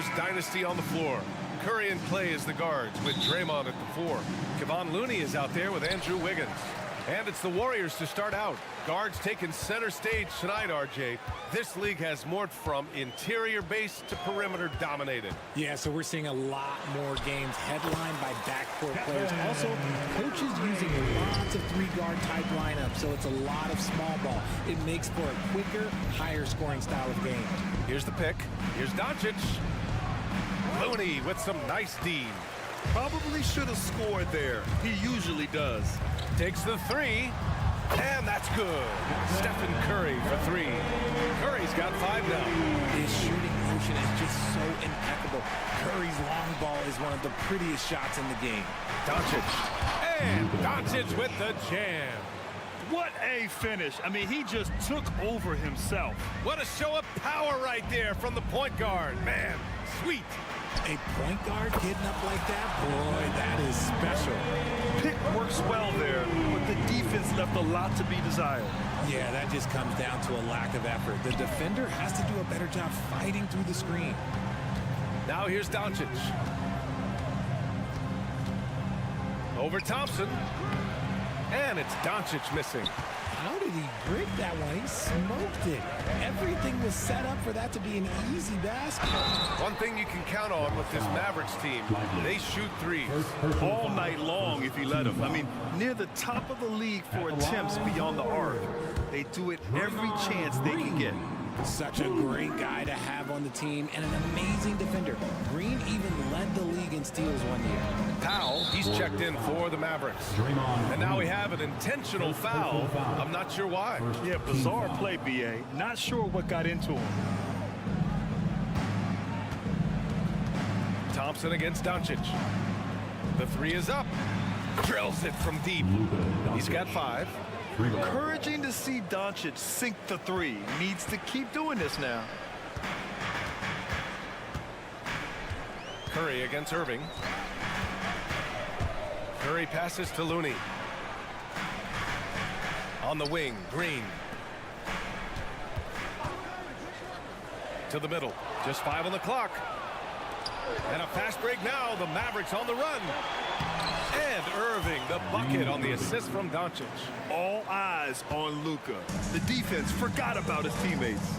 Warriors dynasty on the floor. Curry and Clay as the guards with Draymond at the 4. Kevon Looney is out there with Andrew Wiggins. And it's the Warriors to start out. Guards taking center stage tonight, RJ. This league has morphed from interior base to perimeter dominated. Yeah, so we're seeing a lot more games headlined by backcourt players. Also, coaches using lots of three-guard type lineups, so it's a lot of small ball. It makes for a quicker, higher scoring style of game. Here's the pick. Here's Doncic. Looney with some nice D. Probably should have scored there. He usually does. Takes the 3, and that's good. Stephen Curry for 3. Curry's got 5 now. His shooting motion is just so impeccable. Curry's long ball is one of the prettiest shots in the game. Doncic. And Doncic with the jam. What a finish. I mean, he just took over himself. What a show of power right there from the point guard. Man, sweet. A point guard getting up like that, boy, that is special. Pick works well there, but the defense left a lot to be desired. Yeah, that just comes down to a lack of effort. The defender has to do a better job fighting through the screen. Now here's Doncic. Over Thompson. And it's Doncic missing. How did he break that one? He smoked it. Everything was set up for that to be an easy basket. One thing you can count on with this Mavericks team, they shoot threes. All night long if he let them. I mean, near the top of the league for attempts beyond the arc. They do it every chance they can get. Such a great guy to have on the team and an amazing defender. Green even led the league in steals one year. Powell, he's checked in for the Mavericks. And now we have an intentional foul. I'm not sure why. Yeah, bizarre play, BA. Not sure what got into him. Thompson against Doncic. The 3 is up. Drills it from deep. He's got 5. Encouraging to see Doncic sink the 3. Needs to keep doing this now. Curry against Irving. Curry passes to Looney. On the wing, Green. To the middle. Just 5 on the clock. And a fast break now. The Mavericks on the run. And Irving, the bucket on the assist from Doncic. All eyes on Luka. The defense forgot about his teammates.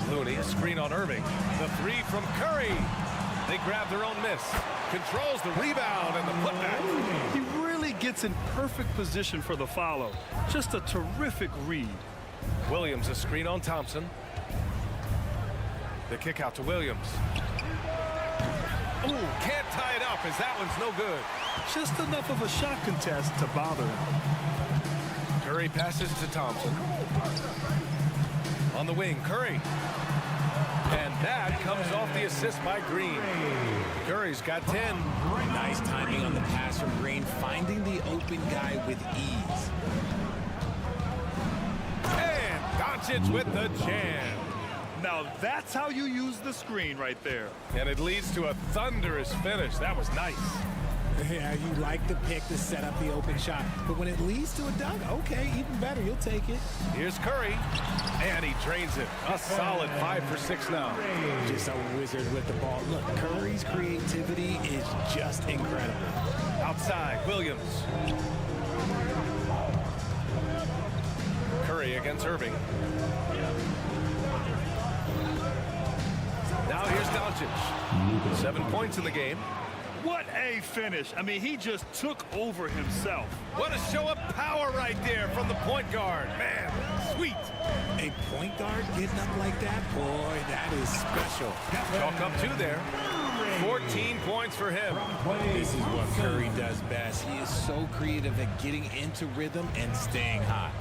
Looney, a screen on Irving. The 3 from Curry. They grab their own miss. Controls the rebound and the putback. He really gets in perfect position for the follow. Just a terrific read. Williams, a screen on Thompson. The kick out to Williams. Ooh, can't tie it up as that one's no good. Just enough of a shot contest to bother him. Curry passes to Thompson. On the wing, Curry. And that comes off the assist by Green. Curry's got 10. Nice timing on the pass from Green, finding the open guy with ease. And Doncic with the jam. Now that's how you use the screen right there. And it leads to a thunderous finish. That was nice. Yeah, you like the pick to set up the open shot. But when it leads to a dunk, okay, even better, you'll take it. Here's Curry. And he drains it. A solid 5 for 6 now. Just a wizard with the ball. Look, Curry's creativity is just incredible. Outside, Williams. Curry against Irving. Now here's Doncic. 7 points in the game. What a finish. I mean, he just took over himself. What a show of power right there from the point guard. Man, sweet. A point guard getting up like that? Boy, that is special. Chalk up 2 there. 14 points for him. This is what Curry does best. He is so creative at getting into rhythm and staying hot.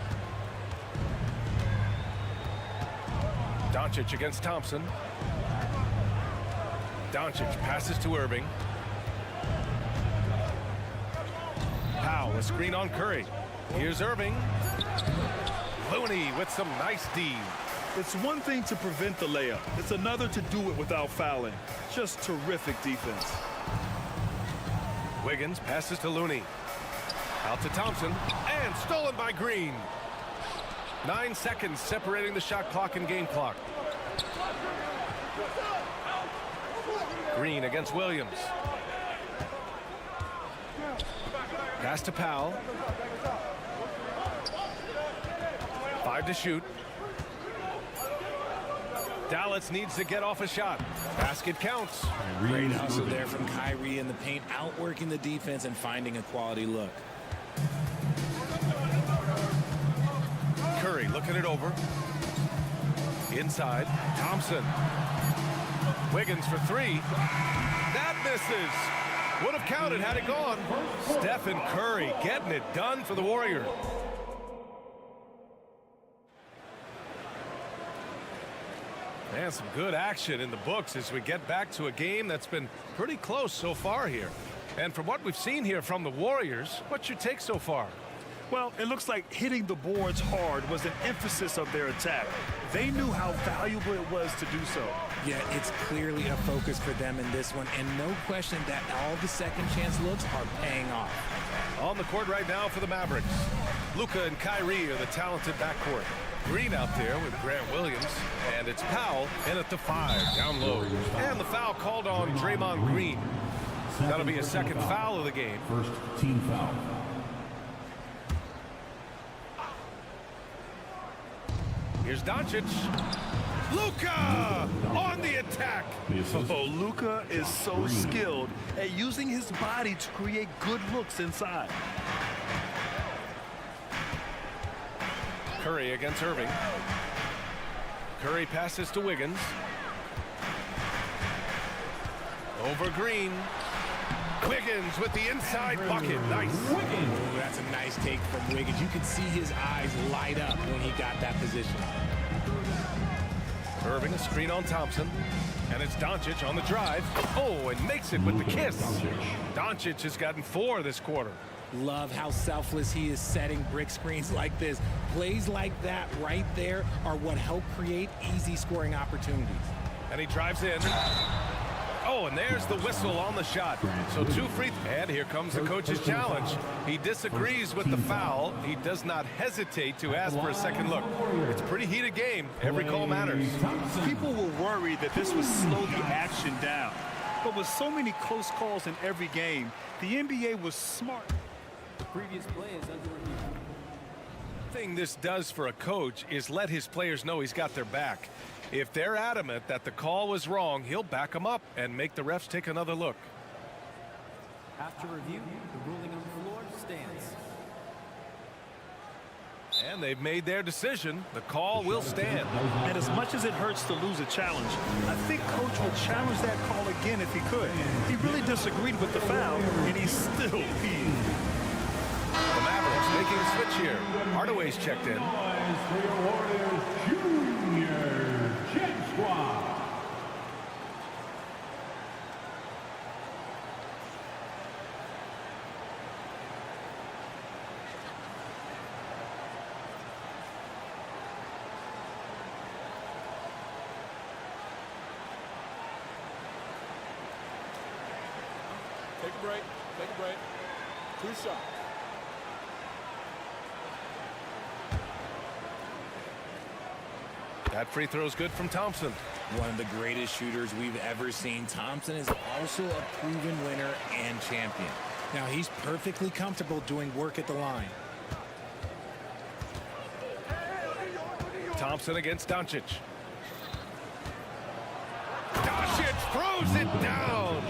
Doncic against Thompson. Doncic passes to Irving. Powell, a screen on Curry. Here's Irving. Looney with some nice D. It's one thing to prevent the layup. It's another to do it without fouling. Just terrific defense. Wiggins passes to Looney. Out to Thompson. And stolen by Green. 9 seconds separating the shot clock and game clock. Green against Williams. Pass to Powell. 5 to shoot. Dallas needs to get off a shot. Basket counts. Great hustle there from Kyrie in the paint, outworking the defense and finding a quality look. Curry looking it over. Inside, Thompson. Wiggins for 3. That misses. Would have counted had it gone. Stephen Curry getting it done for the Warriors. And some good action in the books as we get back to a game that's been pretty close so far here. And from what we've seen here from the Warriors, what's your take so far? Well, it looks like hitting the boards hard was an emphasis of their attack. They knew how valuable it was to do so. Yeah, it's clearly a focus for them in this one, and no question that all the second chance looks are paying off. On the court right now for the Mavericks, Luka and Kyrie are the talented backcourt. Green out there with Grant Williams, and it's Powell in at the 5, down low. And the foul called on Draymond Green. That'll be a second foul of the game. First team foul. Here's Doncic. Luka on the attack. Oh, Luka is so skilled at using his body to create good looks inside. Curry against Irving. Curry passes to Wiggins. Over Green. Wiggins with the inside bucket. Nice. Oh, that's a nice take from Wiggins. You could see his eyes light up when he got that position. Irving, a screen on Thompson. And it's Doncic on the drive. Oh, and makes it with the kiss. Doncic has gotten 4 this quarter. Love how selfless he is setting brick screens like this. Plays like that right there are what help create easy scoring opportunities. And he drives in. Oh, and there's the whistle on the shot. So 2 free. And here comes the coach's challenge. He disagrees with the foul. He does not hesitate to ask for a second look. It's a pretty heated game. Every call matters. People were worried that this would slow the action down. But with so many close calls in every game, the NBA was smart. Previous play is under review. The thing this does for a coach is let his players know he's got their back. If they're adamant that the call was wrong, he'll back them up and make the refs take another look. After review, the ruling on the floor stands. And they've made their decision. The call will stand. And as much as it hurts to lose a challenge, I think Coach would challenge that call again if he could. He really disagreed with the foul, and he's still peeved. The Mavericks making a switch here. Hardaway's checked in. For your Warriors Junior Jet Squad. Take a break. Take a break. 2 shots. That free throw is good from Thompson. One of the greatest shooters we've ever seen. Thompson is also a proven winner and champion. Now he's perfectly comfortable doing work at the line. Thompson against Doncic. Doncic throws it down.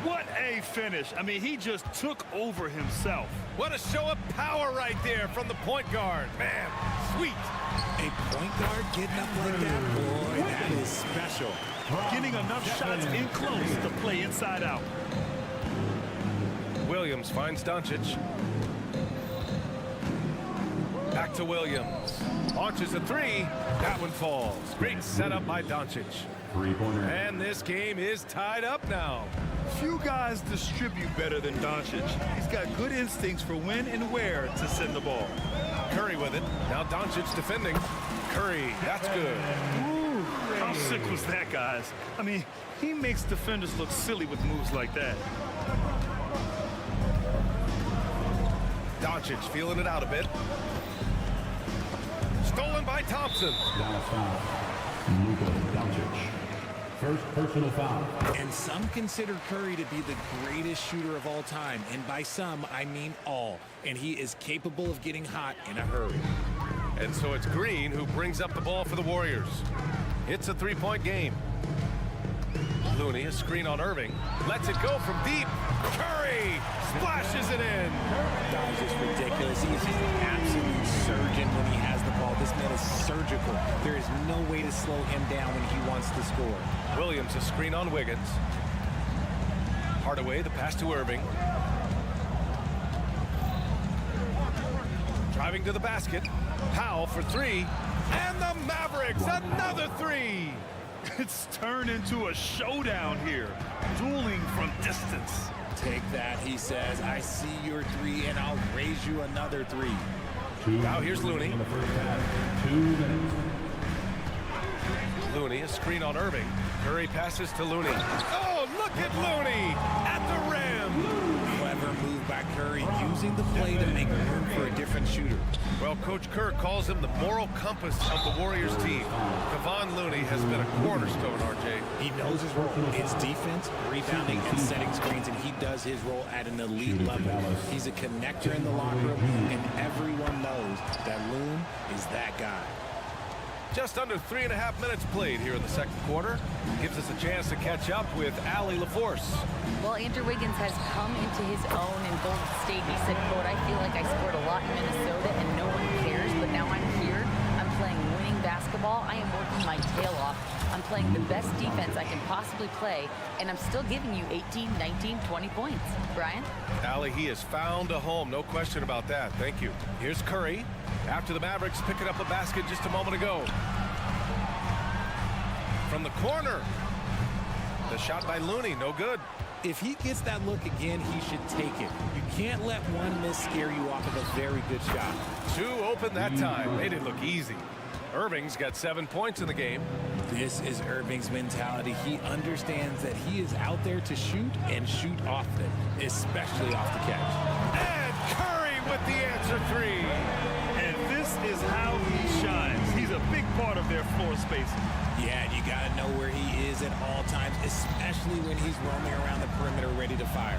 What a finish. I mean, he just took over himself. What a show of power right there from the point guard. Man, sweet. A point guard getting up like that, boy, that is special. Getting enough shots in close to play inside out. Williams finds Doncic. Back to Williams. Launches a 3. That one falls. Great setup by Doncic. Three-pointer. And this game is tied up now. Few guys distribute better than Doncic. He's got good instincts for when and where to send the ball. Curry with it. Now Doncic defending. Curry, that's good. Ooh, how sick was that, guys? I mean, he makes defenders look silly with moves like that. Doncic feeling it out a bit. Stolen by Thompson. Dallas foul. Luka Doncic. First personal foul. And some consider Curry to be the greatest shooter of all time. And by some, I mean all. And he is capable of getting hot in a hurry. And so it's Green who brings up the ball for the Warriors. It's a three-point game. Looney, a screen on Irving. Lets it go from deep. Curry splashes it in. That is just ridiculous. He is just an absolute surgeon when he has the ball. This man is surgical. There is no way to slow him down when he wants to score. Williams, a screen on Wiggins. Hardaway, the pass to Irving. Driving to the basket. Powell for three. And the Mavericks, another three. It's turned into a showdown here. Dueling from distance. Take that, he says. I see your three, and I'll raise you another three. Now here's Looney. In the first half. 2 minutes. Looney, a screen on Irving. Curry passes to Looney. Oh, look at Looney at the rim. Clever move by Curry, using the play to make room for a different shooter. Well, Coach Kerr calls him the moral compass of the Warriors team. Kevon Looney has been a cornerstone, RJ. He knows his role. It's defense, rebounding, and setting screens, and he does his role at an elite level. He's a connector in the locker room, and everyone knows that Loon is that guy. Just under 3.5 minutes played here in the second quarter. Gives us a chance to catch up with Allie LaForce. Well, Andrew Wiggins has come into his own in Golden State. He said, quote, I feel like I scored a lot in Minnesota and no one cares, but now I'm here. I'm playing winning basketball. I am working my tail off. I'm playing the best defense I can possibly play, and I'm still giving you 18, 19, 20 points. Brian? Allie, he has found a home. No question about that. Thank you. Here's Curry. After the Mavericks picking up a basket just a moment ago. From the corner. The shot by Looney, no good. If he gets that look again, he should take it. You can't let one miss scare you off of a very good shot. Two open that time. Made it look easy. Irving's got 7 points in the game. This is Irving's mentality. He understands that he is out there to shoot and shoot often, especially off the catch. And Curry with the answer three. And this is how he shines. He's a big part of their floor spacing. Yeah, and you got to know where he is at all times, especially when he's roaming around the perimeter ready to fire.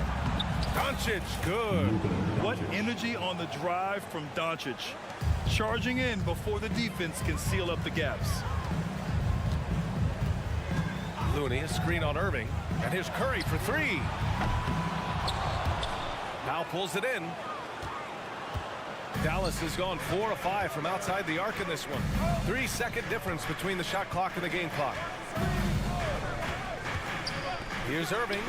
Doncic, good. What energy on the drive from Doncic. Charging in before the defense can seal up the gaps. Looney, a screen on Irving. And here's Curry for three. Now pulls it in. Dallas has gone 4 of 5 from outside the arc in this one. 3-second difference between the shot clock and the game clock. Here's Irving.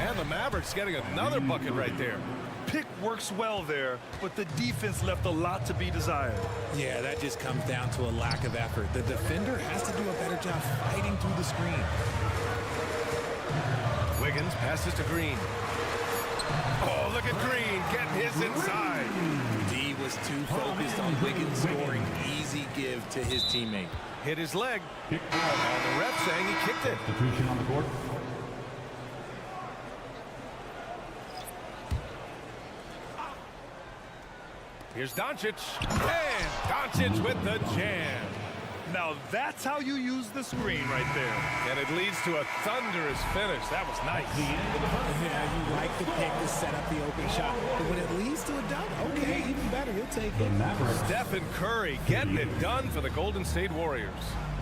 And the Mavericks getting another bucket right there. Pick works well there, but the defense left a lot to be desired. Yeah, that just comes down to a lack of effort. The defender has to do a better job fighting through the screen. Wiggins passes to Green. Oh, look at Green getting his inside. D was too focused on Wiggins scoring. Easy give to his teammate. Hit his leg. Kick And the ref saying he kicked it. Substitution on the court. Here's Doncic. And Doncic with the jam. Now that's how you use the screen right there. And it leads to a thunderous finish. That was nice. Yeah, you like the pick to set up the open shot. But when it leads to a dunk, okay, even better. He'll take The it. Mavericks. Stephen Curry getting it done for the Golden State Warriors.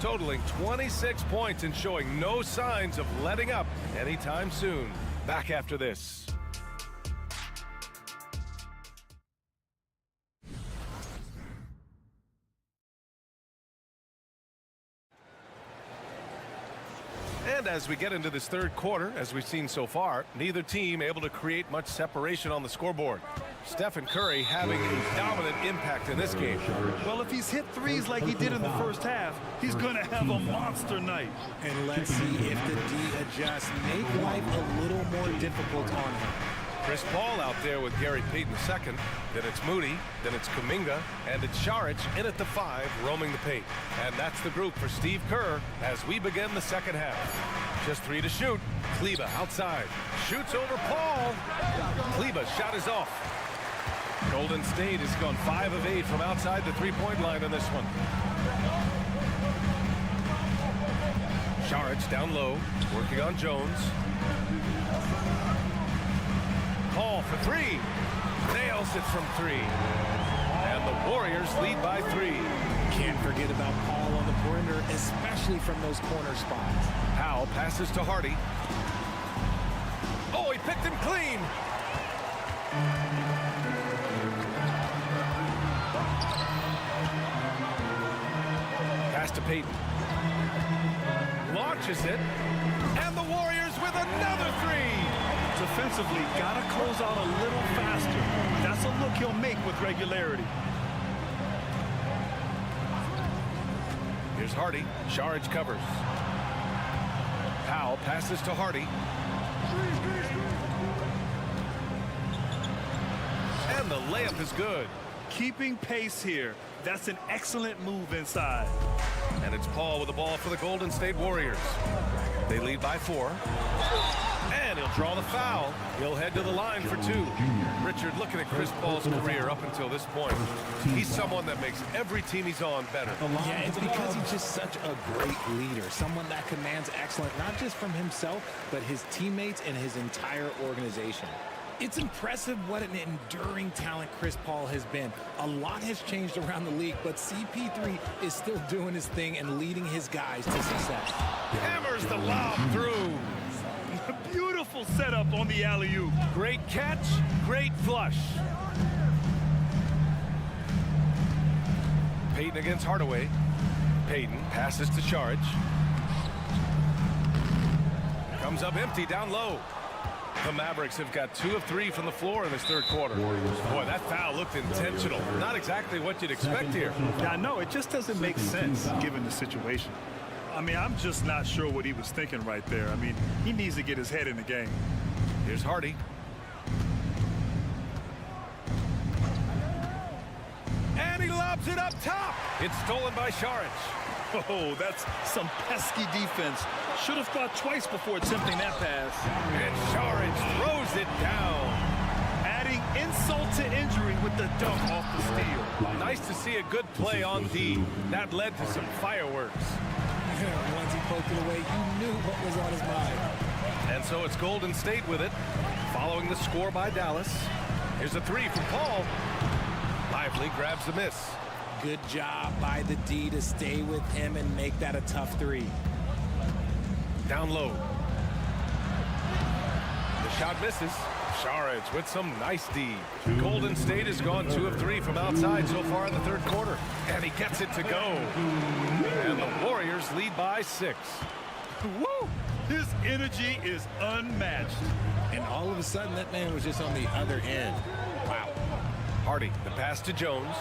Totaling 26 points and showing no signs of letting up anytime soon. Back after this. And as we get into this third quarter, as we've seen so far, neither team able to create much separation on the scoreboard. Stephen Curry having a dominant impact in this game. Well, if he's hit threes like he did in the first half, he's going to have a monster night. And let's see if the D adjusts. Make life a little more difficult on him. Chris Paul out there with Gary Payton II. Then it's Moody. Then it's Kuminga. And it's Saric in at the 5, roaming the paint. And that's the group for Steve Kerr as we begin the second half. Just 3 to shoot. Kleba outside. Shoots over Paul. Kleba's shot is off. Golden State has gone 5 of 8 from outside the 3-point line in this one. Sharich down low, working on Jones. Paul for three. Nails it from three. And the Warriors lead by 3. Can't forget about Paul on the perimeter, especially from those corner spots. Powell passes to Hardy. Oh, he picked him clean. Pass to Payton. Launches it. And the Warriors with another 3. Defensively, got to close out a little faster. That's a look he'll make with regularity. Here's Hardy. Sharich covers. Powell passes to Hardy. And the layup is good. Keeping pace here. That's an excellent move inside. And it's Paul with the ball for the Golden State Warriors. They lead by 4. And he'll draw the foul. He'll head to the line for 2. Richard, looking at Chris Paul's career up until this point, he's someone that makes every team he's on better. Yeah, it's because he's just such a great leader. Someone that commands excellence, not just from himself, but his teammates and his entire organization. It's impressive what an enduring talent Chris Paul has been. A lot has changed around the league, but CP3 is still doing his thing and leading his guys to success. Hammers the lob through. Beautiful setup on the alley-oop. Great catch, great flush. Payton against Hardaway. Payton passes to Sharich. Comes up empty down low. The Mavericks have got 2 of 3 from the floor in this third quarter. Boy, that foul looked intentional. Not exactly what you'd expect here. Yeah, no, it just doesn't make sense given the situation. I mean, I'm just not sure what he was thinking right there. I mean, he needs to get his head in the game. Here's Hardy. And he lobs it up top. It's stolen by Sharich. Oh, that's some pesky defense. Should have thought twice before attempting that pass. And Sharich throws it down. Adding insult to injury with the dunk off the steal. Nice to see a good play on D. That led to some fireworks. Once he poked it away, you knew what was on his mind. And so it's Golden State with it, following the score by Dallas. Here's a 3 from Paul. Lively grabs the miss. Good job by the D to stay with him and make that a tough 3. Down low. The shot misses. Sharich with some nice D. Golden State has gone 2 of 3 from outside so far in the third quarter. And he gets it to go. And the Warriors lead by 6. Woo! His energy is unmatched. And all of a sudden, that man was just on the other end. Wow. Hardy, the pass to Jones.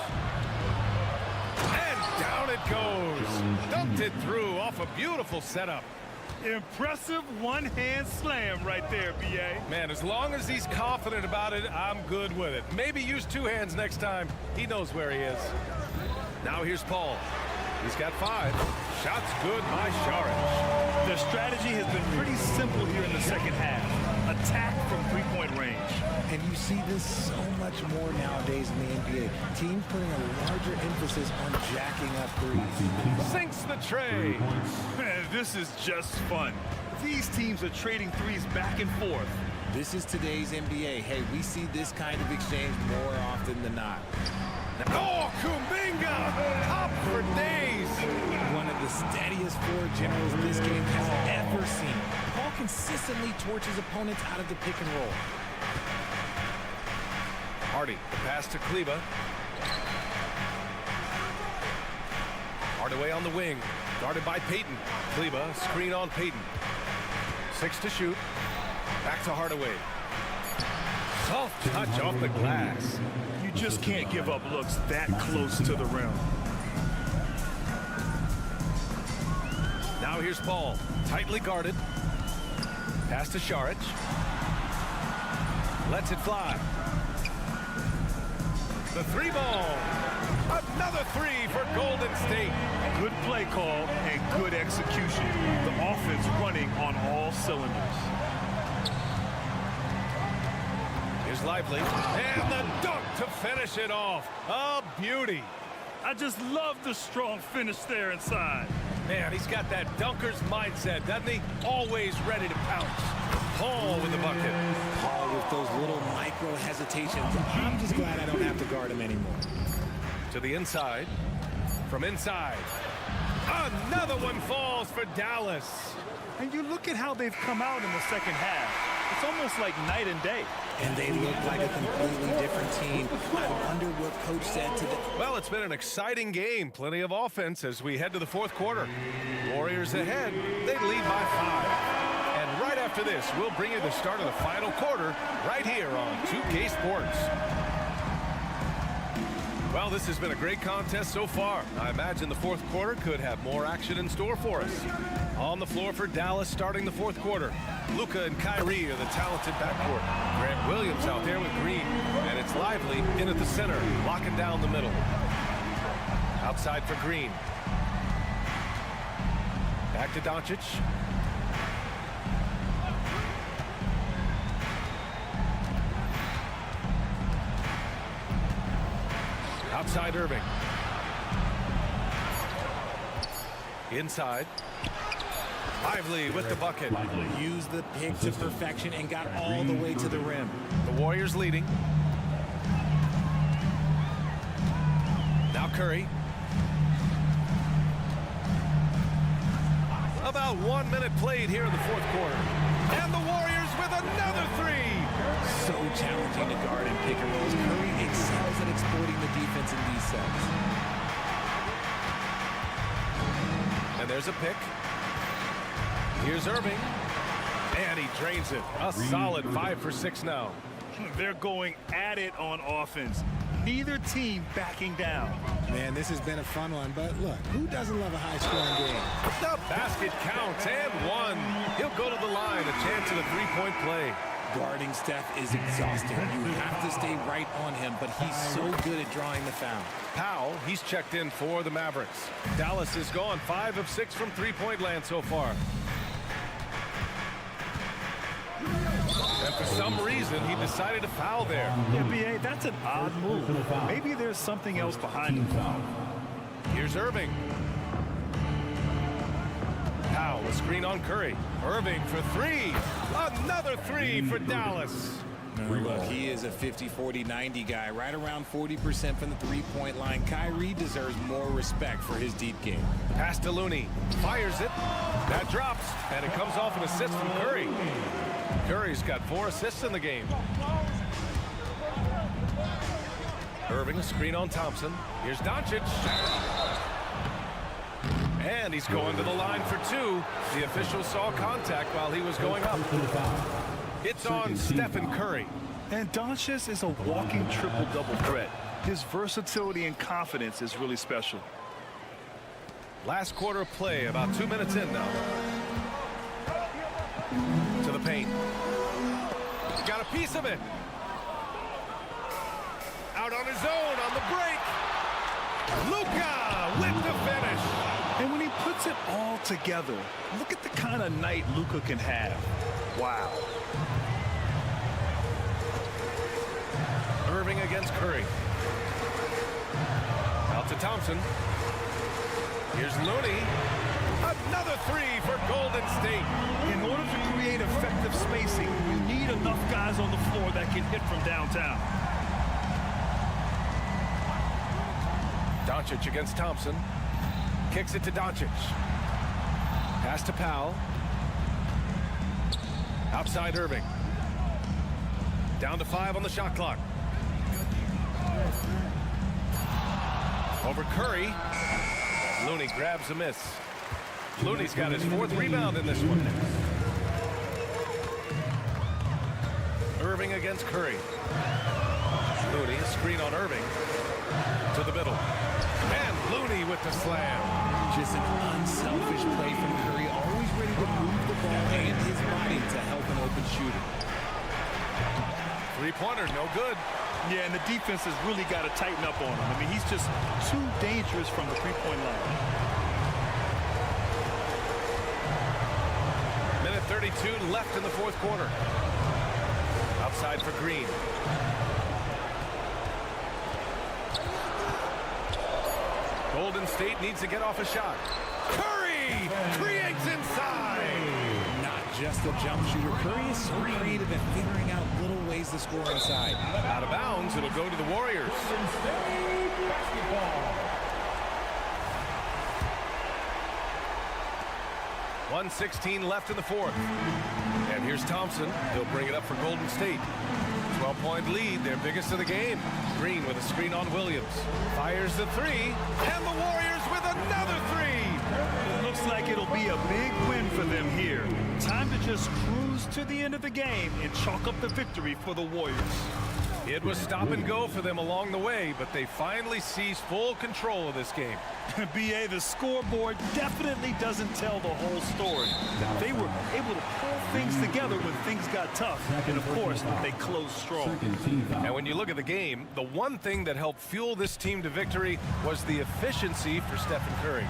And down it goes. Dumped it through off a beautiful setup. Impressive one-hand slam right there, B.A. Man, as long as he's confident about it, I'm good with it. Maybe use 2 hands next time. He knows where he is. Now here's Paul. He's got 5. Shots good by Sharich. Their strategy has been pretty simple here in the second half. Attack from 3-point range. And you see this so much more nowadays in the NBA. Teams putting a larger emphasis on jacking up threes. Sinks the tray. Man, this is just fun. These teams are trading threes back and forth. This is today's NBA. Hey, we see this kind of exchange more often than not. Oh, Kuminga! Up for days! One of the steadiest floor generals this game has ever seen. Paul consistently torches opponents out of the pick and roll. Hardy, the pass to Kleba. Hardaway on the wing, guarded by Payton. Kleba, screen on Payton. 6 to shoot. Back to Hardaway. Soft touch off the glass. You just can't give up looks that close to the rim. Now here's Paul, tightly guarded. Pass to Sharich. Lets it fly. The 3 ball. Another 3 for Golden State. Good play call and good execution. The offense running on all cylinders. Here's Lively. And the dunk to finish it off. A beauty. I just love the strong finish there inside. Man, he's got that dunker's mindset, doesn't he? Always ready to pounce. Paul with the bucket. Paul with those little micro hesitations. I'm just glad I don't have to guard him anymore. To the inside. From inside. Another one falls for Dallas. And you look at how they've come out in the second half. It's almost like night and day. And they look like a completely different team. I wonder what coach said to them. Well, it's been an exciting game. Plenty of offense as we head to the fourth quarter. Warriors ahead. They lead by 5. And right after this, we'll bring you the start of the final quarter right here on 2K Sports. Well, this has been a great contest so far. I imagine the fourth quarter could have more action in store for us. On the floor for Dallas starting the fourth quarter. Luka and Kyrie are the talented backcourt. Grant Williams out there with Green. And it's Lively in at the center, locking down the middle. Outside for Green. Back to Doncic. Outside Irving. Inside. Lively with the bucket. Used the pick to perfection and got all the way to the rim. The Warriors leading. Now Curry. About 1 minute played here in the fourth quarter. And the Warriors with another 3. So challenging to guard in pick and rolls. Curry excels at exploiting the defense in these sets. And there's a pick. Here's Irving. And he drains it. A solid 5 for 6 now. They're going at it on offense. Neither team backing down. Man, this has been a fun one, but look, who doesn't love a high-scoring game? The basket counts and 1. He'll go to the line, a chance at a three-point play. Guarding Steph is exhausting. You have to stay right on him, but he's so good at drawing the foul. Powell, he's checked in for the Mavericks. Dallas is gone 5 of 6 from three-point land so far. And for some reason, he decided to foul there. Yeah, B.A., that's an odd move. Maybe there's something else behind him. Here's Irving. Powell, a screen on Curry. Irving for 3. Another 3 for Dallas. Look, he is a 50-40-90 guy, right around 40% from the three-point line. Kyrie deserves more respect for his deep game. Pass to Looney. Fires it. That drops. And it comes off an assist from Curry. Curry's got 4 assists in the game. Irving, a screen on Thompson. Here's Doncic. And he's going to the line for 2. The official saw contact while he was going up. It's on Stephen Curry. And Doncic is a walking triple-double threat. His versatility and confidence is really special. Last quarter of play, about 2 minutes in now. To the paint. Got a piece of it. Out on his own on the break. Luka with the finish. And when he puts it all together, look at the kind of night Luka can have. Wow. Irving against Curry. Out to Thompson. Here's Looney. Another 3 for Golden State. In order to create effective spacing, you need enough guys on the floor that can hit from downtown. Doncic against Thompson. Kicks it to Doncic. Pass to Powell. Outside Irving. Down to 5 on the shot clock. Over Curry. Looney grabs a miss. Looney's got his 4th rebound in this one. Irving against Curry. Looney, a screen on Irving. To the middle. And Looney with the slam. Just an unselfish play from Curry, always ready to move the ball and his body to help an open shooter. Three-pointer, no good. Yeah, and the defense has really got to tighten up on him. I mean, he's just too dangerous from the three-point line. Minute 32 left in the fourth quarter. Outside for Green. Golden State needs to get off a shot. Curry three. Creates inside. Not just a jump shooter. Curry is so creative at figuring out little ways to score inside. Out of bounds, it'll go to the Warriors. 1:16 left in the fourth. And here's Thompson. He'll bring it up for Golden State. 12-point lead, their biggest of the game. Green with a screen on Williams. Fires the three, and the Warriors with another three. It looks like it'll be a big win for them here. Time to just cruise to the end of the game and chalk up the victory for the Warriors. It was stop and go for them along the way, but they finally seized full control of this game. BA, the scoreboard definitely doesn't tell the whole story. They were able to pull things together when things got tough, and of course, they closed strong. And when you look at the game, the one thing that helped fuel this team to victory was the efficiency for Stephen Curry.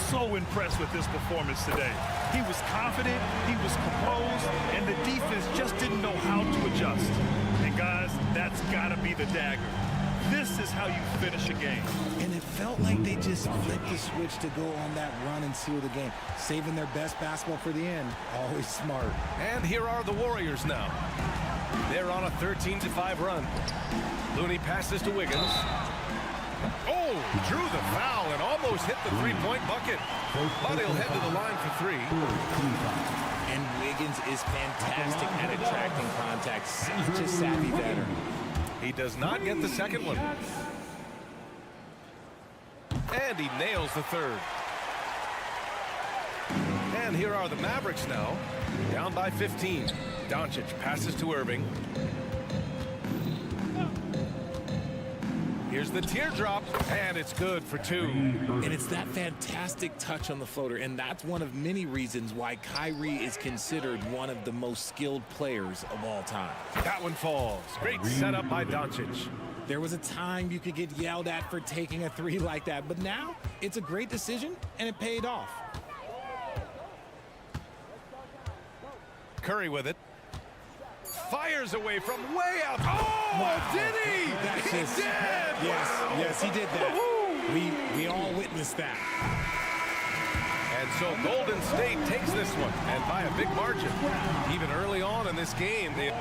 So impressed with this performance today. He was confident, he was composed, and the defense just didn't know how to adjust. And guys, that's gotta be the dagger. This is how you finish a game. And it felt like they just flipped the switch to go on that run and seal the game. Saving their best basketball for the end. Always smart. And here are the Warriors now. They're on a 13-5 run. Looney passes to Wiggins. Oh, drew the foul and almost hit the three-point bucket. But he'll head to the line for three. And Wiggins is fantastic at attracting contact. Such a savvy veteran. He does not get the second one. And he nails the third. And here are the Mavericks now, down by 15. Doncic passes to Irving. Here's the teardrop, and it's good for two. And it's that fantastic touch on the floater, and that's one of many reasons why Kyrie is considered one of the most skilled players of all time. That one falls. Great setup by Doncic. There was a time you could get yelled at for taking a three like that, but now it's a great decision, and it paid off. Curry with it. Fires away from way out. Oh, Wow. did he? That's He just- did. Yes, he did that. We all witnessed that. And so Golden State takes this one, and by a big margin. Even early on in this game, they...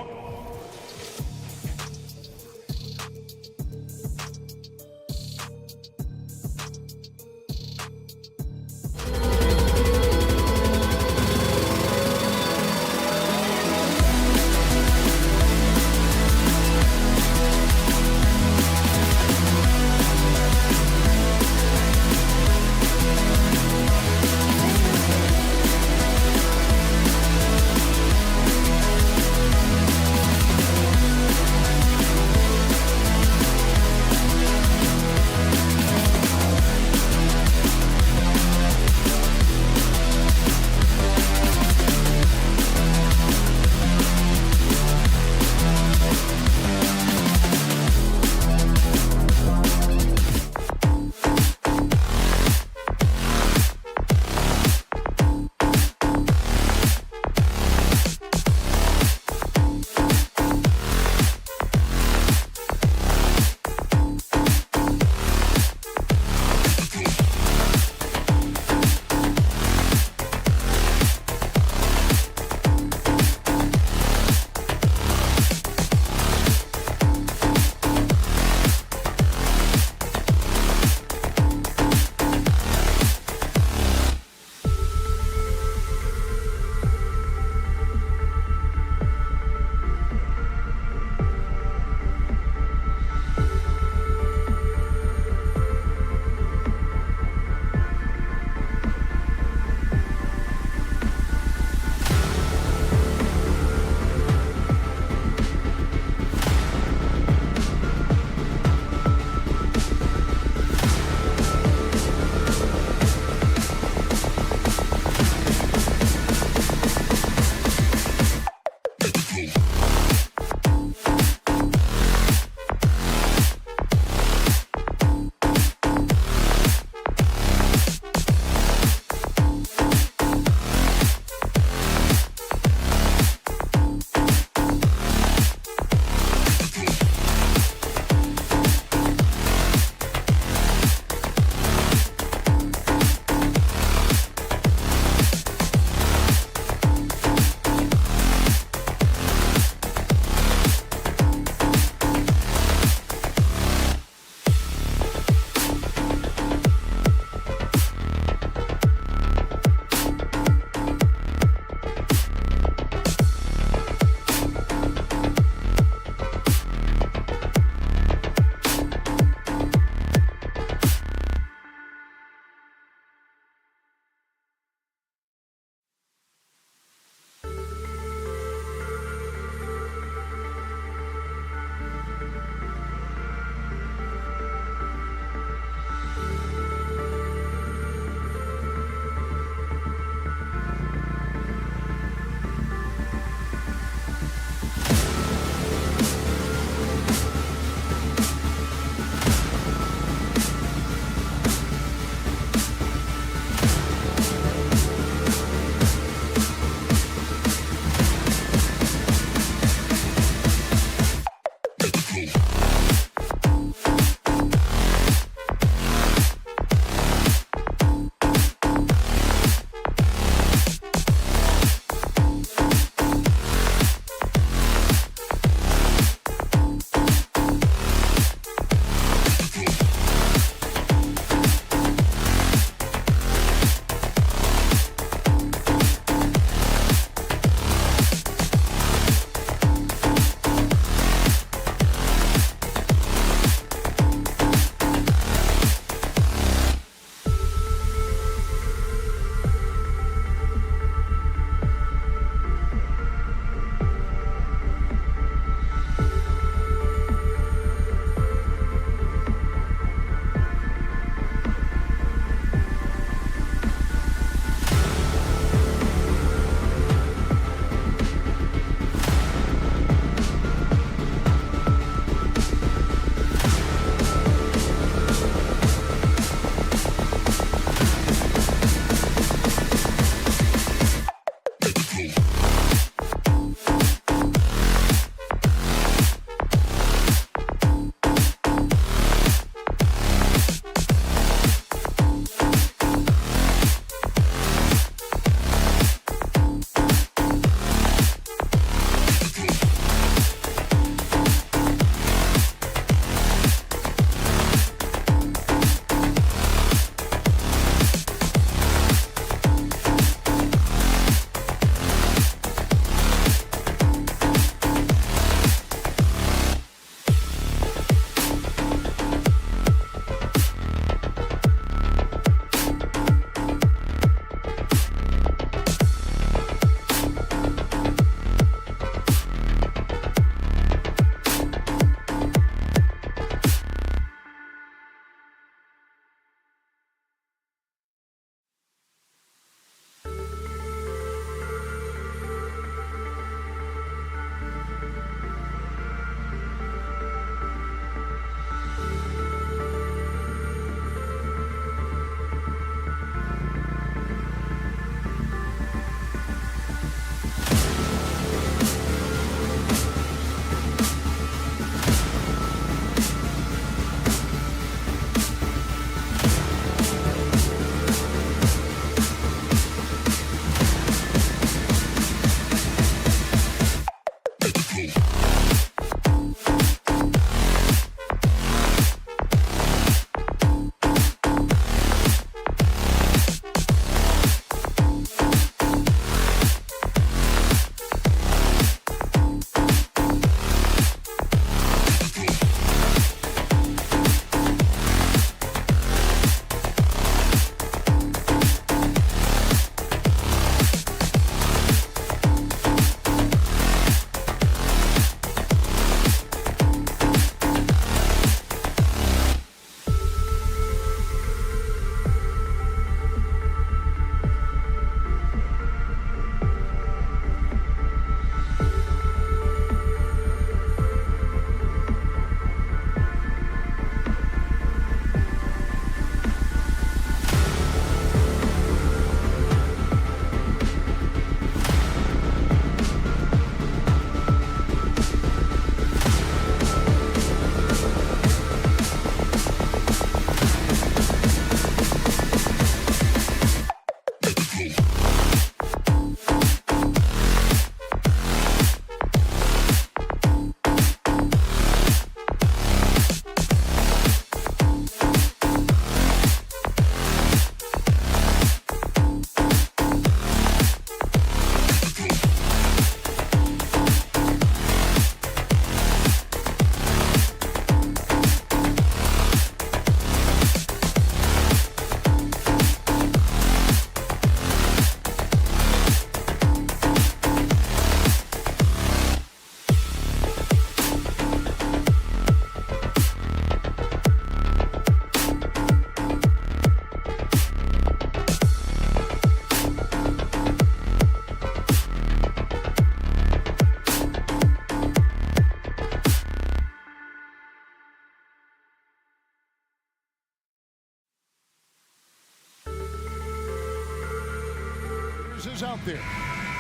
Warriors is out there.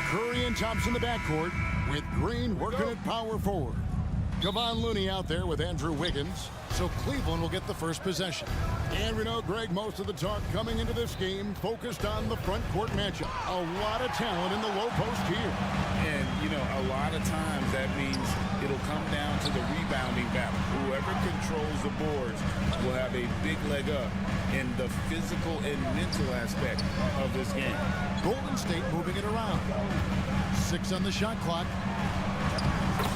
Curry and Thompson in the backcourt with Green working at power forward. Kevon Looney out there with Andrew Wiggins. So Cleveland will get the first possession. And we know, Greg, most of the talk coming into this game focused on the front court matchup. A lot of talent in the low post here. And, you know, a lot of times that means it'll come down to the rebounding battle. Whoever controls the boards will have a big leg up in the physical and mental aspect of this game. Golden State moving it around. 6 on the shot clock.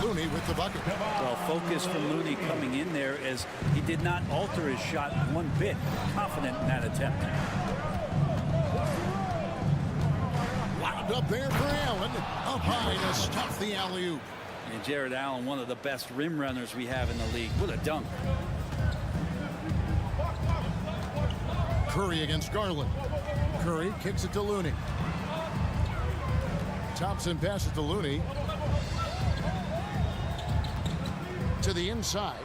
Looney with the bucket. Well, focus from Looney coming in there as he did not alter his shot one bit. Confident in that attempt. Lobbed up there for Allen. Up high to stop the alley-oop. And Jared Allen, one of the best rim runners we have in the league. What a dunk. Curry against Garland. Curry kicks it to Looney. Thompson passes to Looney. To the inside.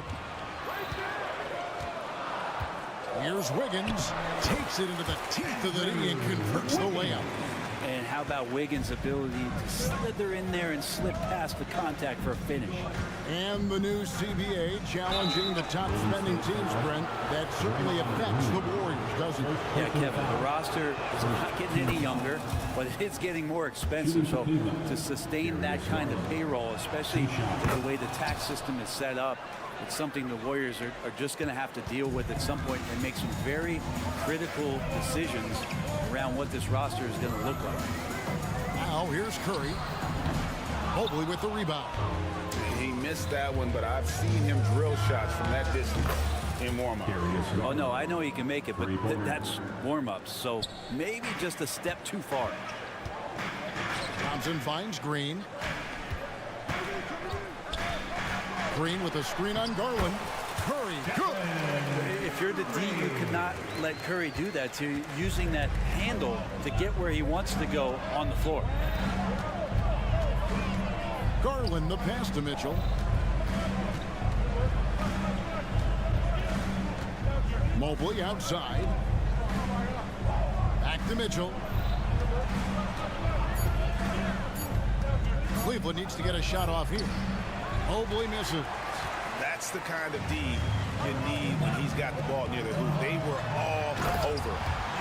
Here's Wiggins. Takes it into the teeth of the knee and converts the layup. And how about Wiggins' ability to slither in there and slip past the contact for a finish. And the new CBA challenging the top spending teams, Brent. That certainly affects the Warriors, doesn't it? Yeah, Kevin, the roster is not getting any younger, but it's getting more expensive. So to sustain that kind of payroll, especially the way the tax system is set up, it's something the Warriors are just going to have to deal with at some point and make some very critical decisions around what this roster is going to look like. Now here's Curry. Mobley with the rebound. He missed that one, but I've seen him drill shots from that distance in warm-up. Oh, no, I know he can make it, but that's warm-ups. So maybe just a step too far. Thompson finds Green. Green with a screen on Garland. Curry, good. If you're the D, you cannot let Curry do that to using that handle to get where he wants to go on the floor. Garland the pass to Mitchell. Mobley outside. Back to Mitchell. Cleveland needs to get a shot off here. Mobley misses. That's the kind of D you need when he's got the ball near the hoop. They were all over.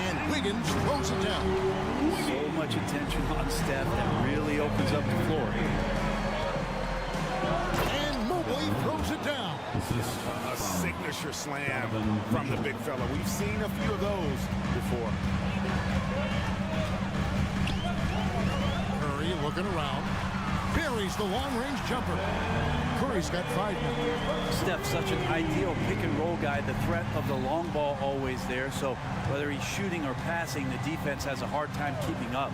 And Wiggins throws it down. So much attention on Steph that really opens up the floor. And Mobley throws it down. A signature slam from the big fella. We've seen a few of those before. Curry looking around. Buries the long-range jumper. Curry's got 5 now. Steph's such an ideal pick-and-roll guy. The threat of the long ball always there. So whether he's shooting or passing, the defense has a hard time keeping up.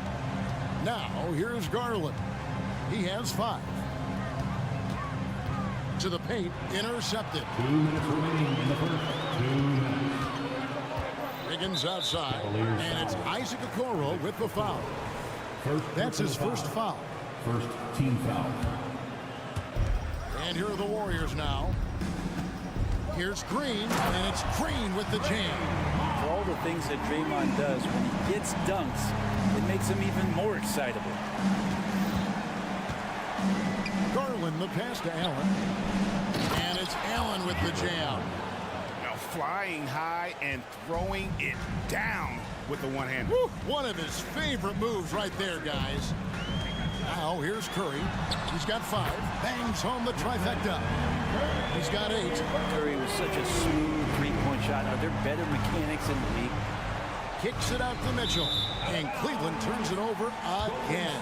Now here's Garland. He has 5. To the paint, intercepted. 2 minutes remaining in the first. 2 minutes. Wiggins outside, and it's Isaac Okoro with the foul. That's his first foul. First team foul. And here are the Warriors now. Here's Green, and it's Green with the jam. For all the things that Draymond does, when he gets dunks, it makes him even more excitable. Garland the pass to Allen. And it's Allen with the jam. Now flying high and throwing it down with the one-hand. One of his favorite moves right there, guys. Now here's Curry. He's got 5. Bangs home the trifecta. He's got 8. Curry was such a smooth three-point shot. Are there better mechanics in the league? Kicks it out to Mitchell. And Cleveland turns it over again.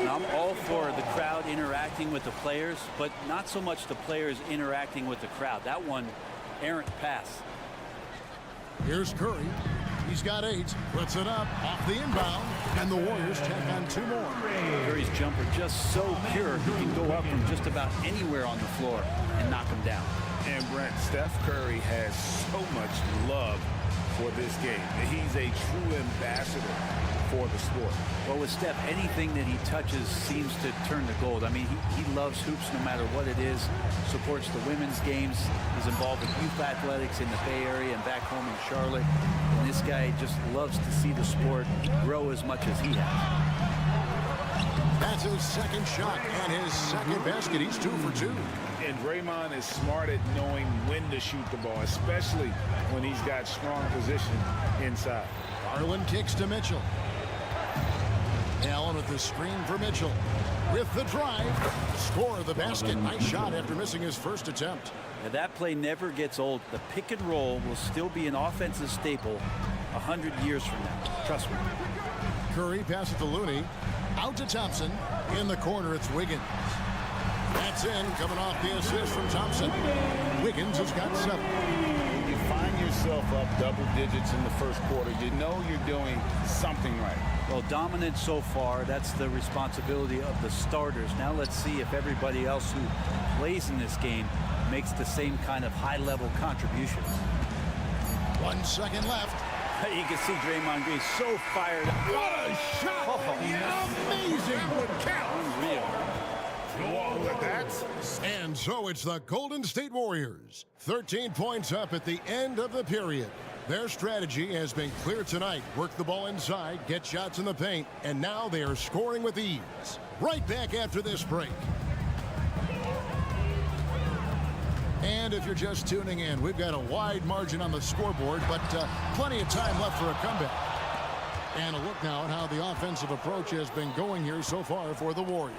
And I'm all for the crowd interacting with the players, but not so much the players interacting with the crowd. That one, errant pass. Here's Curry. He's got 8. Puts it up off the inbound. And the Warriors tack on 2 more. Curry's jumper just so pure. He can go up from just about anywhere on the floor and knock him down. And Brent, Steph Curry has so much love for this game. He's a true ambassador for the sport. Well, with Steph, anything that he touches seems to turn to gold. I mean, he loves hoops no matter what it is, supports the women's games. He's involved with youth athletics in the Bay Area and back home in Charlotte. And this guy just loves to see the sport grow as much as he has. That's his second shot and his second basket. He's 2 for 2. And Draymond is smart at knowing when to shoot the ball, especially when he's got strong position inside. Garland kicks to Mitchell. Allen with the screen for Mitchell. With the drive, score the basket. Nice shot after missing his first attempt. Now that play never gets old. The pick and roll will still be an offensive staple 100 years from now. Trust me. Curry passes to Looney. Out to Thompson. In the corner, it's Wiggins. That's in, coming off the assist from Thompson. Wiggins has got 7. You find yourself up double digits in the first quarter. You know you're doing something right. Well, dominant so far. That's the responsibility of the starters. Now let's see if everybody else who plays in this game makes the same kind of high-level contributions. 1 second left. You can see Draymond Green so fired up. What a shot! Oh, amazing! Unreal. And so it's the Golden State Warriors. 13 points up at the end of the period. Their strategy has been clear tonight. Work the ball inside, get shots in the paint, and now they are scoring with ease. Right back after this break. And if you're just tuning in, we've got a wide margin on the scoreboard, but plenty of time left for a comeback. And a look now at how the offensive approach has been going here so far for the Warriors.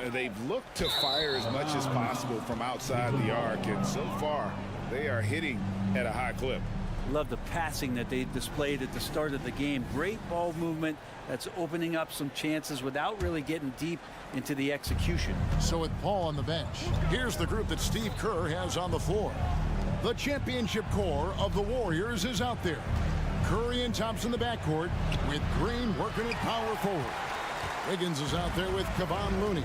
They've looked to fire as much as possible from outside the arc, and so far they are hitting at a high clip. Love the passing that they displayed at the start of the game. Great ball movement that's opening up some chances without really getting deep into the execution. So with Paul on the bench, here's the group that Steve Kerr has on the floor. The championship core of the Warriors is out there. Curry and Thompson in the backcourt with Green working at power forward. Wiggins is out there with Kevon Looney.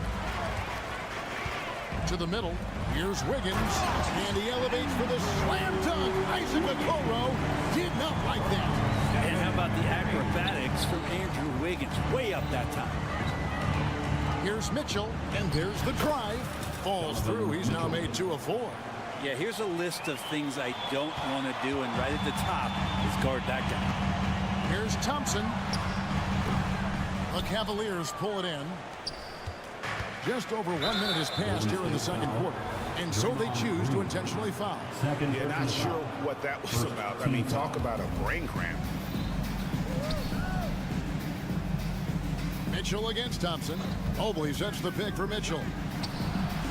To the middle, here's Wiggins, and he elevates for the slam dunk. Isaac Okoro did not like that. And how about the acrobatics from Andrew Wiggins? Way up that time. Here's Mitchell, and there's the drive. Falls through. He's now made 2 of 4. Yeah, here's a list of things I don't want to do, and right at the top is guard that guy. Here's Thompson. The Cavaliers pull it in. Just over 1 minute has passed here in the second quarter. And so they choose to intentionally foul. Yeah, not sure what that was about. I mean, talk about a brain cramp. Mitchell against Thompson. Mobley sets the pick for Mitchell.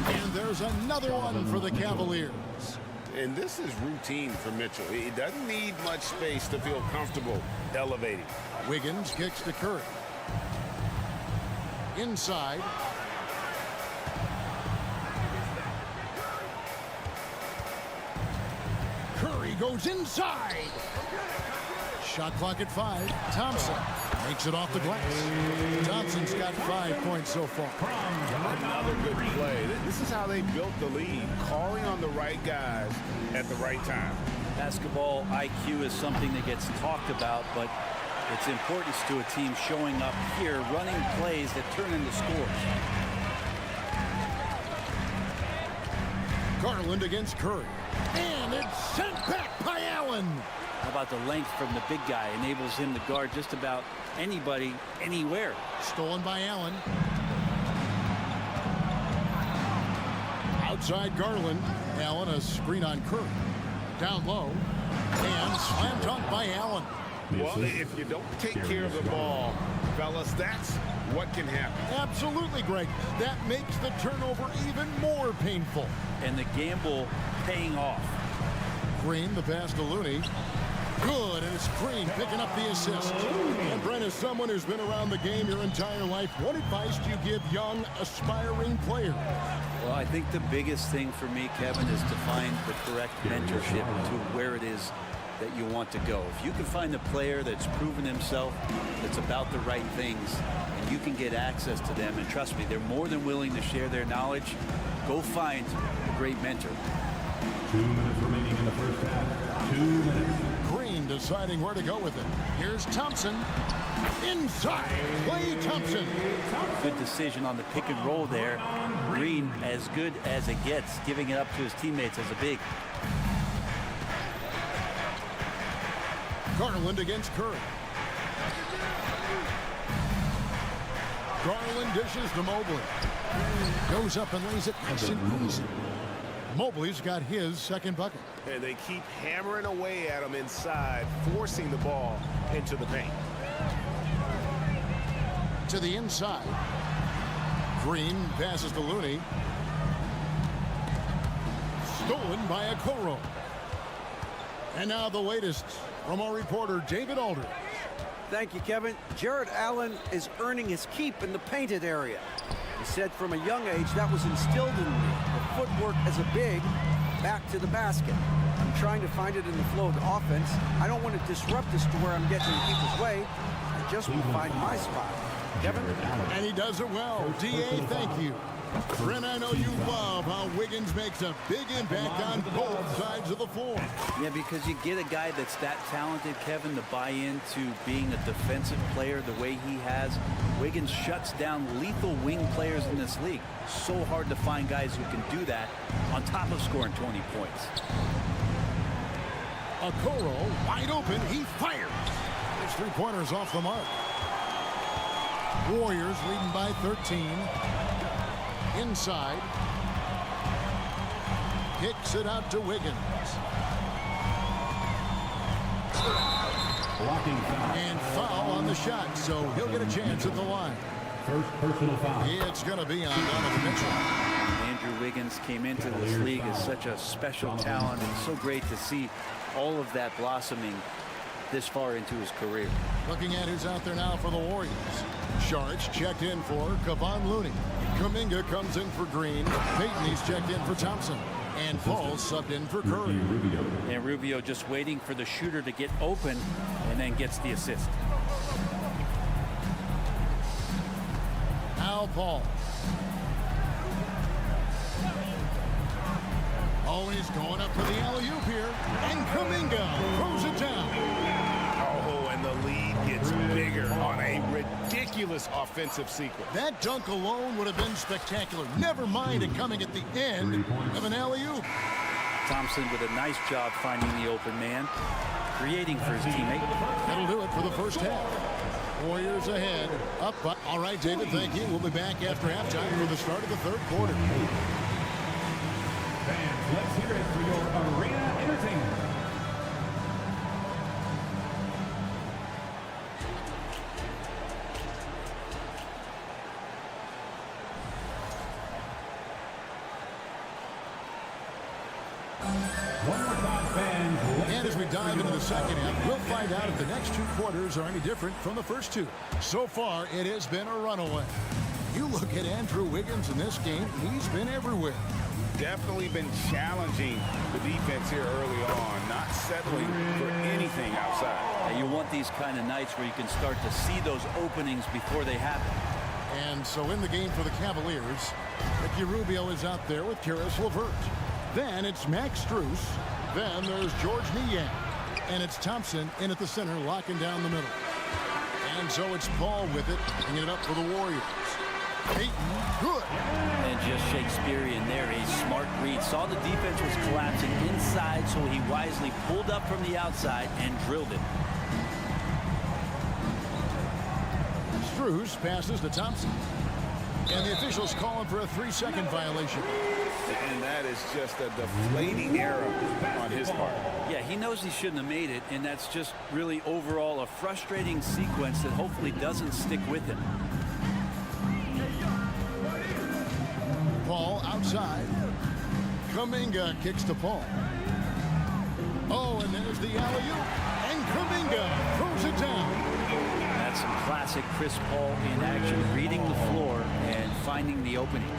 And there's another one for the Cavaliers. And this is routine for Mitchell. He doesn't need much space to feel comfortable elevating. Wiggins kicks to Curry. Inside. Curry goes inside. Shot clock at 5. Thompson makes it off the glass. Thompson's got 5 points so far. Another good play. This is how they built the lead, calling on the right guys at the right time. Basketball IQ is something that gets talked about, but its importance to a team showing up here, running plays that turn into scores. Garland against Curry. And it's sent back by Allen. How about the length from the big guy? Enables him to guard just about anybody, anywhere. Stolen by Allen. Outside Garland. Allen a screen on Curry. Down low. And slam dunk by Allen. Well, if you don't take care of the ball, fellas, that's what can happen. Absolutely, Greg. That makes the turnover even more painful. And the gamble paying off. Green, the pass to Looney. Good, and it's Green picking up the assist. And Brent, as someone who's been around the game your entire life, what advice do you give young, aspiring players? Well, I think the biggest thing for me, Kevin, is to find the correct mentorship to where it is that you want to go. If you can find a player that's proven himself, that's about the right things, and you can get access to them, and trust me, they're more than willing to share their knowledge, go find a great mentor. 2 minutes remaining in the first half. 2 minutes. Green deciding where to go with it. Here's Thompson. Inside. Klay Thompson. Good decision on the pick and roll there. Green as good as it gets, giving it up to his teammates as a big. Garland against Curry. Garland dishes to Mobley. Goes up and lays it nice and easy. Mobley's got his second bucket. And they keep hammering away at him inside, forcing the ball into the paint. To the inside. Green passes to Looney. Stolen by Okoro. And now the latest from our reporter, David Aldridge. Thank you, Kevin. Jared Allen is earning his keep in the painted area. He said from a young age that was instilled in me. The footwork as a big, back to the basket. I'm trying to find it in the flow of the offense. I don't want to disrupt this to where I'm getting in people's way. I just want to find my spot. Kevin? And he does it well. D.A., thank you. Brent, I know you love how Wiggins makes a big impact on both sides of the floor. Yeah, because you get a guy that's that talented, Kevin, to buy into being a defensive player the way he has. Wiggins shuts down lethal wing players in this league. So hard to find guys who can do that on top of scoring 20 points. Okoro wide open. He fires. His three-pointers off the mark. Warriors leading by 13. Inside. Kicks it out to Wiggins. Blocking foul. And foul on the shot, so he'll get a chance at the line. First personal foul. It's going to be on Donovan Mitchell. Andrew Wiggins came into this league as such a special talent, and so great to see all of that blossoming this far into his career. Looking at who's out there now for the Warriors. Sharks checked in for Kevon Looney. Kuminga comes in for Green. Payton, he's checked in for Thompson. And Paul subbed in for Curry. And Rubio just waiting for the shooter to get open and then gets the assist. Al Paul. Always going up for the alley-oop here. And Kuminga throws it down. Oh, and the lead gets bigger on a ridiculous offensive sequence. That dunk alone would have been spectacular. Never mind it coming at the end of an alley-oop. Thompson with a nice job finding the open man, creating for his teammate. That'll do it for the first half. Warriors ahead. Up. All right, David, thank you. We'll be back after halftime for the start of the third quarter. Fans, let's hear it for your arena entertainment. One more time, fans. And as we dive into the second half, we'll find out if the next two quarters are any different from the first two. So far, it has been a runaway. You look at Andrew Wiggins in this game, he's been everywhere. Definitely been challenging the defense here early on, not settling for anything outside. And you want these kind of nights where you can start to see those openings before they happen. And so in the game for the Cavaliers, Ricky Rubio is out there with Caris LeVert. Then it's Max Strus. Then there's George Niang. And it's Thompson in at the center, locking down the middle. And so it's Paul with it, bringing it up for the Warriors. Payton, good. And just Shakespearean there. A smart read. Saw the defense was collapsing inside, so he wisely pulled up from the outside and drilled it. Strus passes to Thompson. And the officials calling for a 3-second violation. And that is just a deflating error on his part. Yeah, he knows he shouldn't have made it, and that's just really overall a frustrating sequence that hopefully doesn't stick with him. Paul outside. Kuminga kicks to Paul. Oh, and there's the alley-oop. And Kuminga throws it down. That's some classic Chris Paul in action, reading the floor and finding the opening.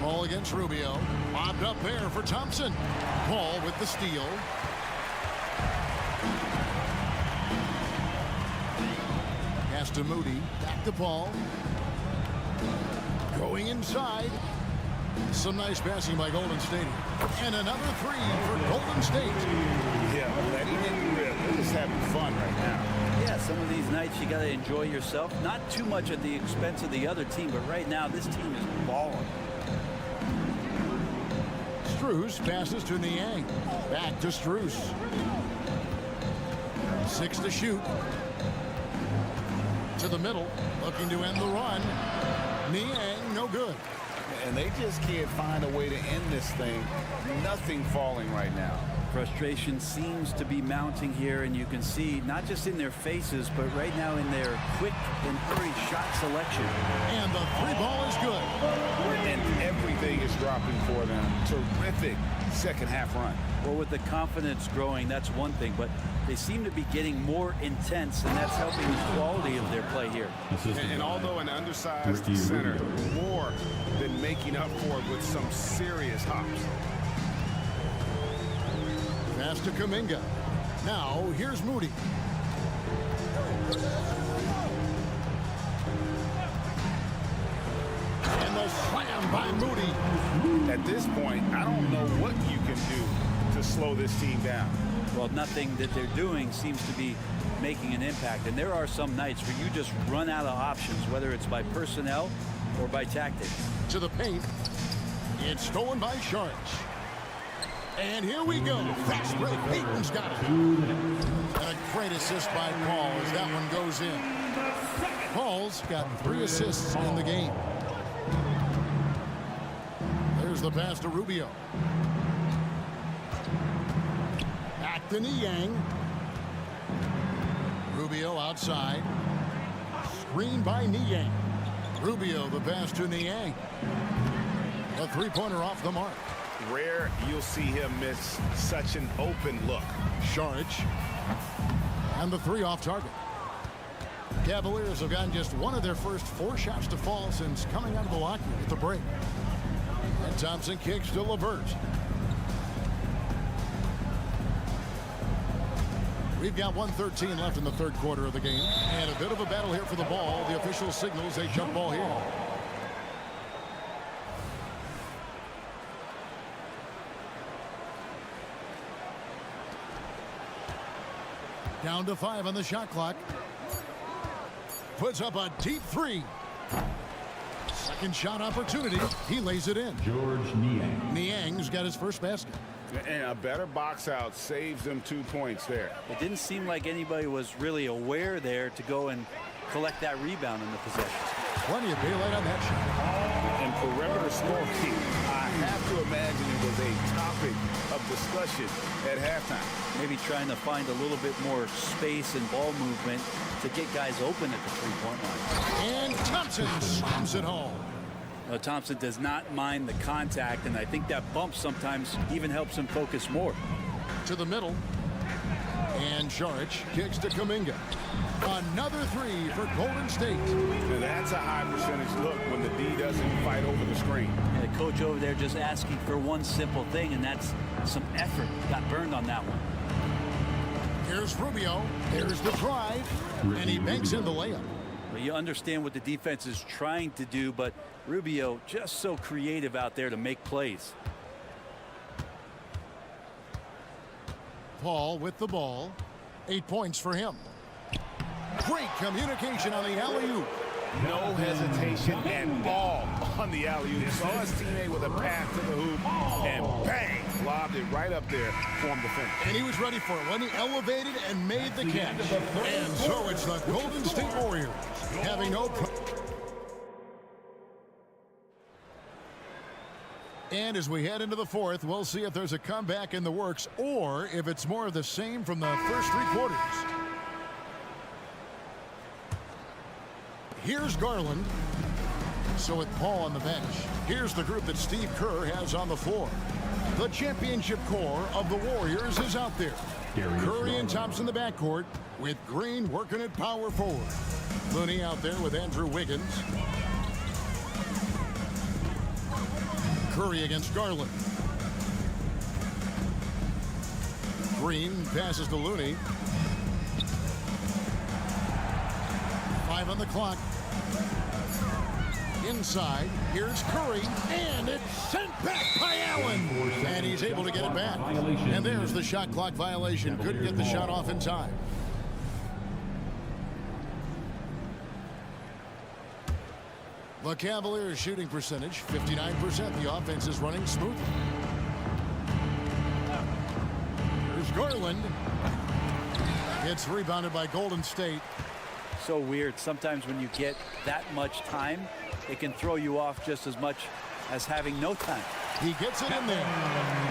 Paul against Rubio. Lobbed up there for Thompson. Paul with the steal. Pass to Moody. Back to Paul. Going inside. Some nice passing by Golden State. And another three for Golden State. Yeah, letting it rip. They're just having fun right now. Yeah, some of these nights you got to enjoy yourself. Not too much at the expense of the other team, but right now this team is balling. Strus passes to Niang. Back to Strus. 6 to shoot. To the middle, looking to end the run. Niang, no good. And they just can't find a way to end this thing. Nothing falling right now. Frustration seems to be mounting here, and you can see not just in their faces, but right now in their quick and hurried shot selection. And the three ball is good. And everything is dropping for them. Terrific second half run. Well, with the confidence growing, that's one thing, but they seem to be getting more intense, and that's helping the quality of their play here. And although an undersized center, more than making up for it with some serious hops. Pass to Kuminga. Now, here's Moody. And the slam by Moody. At this point, I don't know what you can do to slow this team down. Well, nothing that they're doing seems to be making an impact. And there are some nights where you just run out of options, whether it's by personnel or by tactics. To the paint. It's stolen by Sharks. And here we go. Fast break. Peyton's got it. And a great assist by Paul as that one goes in. Paul's got 3 assists in the game. There's the pass to Rubio. Back to Niang. Rubio outside. Screen by Niang. Rubio, the pass to Niang. A three-pointer off the mark. Rare you'll see him miss such an open look. Sharge. And the 3 off target. Cavaliers have gotten just one of their first 4 shots to fall since coming out of the locker at the break. And Thompson kicks to LeVert. We've got 1:13 left in the third quarter of the game. And a bit of a battle here for the ball. The official signals a jump ball here. Down to 5 on the shot clock. Puts up a deep 3. Second shot opportunity. He lays it in. George Niang. Niang's got his first basket. And a better box out saves them 2 points there. It didn't seem like anybody was really aware there to go and collect that rebound in the possession. Plenty of daylight on that shot. And perimeter scoring, I have to imagine it was a topic of discussion at halftime. Maybe trying to find a little bit more space and ball movement to get guys open at the three-point line. And Thompson slams it home. Thompson does not mind the contact, and I think that bump sometimes even helps him focus more. To the middle. And Sharge kicks to Kuminga. Another 3 for Golden State. Now that's a high percentage look when the D doesn't fight over the screen. And the coach over there just asking for one simple thing, and that's some effort. Got burned on that one. Here's Rubio. Here's the drive. And he banks in the layup. Well, you understand what the defense is trying to do, but Rubio just so creative out there to make plays. Paul with the ball. 8 points for him. Great communication on the alley-oop. No hesitation and all on the alley-oop. Saw his teammate with a pass to the hoop and bang, lobbed it right up there for him to finish. And he was ready for it when he elevated and made the catch. And so it's the Golden State Warriors having no And as we head into the fourth, we'll see if there's a comeback in the works or if it's more of the same from the first 3 quarters. Here's Garland. So with Paul on the bench, here's the group that Steve Kerr has on the floor. The championship core of the Warriors is out there. Curry and Thompson in the backcourt with Green working at power forward. Looney out there with Andrew Wiggins. Curry against Garland. Green passes to Looney. 5 on the clock. Inside, here's Curry, and it's sent back by Allen. And he's able to get it back. And there's the shot clock violation. Couldn't get the shot off in time. The Cavaliers shooting percentage, 59%. The offense is running smoothly. Here's Garland. It's rebounded by Golden State. so weird. Sometimes when you get that much time, it can throw you off just as much as having no time. He gets it in there.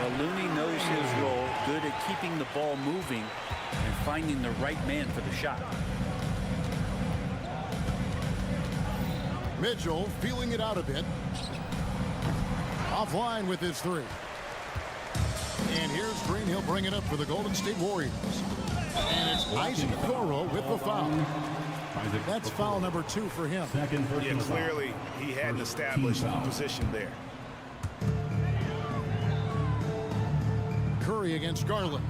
Well, Looney knows his role, good at keeping the ball moving and finding the right man for the shot. Mitchell feeling it out a bit. Offline with his three. And here's Green. He'll bring it up for the Golden State Warriors. And it's Isaac Okoro with the foul. That's foul number 2 for him. Yeah, clearly he had an established position there. Curry against Garland.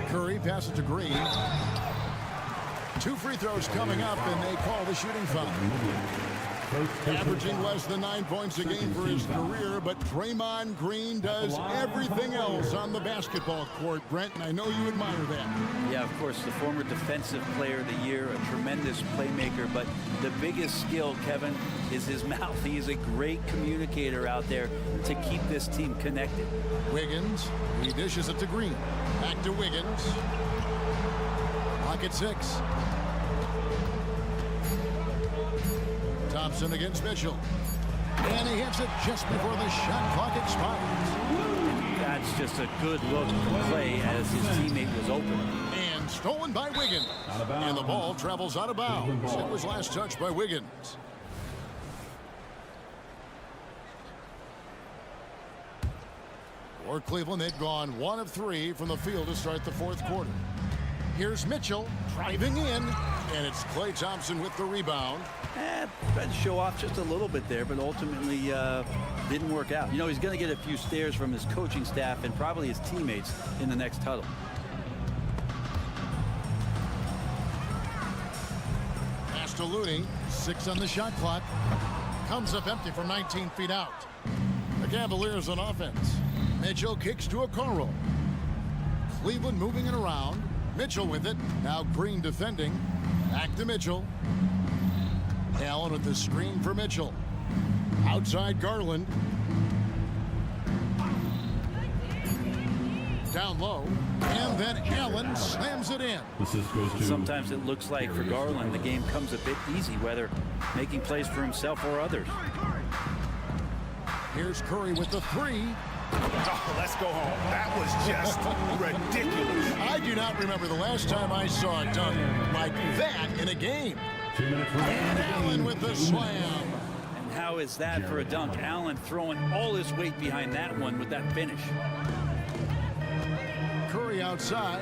Curry passes to Green. 2 free throws coming up, and they call the shooting foul. Averaging less than 9 points a game for his career, but Draymond Green does everything else on the basketball court, Brent, and I know you admire that. Yeah, of course, the former Defensive Player of the Year, a tremendous playmaker, but the biggest skill, Kevin, is his mouth. He is a great communicator out there to keep this team connected. Wiggins, he dishes it to Green. Back to Wiggins. Pocket 6. Thompson against Mitchell. And he hits it just before the shot clock expires. That's just a good look to play as his teammate was open. And stolen by Wiggins. And the ball travels out of bounds. It was last touched by Wiggins. For Cleveland, they'd gone 1 of 3 from the field to start the 4th quarter. Here's Mitchell driving in, and it's Klay Thompson with the rebound. Tried to show off just a little bit there, but ultimately didn't work out. You know, he's going to get a few stares from his coaching staff and probably his teammates in the next huddle. Pass to Looney, 6 on the shot clock. Comes up empty from 19 feet out. The Cavaliers on offense. Mitchell kicks to Okoro. Cleveland moving it around. Mitchell with it. Now Green defending. Back to Mitchell. Allen with the screen for Mitchell. Outside Garland. Down low. And then Allen slams it in. Sometimes it looks like for Garland the game comes a bit easy, whether making plays for himself or others. Here's Curry with the 3. Oh, let's go home. That was just ridiculous. I do not remember the last time I saw a dunk like that in a game. 2 minutes And Allen with the slam. And how is that for a dunk? Allen throwing all his weight behind that one with that finish. Curry outside.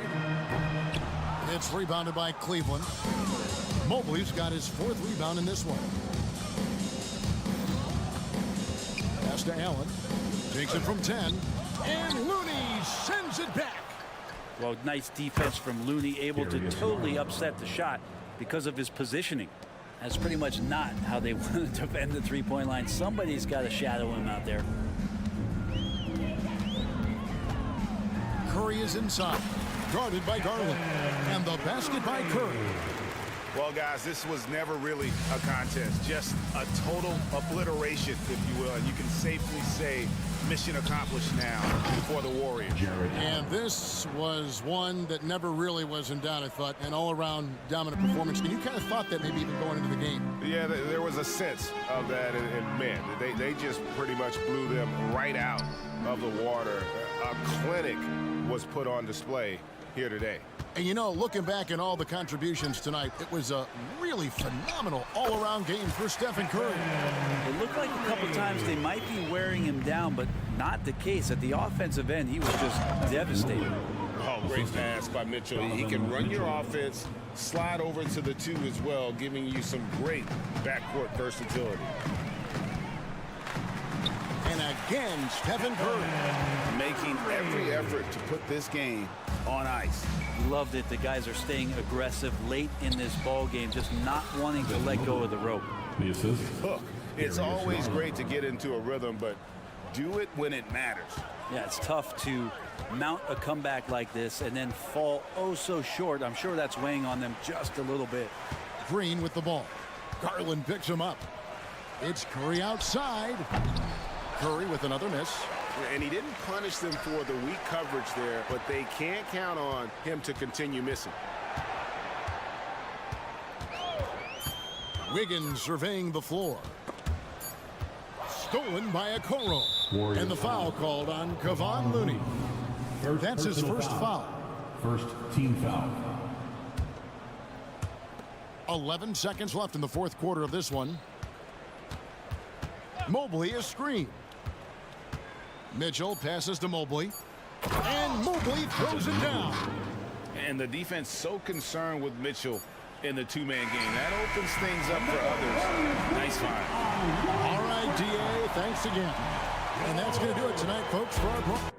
It's rebounded by Cleveland. Mobley's got his 4th rebound in this one. Pass to Allen. Takes it from 10. And Looney sends it back. Well, nice defense from Looney, able to totally upset the shot because of his positioning. That's pretty much not how they want to defend the three-point line. Somebody's got to shadow him out there. Curry is inside. Guarded by Garland. And the basket by Curry. Well, guys, this was never really a contest. Just a total obliteration, if you will. And you can safely say mission accomplished now for the Warriors. And this was one that never really was in doubt, I thought. An all-around dominant performance. And you kind of thought that maybe even going into the game. Yeah, there was a sense of that. And man, they just pretty much blew them right out of the water. A clinic was put on display here today. And you know, looking back at all the contributions tonight, it was a really phenomenal all-around game for Stephen Curry. It looked like a couple times they might be wearing him down, but not the case. At the offensive end, he was just devastating. Oh, great pass by Mitchell. He can run your offense, slide over to the 2 as well, giving you some great backcourt versatility. And again, Stephen Curry making every effort to put this game on ice. Loved it. The guys are staying aggressive late in this ball game, just not wanting to let go of the rope. The assist. Look, it's always great to get into a rhythm, but do it when it matters. Yeah, it's tough to mount a comeback like this and then fall oh so short. I'm sure that's weighing on them just a little bit. Green with the ball. Garland picks him up. It's Curry outside. Curry with another miss. And he didn't punish them for the weak coverage there, but they can't count on him to continue missing. Wiggins surveying the floor. Stolen by Okoro. And the foul called on Kevon Looney. That's his first foul. First team foul. 11 seconds left in the fourth quarter of this one. Mobley is screened. Mitchell passes to Mobley. And Mobley throws it down. And the defense so concerned with Mitchell in the two-man game. That opens things up for others. Nice find. All right, DA, thanks again. And that's going to do it tonight, folks, for our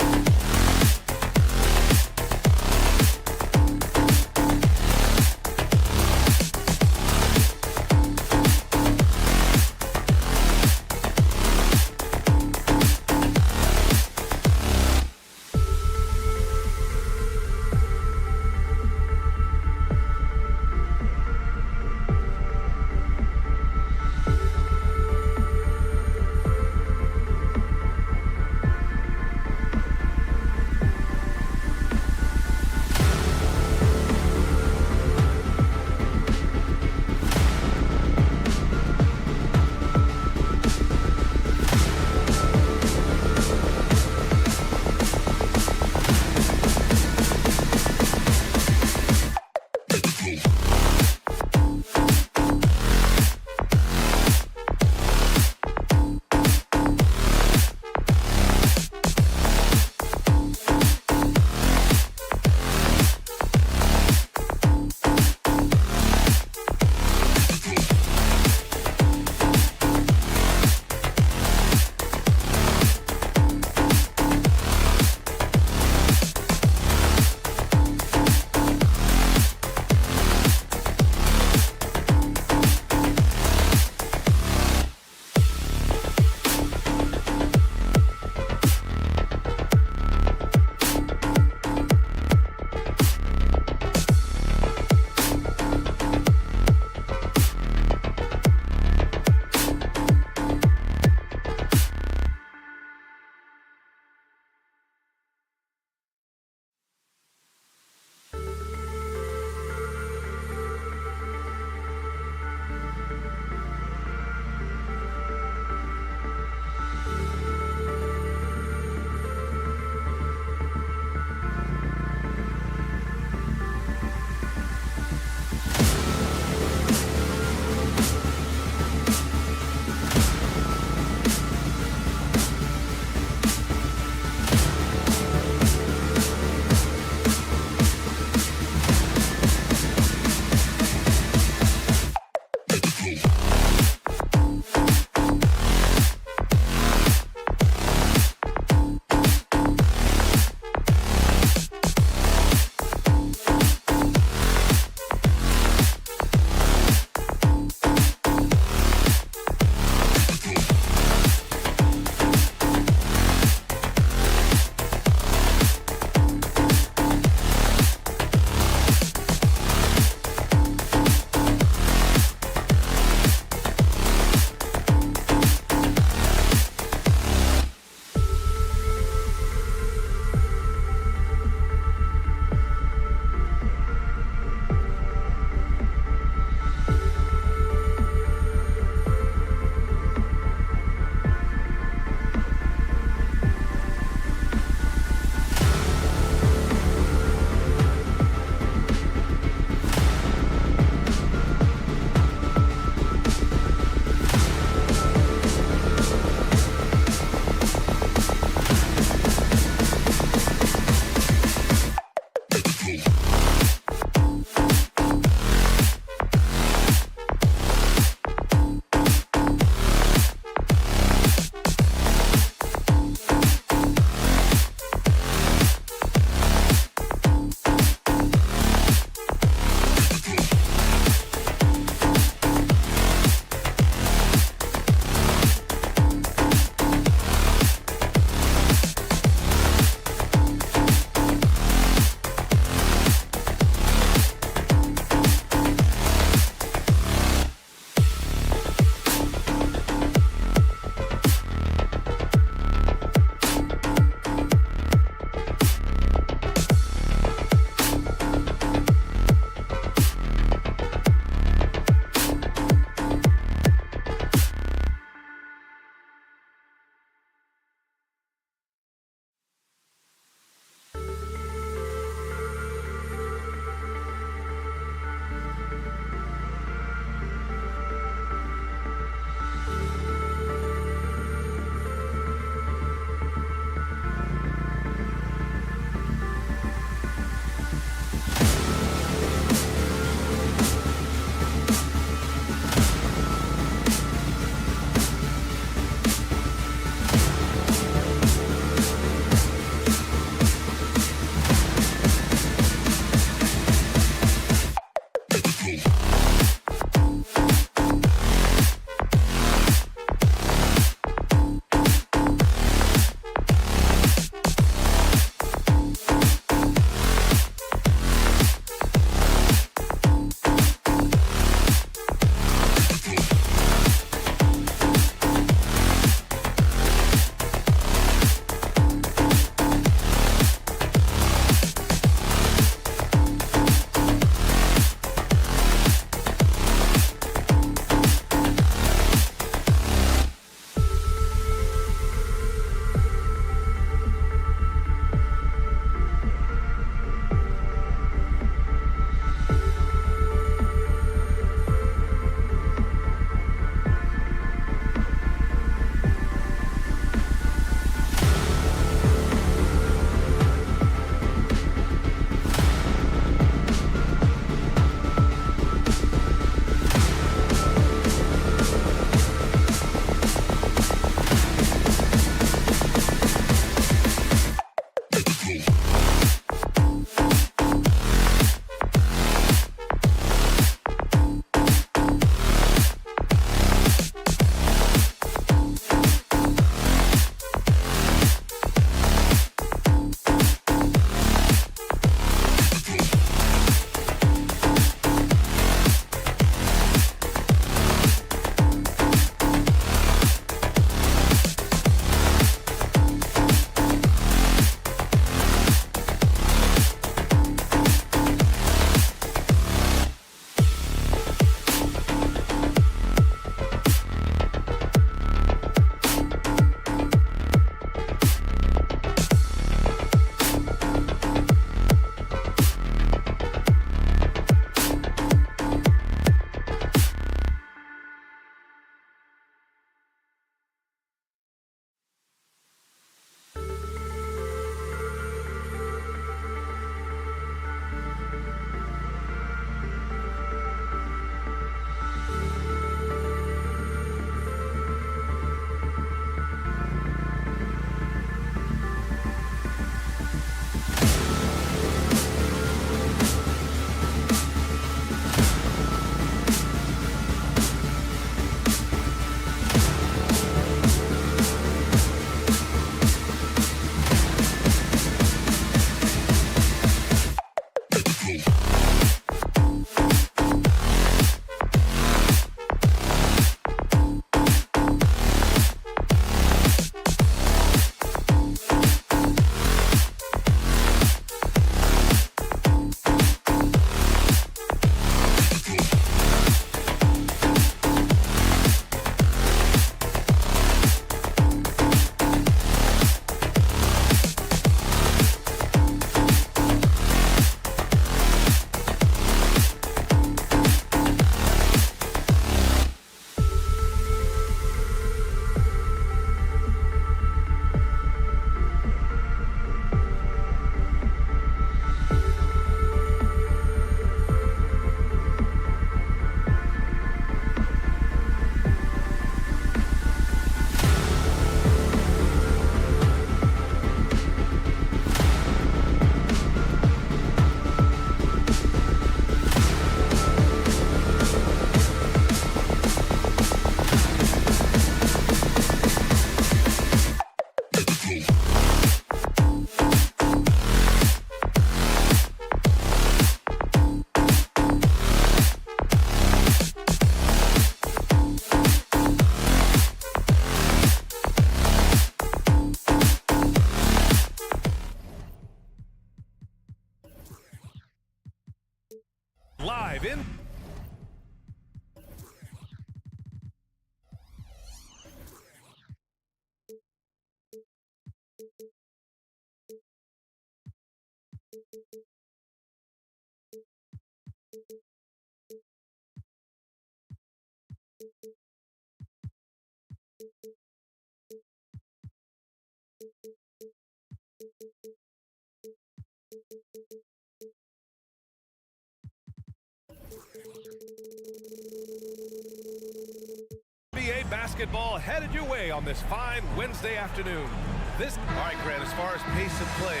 NBA basketball headed your way on this fine Wednesday afternoon. All right, Grant, as far as pace of play,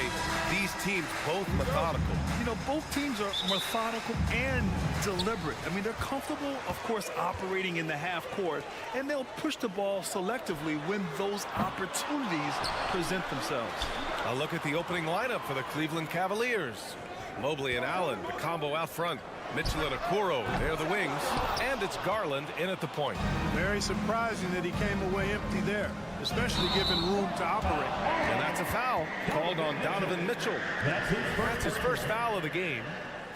these teams both methodical. You know, both teams are methodical and deliberate. I mean, they're comfortable, of course, operating in the half court, and they'll push the ball selectively when those opportunities present themselves. A look at the opening lineup for the Cleveland Cavaliers. Mobley and Allen, the combo out front. Mitchell and Okoro, they're the wings. And it's Garland in at the point. Very surprising that he came away empty there, especially given room to operate. And that's a foul called on Donovan Mitchell. That's his first foul of the game.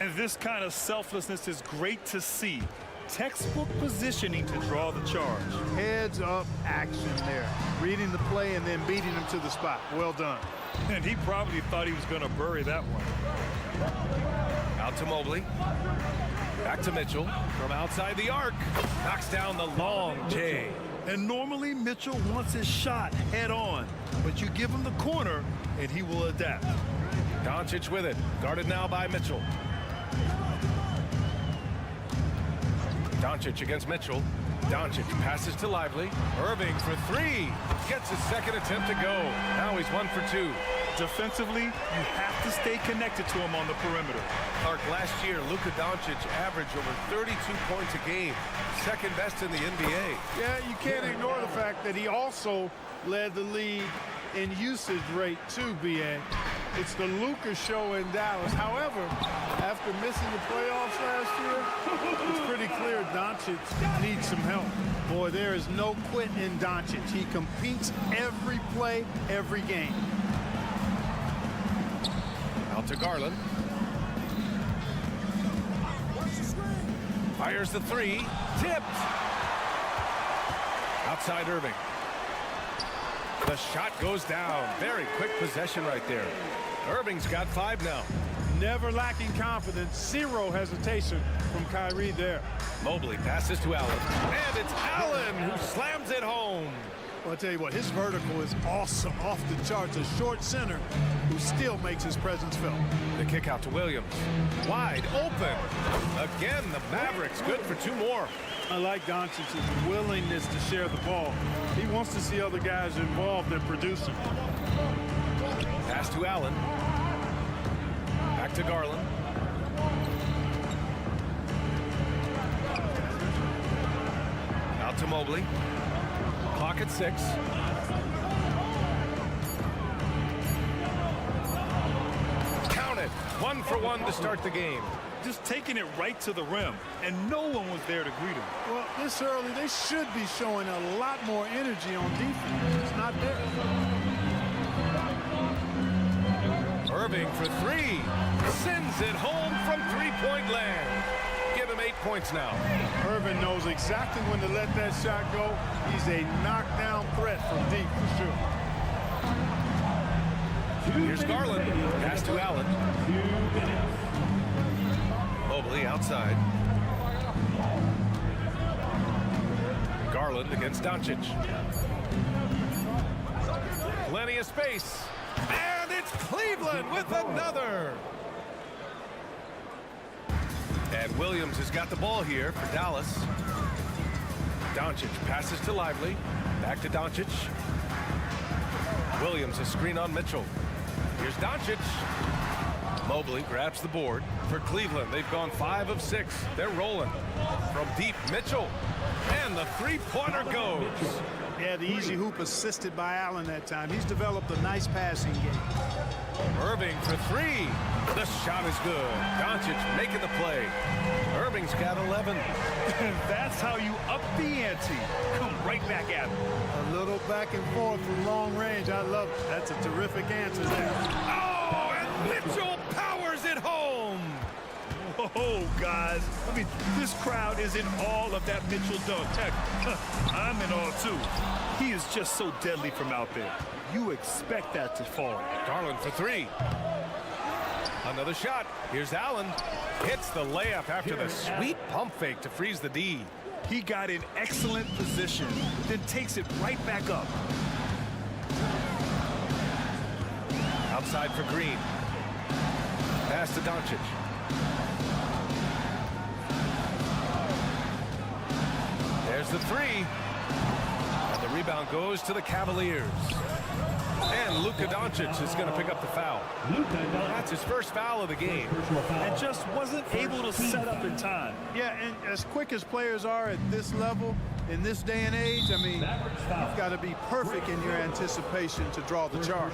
And this kind of selflessness is great to see. Textbook positioning to draw the charge. Heads up action there. Reading the play and then beating him to the spot. Well done. And he probably thought he was going to bury that one. Out to Mobley. Back to Mitchell from outside the arc. Knocks down the long J. And normally Mitchell wants his shot head on, but you give him the corner and he will adapt. Doncic with it. Guarded now by Mitchell. Doncic against Mitchell. Doncic passes to Lively. Irving for three. Gets his second attempt to go. Now he's 1 for 2. Defensively, you have to stay connected to him on the perimeter. Clark, last year, Luka Doncic averaged over 32 points a game. Second best in the NBA. Yeah, you can't ignore the fact that he also led the league in usage rate too, BA. It's the Luka show in Dallas. However, after missing the playoffs last year, it's pretty clear Doncic needs some help. Boy, there is no quit in Doncic. He competes every play, every game. Out to Garland. Fires the three. Tipped. Outside Irving. The shot goes down. Very quick possession right there. Irving's got 5 now. Never lacking confidence. Zero hesitation from Kyrie there. Mobley passes to Allen. And it's Allen who slams it home. Well, I'll tell you what, his vertical is awesome, off the charts. A short center who still makes his presence felt. The kick out to Williams. Wide open. Again, the Mavericks good for 2 more. I like Doncic's willingness to share the ball. He wants to see other guys involved in producing. Pass to Allen. Back to Garland. Out to Mobley. Clock at 6. Count it. 1 for 1 to start the game. Just taking it right to the rim, and no one was there to greet him. Well, this early, they should be showing a lot more energy on defense. It's not there. Irving for 3. Sends it home from 3-point land. Give him 8 points now. Irving knows exactly when to let that shot go. He's a knockdown threat from deep for sure. Here's Garland. Pass to Allen. Mobley outside. Garland against Doncic. Plenty of space. And it's Cleveland with another. And Williams has got the ball here for Dallas. Doncic passes to Lively. Back to Doncic. Williams a screen on Mitchell. Here's Doncic. Mobley grabs the board for Cleveland. They've gone 5 of 6. They're rolling. From deep, Mitchell. And the three-pointer goes. Yeah, the easy hoop assisted by Allen that time. He's developed a nice passing game. Irving for 3. The shot is good. Doncic making the play. Irving's got 11. And that's how you up the ante. Come right back at him. A little back and forth from long range. I love it. That's a terrific answer there. Oh, and Mitchell powers it home. Oh, guys, I mean, this crowd is in awe of that Mitchell dunk. Heck, I'm in awe, too. He is just so deadly from out there. You expect that to fall. Garland for three. Another shot. Here's Allen. Hits the layup after the sweet pump fake to freeze the D. He got in excellent position, then takes it right back up. Outside for Green. Pass to Doncic. There's the three. And the rebound goes to the Cavaliers. And Luka Doncic is going to pick up the foul. That's his first foul of the game. And just wasn't able to set up in time. Yeah, and as quick as players are at this level, in this day and age, I mean, you've got to be perfect in your anticipation to draw the charge.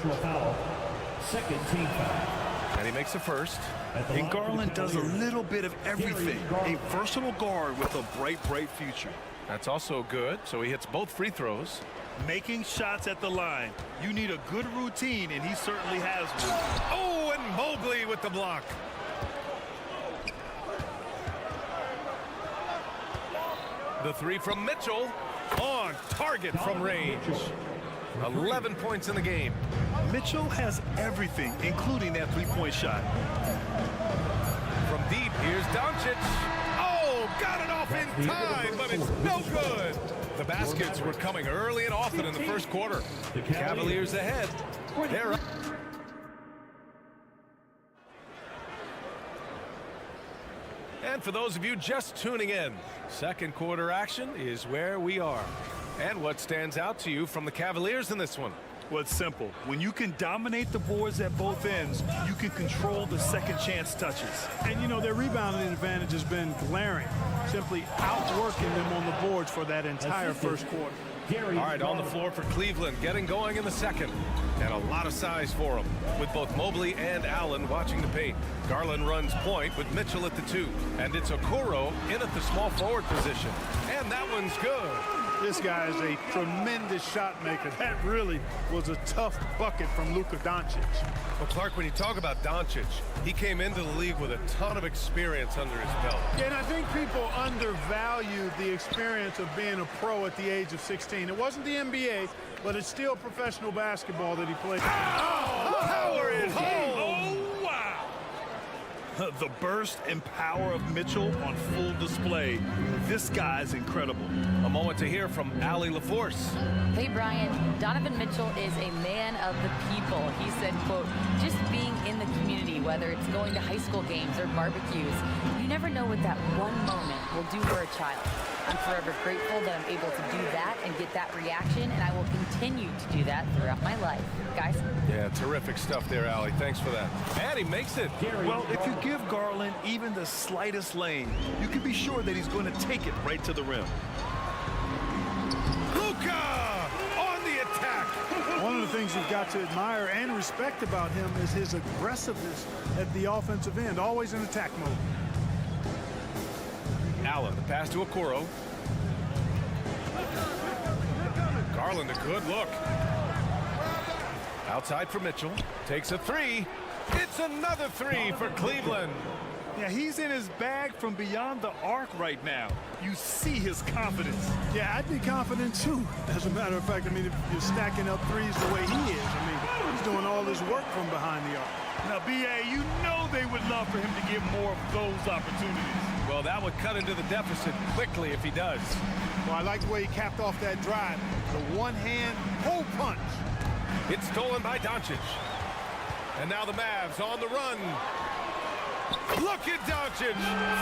Second team foul. And he makes a first. And Garland does a little bit of everything. A versatile guard with a bright, bright future. That's also good, so he hits both free throws. Making shots at the line. You need a good routine, and he certainly has one. Oh, and Mobley with the block. The three from Mitchell. On target from range. 11 points in the game. Mitchell has everything, including that three-point shot. From deep, here's Doncic. Oh, got it off in time, but it's no good. The baskets were coming early and often in the first quarter. Cavaliers ahead. They're up. And for those of you just tuning in, second quarter action is where we are. And what stands out to you from the Cavaliers in this one? Well, it's simple. When you can dominate the boards at both ends, you can control the second chance touches. And, you know, their rebounding advantage has been glaring, simply outworking them on the boards for that entire first quarter. All right, on the floor for Cleveland, getting going in the second. And a lot of size for him, with both Mobley and Allen watching the paint. Garland runs point with Mitchell at the 2. And it's Okoro in at the small forward position. And that one's good. This guy is a tremendous shot maker. That really was a tough bucket from Luka Doncic. Well, Clark, when you talk about Doncic, he came into the league with a ton of experience under his belt. Yeah, and I think people undervalue the experience of being a pro at the age of 16. It wasn't the NBA, but it's still professional basketball that he played. Oh, power it home! Oh, wow! The burst and power of Mitchell on full display. This guy's incredible. A moment to hear from Allie LaForce. Hey, Brian, Donovan Mitchell is a man of the people. He said, quote, just being in the community, whether it's going to high school games or barbecues, you never know what that one moment will do for a child. I'm forever grateful that I'm able to do that and get that reaction, and I will continue to do that throughout my life. Guys? Yeah, terrific stuff there, Allie. Thanks for that. And he makes it. Well, if you give Garland even the slightest lane, you can be sure that he's going to take it right to the rim. Luka on the attack. One of the things you've got to admire and respect about him is his aggressiveness at the offensive end, always in attack mode. Allen, the pass to Okoro. Garland, a good look. Outside for Mitchell. Takes a three. It's another three for Cleveland. Yeah, he's in his bag from beyond the arc right now. You see his confidence. Yeah, I'd be confident too. As a matter of fact, I mean, if you're stacking up threes the way he is, I mean, he's doing all his work from behind the arc. Now, B.A., you know they would love for him to get more of those opportunities. Well, that would cut into the deficit quickly if he does. Well, I like the way he capped off that drive. The one-hand hole punch. It's stolen by Doncic. And now the Mavs on the run. Look at Doncic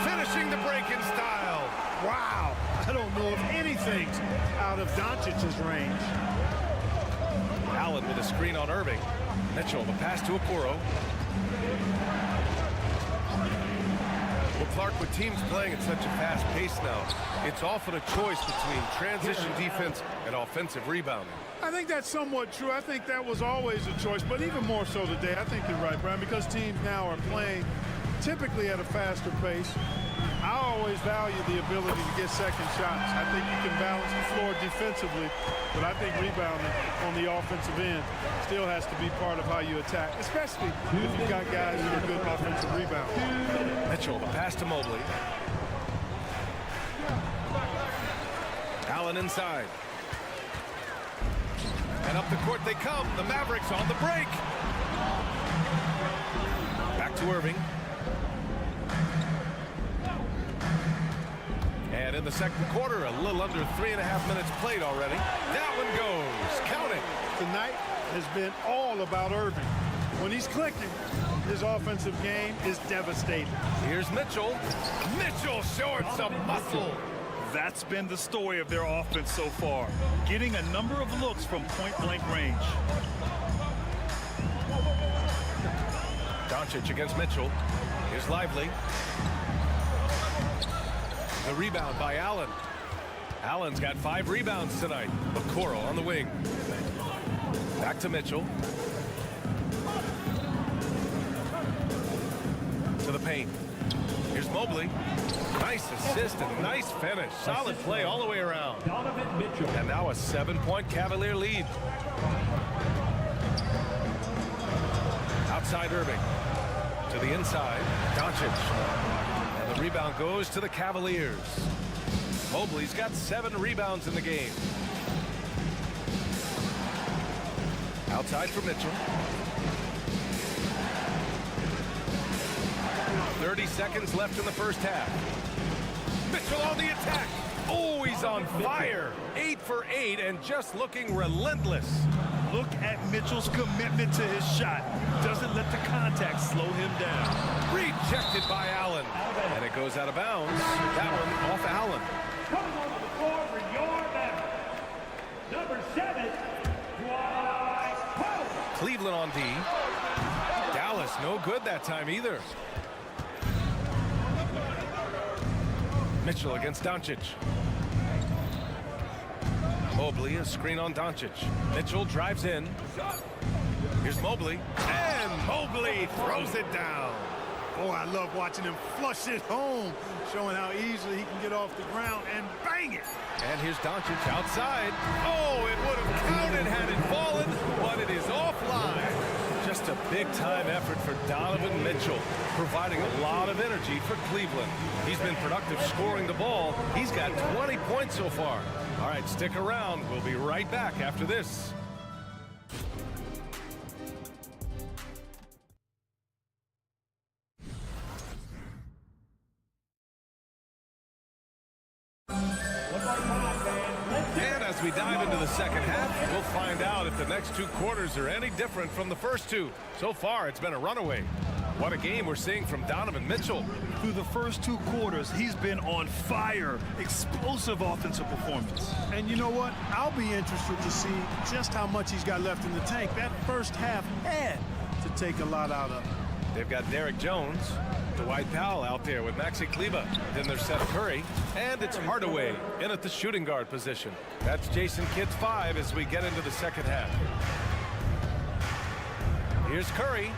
finishing the break in style. Wow. I don't know if anything's out of Doncic's range. Allen with a screen on Irving. Mitchell, the pass to Okoro. Well, Clark, with teams playing at such a fast pace now, it's often a choice between transition defense and offensive rebounding. I think that's somewhat true. I think that was always a choice, but even more so today. I think you're right, Brian, because teams now are playing typically at a faster pace. I always value the ability to get second shots. I think you can balance the floor defensively, but I think rebounding on the offensive end still has to be part of how you attack, especially if you've got guys who are good offensive rebounders. Mitchell, the pass to Mobley. Allen inside. And up the court they come. The Mavericks on the break. Back to Irving. And in the second quarter, a little under 3.5 minutes played already. That one goes. Count it. Tonight has been all about Irving. When he's clicking, his offensive game is devastating. Here's Mitchell. Mitchell showing some muscle. That's been the story of their offense so far, getting a number of looks from point-blank range. Doncic against Mitchell. Here's Lively. The rebound by Allen. Allen's got 5 rebounds tonight. Okoro on the wing. Back to Mitchell. To the paint. Here's Mobley. Nice assist and nice finish. Solid play all the way around. And now a 7-point Cavalier lead. Outside Irving. To the inside. Doncic. And the rebound goes to the Cavaliers. Mobley's got 7 rebounds in the game. Outside for Mitchell. 30 seconds left in the first half. Mitchell on the attack. Oh, he's on fire. 8 for 8 and just looking relentless. Look at Mitchell's commitment to his shot. Doesn't let the contact slow him down. Rejected by Allen. And it goes out of bounds. That one off Allen. Coming on the floor for your Mavericks, number 7, Cleveland on D. Dallas no good that time either. Mitchell against Doncic. Mobley, a screen on Doncic. Mitchell drives in. Here's Mobley. And Mobley throws it down. Oh, I love watching him flush it home, showing how easily he can get off the ground and bang it. And here's Doncic outside. Oh, it would have counted had it fallen, but it is offline. Just a big-time effort for Donovan Mitchell, providing a lot of energy for Cleveland. He's been productive scoring the ball. He's got 20 points so far. All right, stick around. We'll be right back after this. And as we dive into the second half, we'll find out if the next 2 quarters are any different from the first 2. So far, it's been a runaway. What a game we're seeing from Donovan Mitchell. Through the first 2 quarters, he's been on fire. Explosive offensive performance. And you know what? I'll be interested to see just how much he's got left in the tank. That first half had to take a lot out of him. They've got Derek Jones, Dwight Powell out there with Maxi Kleber. Then there's Seth Curry, and it's Hardaway in at the shooting guard position. That's Jason Kidd's 5 as we get into the second half. Here's Curry,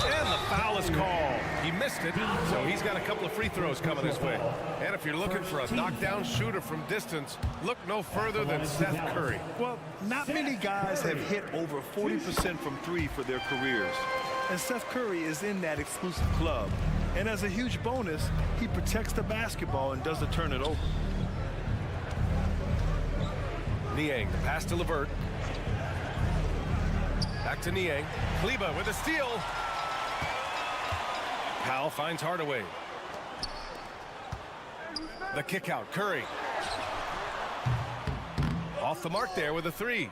and the foul is called. He missed it, so he's got a couple of free throws coming his way. And if you're looking for a knockdown shooter from distance, look no further than Seth Curry. Well, not many guys have hit over 40% from 3 for their careers. And Seth Curry is in that exclusive club. And as a huge bonus, he protects the basketball and doesn't turn it over. Niang, the pass to LeVert. Back to Niang. Kleber with a steal. Powell finds Hardaway. The kick out, Curry. Off the mark there with a 3.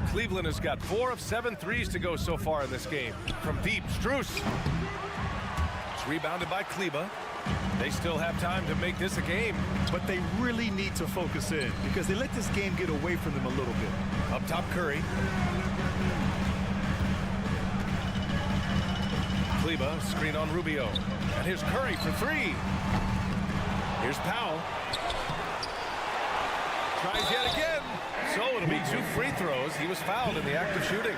Cleveland has got 4 of 7 threes to go so far in this game. From deep, Strus. It's rebounded by Kleber. They still have time to make this a game. But they really need to focus in because they let this game get away from them a little bit. Up top, Curry. Kleber, screen on Rubio. And here's Curry for 3. Here's Powell. Tries yet again. So it'll be 2 free throws. He was fouled in the act of shooting.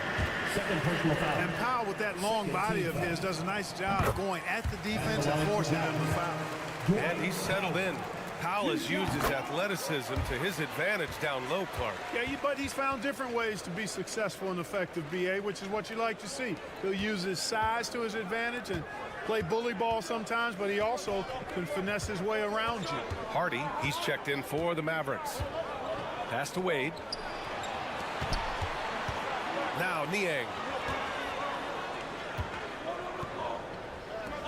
And Powell, with that long body of his, does a nice job going at the defense and forcing them to foul. And he's settled in. Powell has used his athleticism to his advantage down low, Clark. Yeah, but he's found different ways to be successful and effective, BA, which is what you like to see. He'll use his size to his advantage and play bully ball sometimes, but he also can finesse his way around you. Hardy, he's checked in for the Mavericks. Pass to Wade. Now Niang.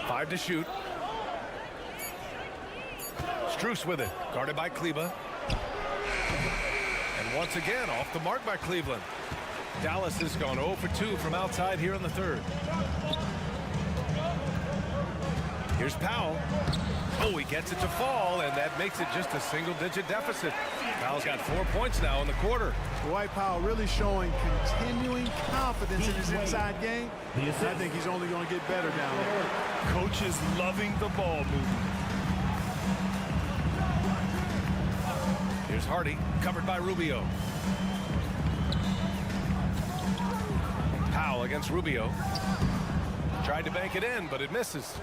5 to shoot. Strus with it, guarded by Kleba. And once again, off the mark by Cleveland. Dallas has gone 0 for 2 from outside here in the third. Here's Powell. Oh, he gets it to fall, and that makes it just a single-digit deficit. Powell's got 4 points now in the quarter. Dwight Powell really showing continuing confidence in his inside game. I think he's only going to get better down there. Coach is loving the ball movement. Here's Hardy, covered by Rubio. Powell against Rubio. Tried to bank it in, but it misses.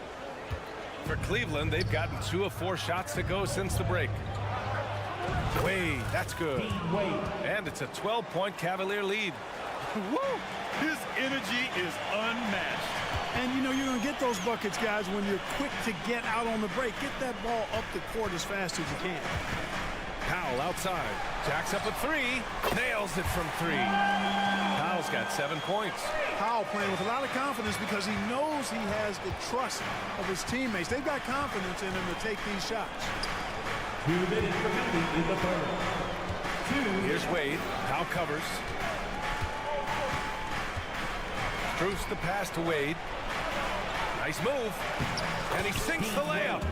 For Cleveland, they've gotten 2 of 4 shots to go since the break. Wade, that's good. And it's a 12-point Cavalier lead. Woo! His energy is unmatched. And, you know, you're going to get those buckets, guys, when you're quick to get out on the break. Get that ball up the court as fast as you can. Powell outside. Jacks up a 3. Nails it from 3. Powell's got 7 points. Powell playing with a lot of confidence because he knows he has the trust of his teammates. They've got confidence in him to take these shots. 2 minutes remaining in the third. Here's Wade. Powell covers. Strus the pass to Wade. Nice move. And he sinks the layup.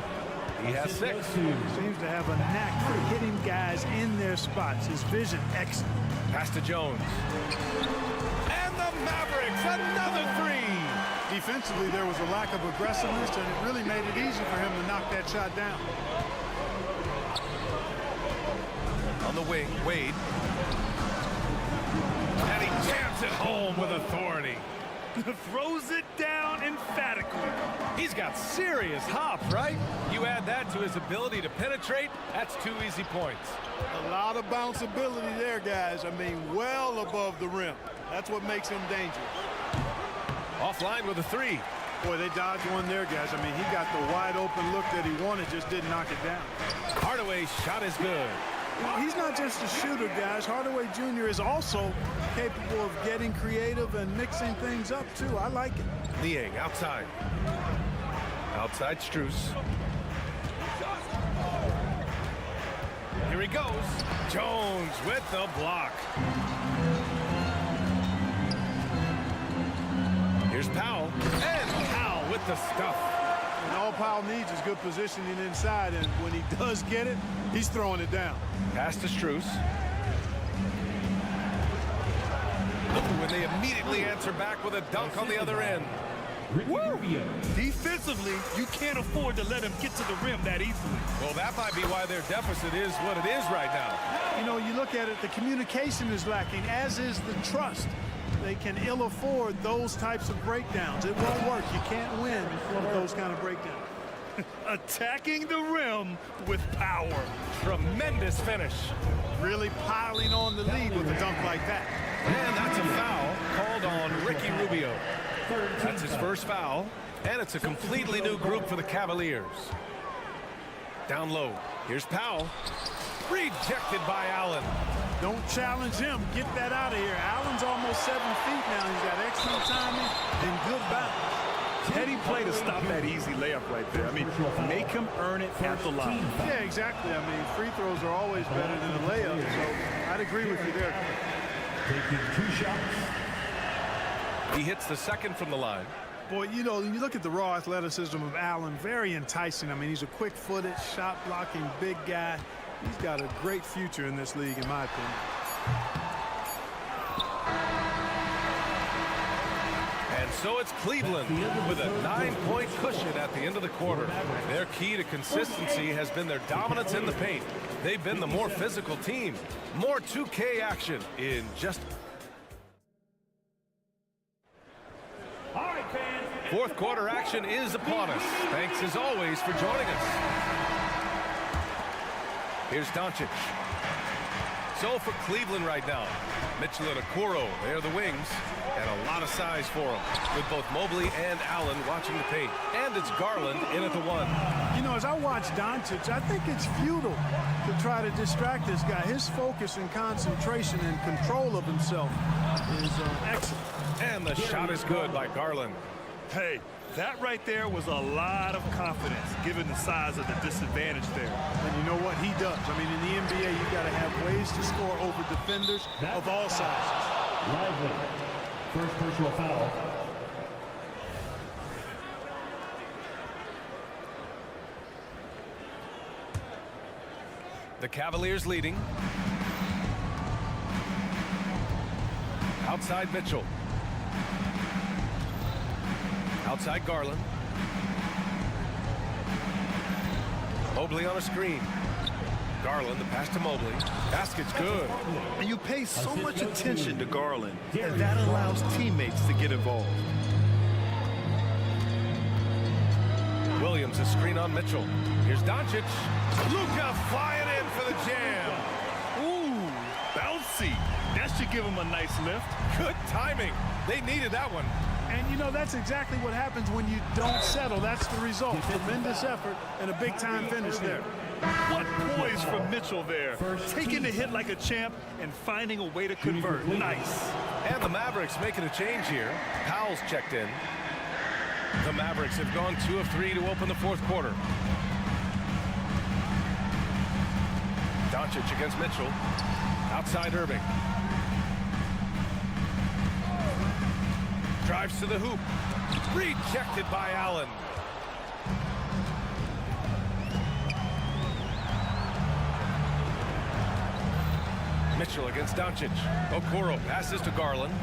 He has 6. Seems to have a knack for hitting guys in their spots. His vision excellent. Pass to Jones. And the Mavericks, another 3. Defensively, there was a lack of aggressiveness, and it really made it easy for him to knock that shot down. On the wing, Wade. And he jams it home with authority. Throws it down emphatically. He's got serious hop, right? You add that to his ability to penetrate, that's 2 easy points. A lot of bounceability there, guys. I mean, well above the rim. That's what makes him dangerous. Offline with a 3. Boy, they dodged one there, guys. I mean, he got the wide open look that he wanted, just didn't knock it down. Hardaway's shot is good. You know, he's not just a shooter, guys. Hardaway Jr. is also capable of getting creative and mixing things up, too. I like it. Niang outside. Outside Strus. Here he goes. Jones with the block. Here's Powell. And Powell with the stuff. And all Powell needs is good positioning inside, and when he does get it, he's throwing it down. Pass to Strus. When they immediately answer back with a dunk on the other end. Woo! Defensively, you can't afford to let him get to the rim that easily. Well, that might be why their deficit is what it is right now. You know, you look at it, the communication is lacking, as is the trust. They can ill afford those types of breakdowns. It won't work. You can't win with those kind of breakdowns. Attacking the rim with power. Tremendous finish. Really piling on the lead with a dunk like that. And that's a foul called on Ricky Rubio. That's his first foul, and it's a completely new group for the Cavaliers. Down low, here's Powell. Rejected by Allen. Don't challenge him. Get that out of here. Allen's almost 7 feet now. He's got excellent timing and good balance. Heady play to stop that easy layup right there. I mean, make him earn it at the line. Yeah, exactly. I mean, free throws are always better than a layup, so I'd agree with you there. Taking 2 shots. He hits the second from the line. Boy, you know, you look at the raw athleticism of Allen, very enticing. I mean, he's a quick-footed, shot-blocking big guy. He's got a great future in this league, in my opinion. And so it's Cleveland with a 9-point cushion at the end of the quarter. Their key to consistency has been their dominance in the paint. They've been the more physical team. More 2K action in just... All right, fans, Fourth quarter action is upon us. Thanks as always for joining us. Here's Doncic. So for Cleveland right now, Mitchell and Okoro, they're the wings, and a lot of size for them, with both Mobley and Allen watching the paint. And it's Garland in at the 1. You know, as I watch Doncic, I think it's futile to try to distract this guy. His focus and concentration and control of himself is excellent. And the shot is good by Garland. Hey, that right there was a lot of confidence, given the size of the disadvantage there. And you know what he does? I mean, in the NBA, you've got to have ways to score over defenders of all sizes. Lively. First personal foul. The Cavaliers leading. Outside Mitchell. Outside Garland. Mobley on a screen. Garland, the pass to Mobley. Basket's good. And you pay so much attention to Garland, and that allows teammates to get involved. Williams, a screen on Mitchell. Here's Doncic. Luka flying in for the jam. Ooh, bouncy. That should give him a nice lift. Good timing. They needed that one. And, you know, that's exactly what happens when you don't settle. That's the result. Tremendous effort and a big-time finish there. What poise from Mitchell there. Taking the hit like a champ and finding a way to convert. Nice. And the Mavericks making a change here. Powell's checked in. The Mavericks have gone 2 of 3 to open the fourth quarter. Doncic against Mitchell. Outside Irving. Drives to the hoop. Rejected by Allen. Mitchell against Doncic. Okoro passes to Garland.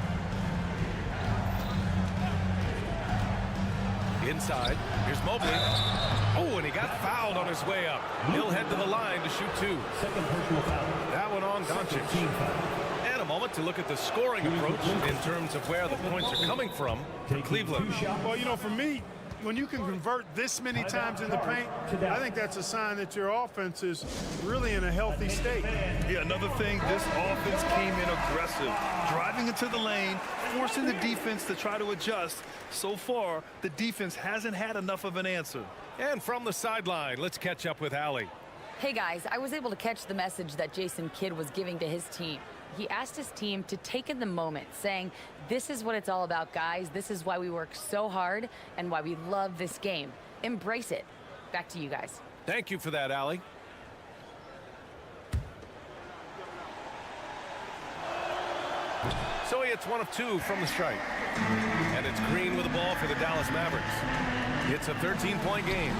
Inside. Here's Mobley. Oh, and he got fouled on his way up. He'll head to the line to shoot 2. Second personal foul. That one on Doncic. And a moment to look at the scoring approach in terms of where the points are coming from for Cleveland. Well, you know, for me, when you can convert this many times in the paint, I think that's a sign that your offense is really in a healthy state. Yeah, another thing, this offense came in aggressive, driving into the lane, forcing the defense to try to adjust. So far, the defense hasn't had enough of an answer. And from the sideline, let's catch up with Allie. Hey guys, I was able to catch the message that Jason Kidd was giving to his team. He asked his team to take in the moment, saying, this is what it's all about, guys. This is why we work so hard and why we love this game. Embrace it. Back to you guys. Thank you for that, Allie. So he hits 1 of 2 from the strike. And it's Green with the ball for the Dallas Mavericks. It's a 13-point game.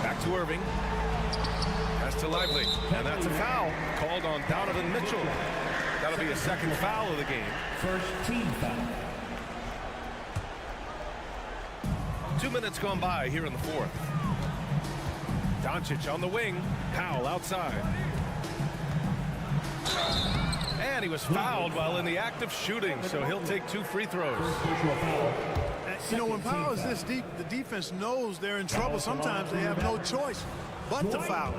Back to Irving. Pass to Lively. And that's a foul called on Donovan Mitchell. That'll be a second foul of the game. First team foul. 2 minutes gone by here in the fourth. Doncic on the wing. Powell outside. And he was fouled while in the act of shooting, so he'll take 2 free throws. You know, when Powell is this deep, the defense knows they're in trouble. Sometimes they have no choice but to foul.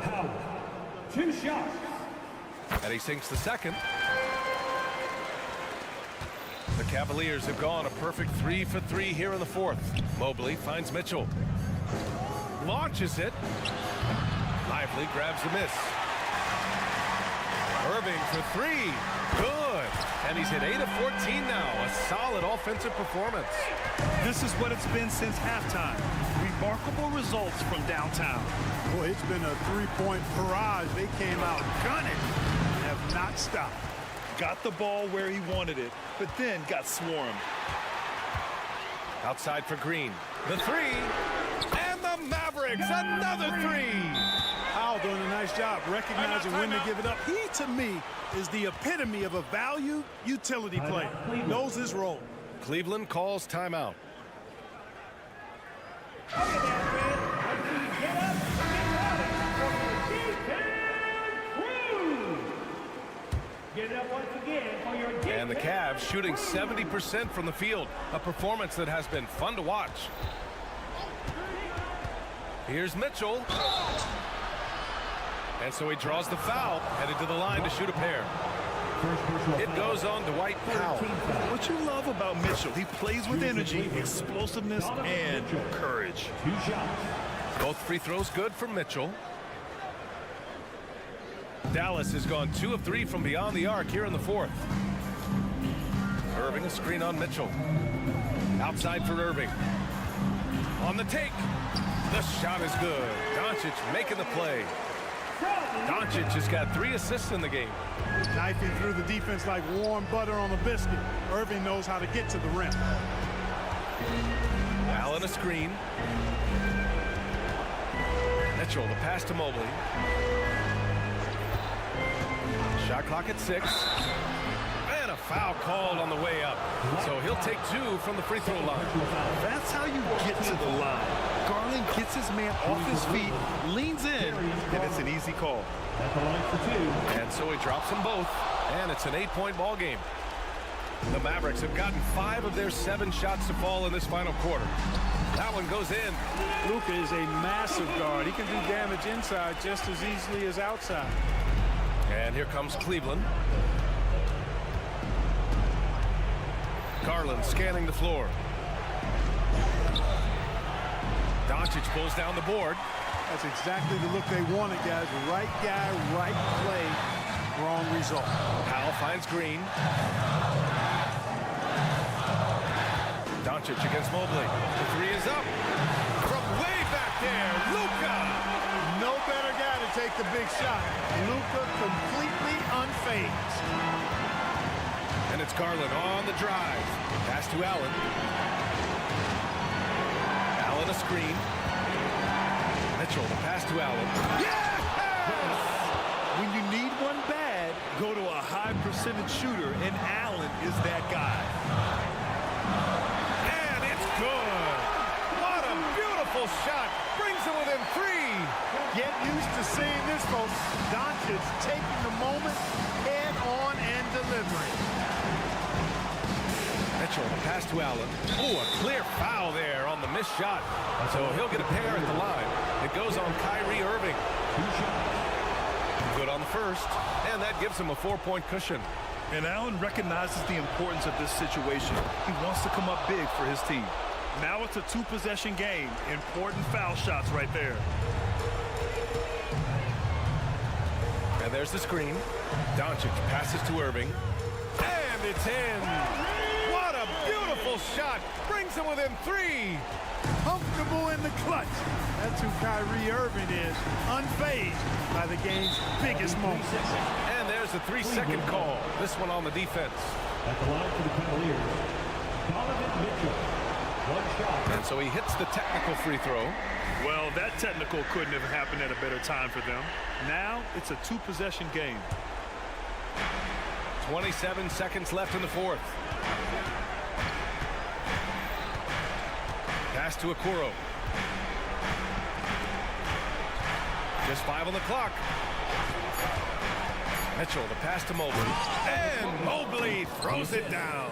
2 shots. And he sinks the second. The Cavaliers have gone a perfect 3 for 3 here in the fourth. Mobley finds Mitchell. Launches it. Lively grabs the miss. Irving for 3. Good. And he's hit 8 of 14 now. A solid offensive performance. This is what it's been since halftime. Remarkable results from downtown. Boy, it's been a 3-point barrage. They came out gunning and have not stopped. Got the ball where he wanted it, but then got swarmed. Outside for Green. The 3. And the Mavericks, another 3. Powell doing a nice job recognizing when to give it up. He, to me, is the epitome of a value utility player. Knows his role. Cleveland calls timeout. Get up once again for your And the Cavs shooting 70% from the field, a performance that has been fun to watch. Here's Mitchell. And so he draws the foul, headed to the line to shoot a pair. It goes on Dwight Powell. What you love about Mitchell, he plays with energy, explosiveness, and courage. Both free throws good for Mitchell. Dallas has gone 2 of 3 from beyond the arc here in the fourth. Irving, a screen on Mitchell. Outside for Irving. On the take. The shot is good. Doncic making the play. Doncic has got 3 assists in the game. Knifing through the defense like warm butter on a biscuit. Irving knows how to get to the rim. Allen a screen. Mitchell, the pass to Mobley. Shot clock at 6. And a foul called on the way up. So he'll take 2 from the free throw line. That's how you get to the line. Garland gets his man off his feet, leans in, and it's an easy call. And so he drops them both, and it's an 8-point ball game. The Mavericks have gotten 5 of their 7 shots to fall in this final quarter. That one goes in. Luka is a massive guard. He can do damage inside just as easily as outside. And here comes Cleveland. Garland scanning the floor. Doncic pulls down the board. That's exactly the look they wanted, guys. Right guy, right play, wrong result. Powell finds Green. Doncic against Mobley. The 3 is up. From way back there, Luka. No better guy to take the big shot. Luka completely unfazed. And it's Garland on the drive. Pass to Allen. Allen a screen. Mitchell, the pass to Allen. Yes! When you need one bad, go to a high percentage shooter, and Allen is that guy. And it's good. What a beautiful shot. Brings it within 3. Get used to seeing this, folks. Doncic taking the moment head on and delivering. Mitchell, the pass to Allen. Oh, a clear foul there on the missed shot. So he'll get a pair at the line. It goes on Kyrie Irving. Good on the first, and that gives him a 4-point cushion. And Allen recognizes the importance of this situation. He wants to come up big for his team. Now it's a 2-possession game. Important foul shots right there. And there's the screen. Doncic passes to Irving. And it's in. What a beautiful shot. Brings him within 3. Comfortable in the clutch. That's who Kyrie Irving is. Unfazed by the game's biggest moment. And there's the 3-second call. This one on the defense. At the line for the Cavaliers, Donovan Mitchell. 1 shot. And so he hits the technical free throw. Well, that technical couldn't have happened at a better time for them. Now it's a 2-possession game. 27 seconds left in the fourth. Pass to Okoro. Just 5 on the clock. Mitchell, the pass to Mobley. And Mobley throws it down.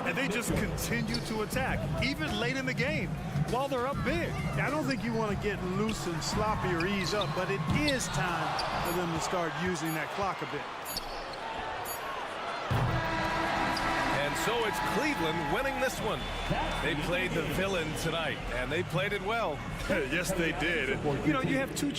And they just continue to attack, even late in the game, while they're up big. I don't think you want to get loose and sloppy or ease up, but it is time for them to start using that clock a bit. And so it's Cleveland winning this one. They played the villain tonight, and they played it well. Yes, they did. You know, you have 2...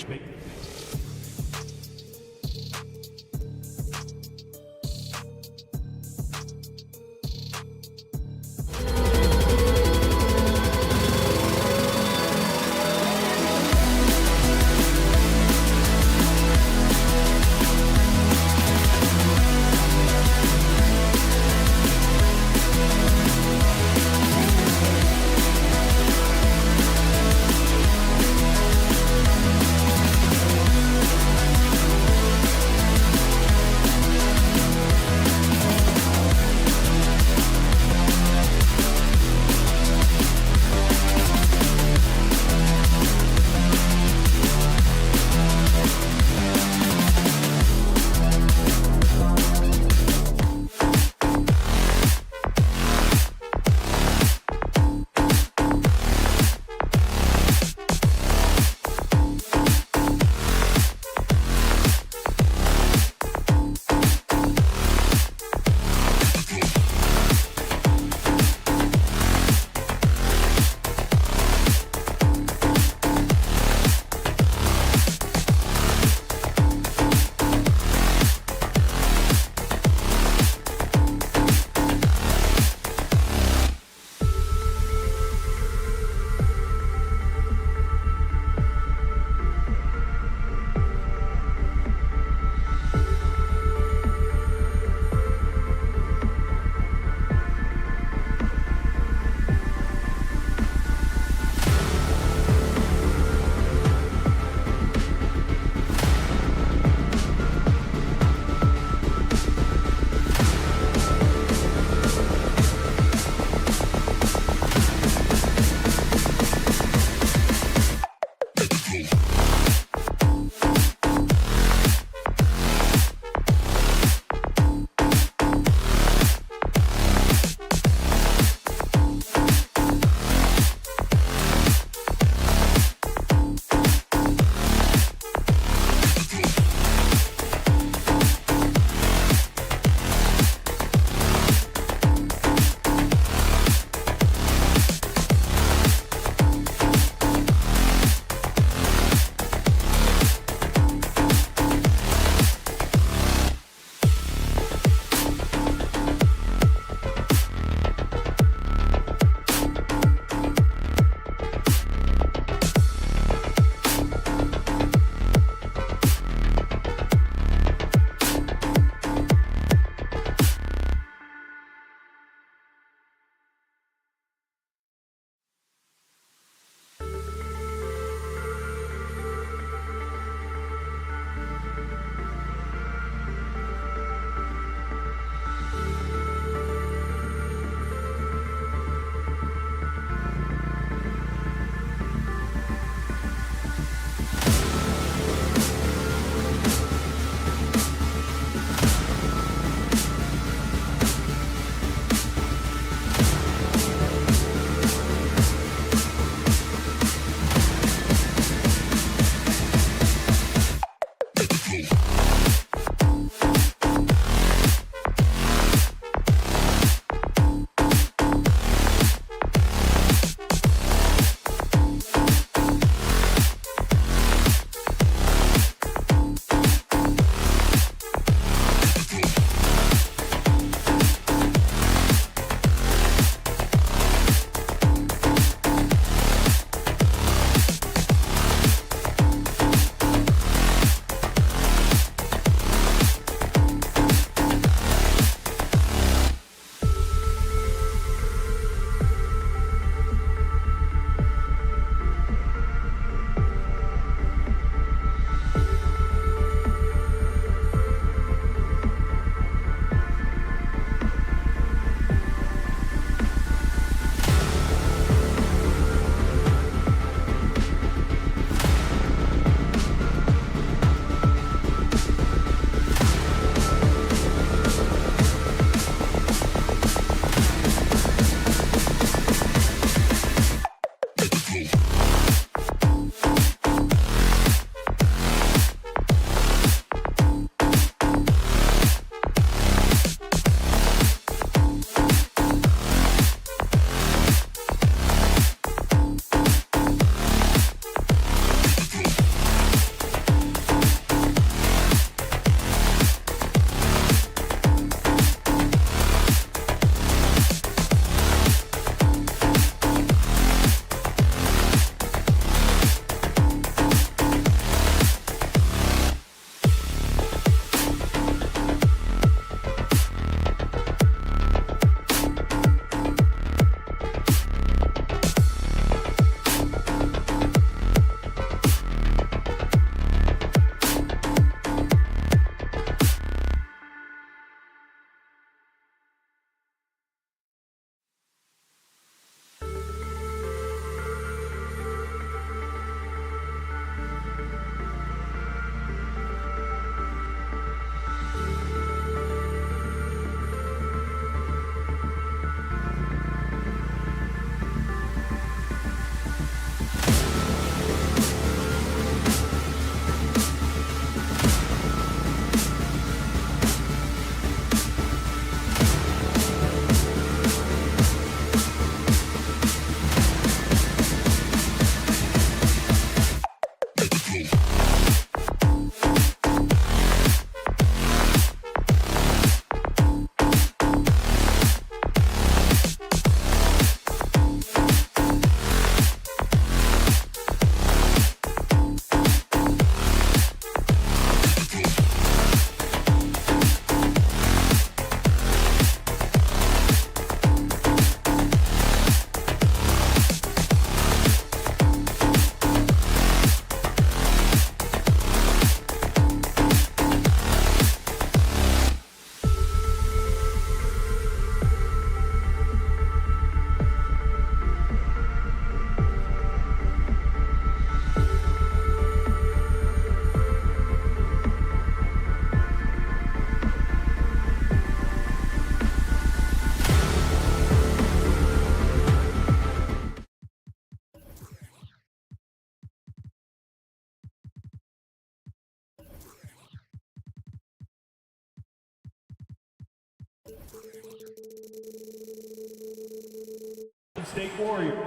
State Warriors.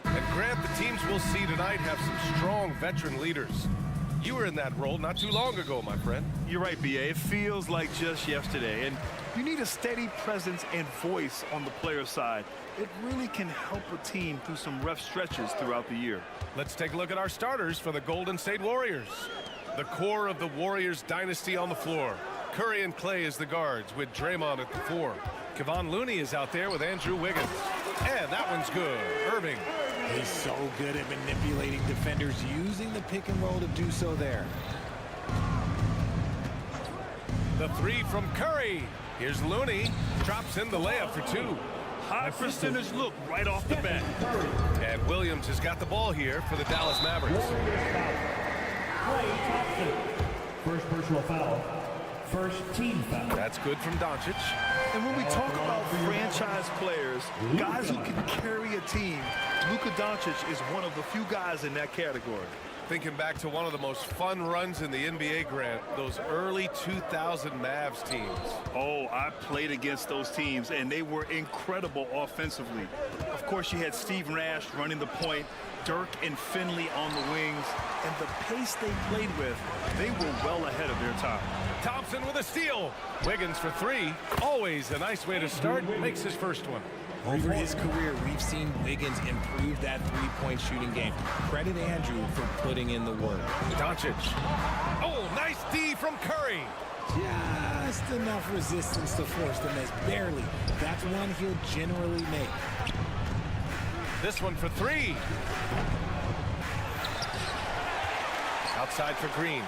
And Grant, the teams we'll see tonight have some strong veteran leaders. You were in that role not too long ago, my friend. You're right, B.A. It feels like just yesterday. And you need a steady presence and voice on the player side. It really can help a team through some rough stretches throughout the year. Let's take a look at our starters for the Golden State Warriors. The core of the Warriors dynasty on the floor. Curry and Clay as the guards with Draymond at the 4. Kevon Looney is out there with Andrew Wiggins. And that one's good. Irving. He's so good at manipulating defenders, using the pick and roll to do so there. The 3 from Curry. Here's Looney. Drops in the layup for 2. High percentage look right off the bat. And Williams has got the ball here for the Dallas Mavericks. Klay Thompson. First personal foul. First team foul. That's good from Doncic. And when we talk about franchise players, guys who can carry a team, Luka Doncic is one of the few guys in that category. Thinking back to one of the most fun runs in the NBA, Grant, those early 2000 Mavs teams. Oh, I played against those teams, and they were incredible offensively. Of course, you had Steve Nash running the point, Dirk and Finley on the wings, and the pace they played with, they were well ahead of their time. Thompson with a steal. Wiggins for 3. Always a nice way to start. Makes his first one. Over his career, we've seen Wiggins improve that three-point shooting game. Credit Andrew for putting in the work. Doncic. Oh, nice D from Curry. Just enough resistance to force the miss. Barely. That's one he'll generally make. This one for 3. Outside for Green.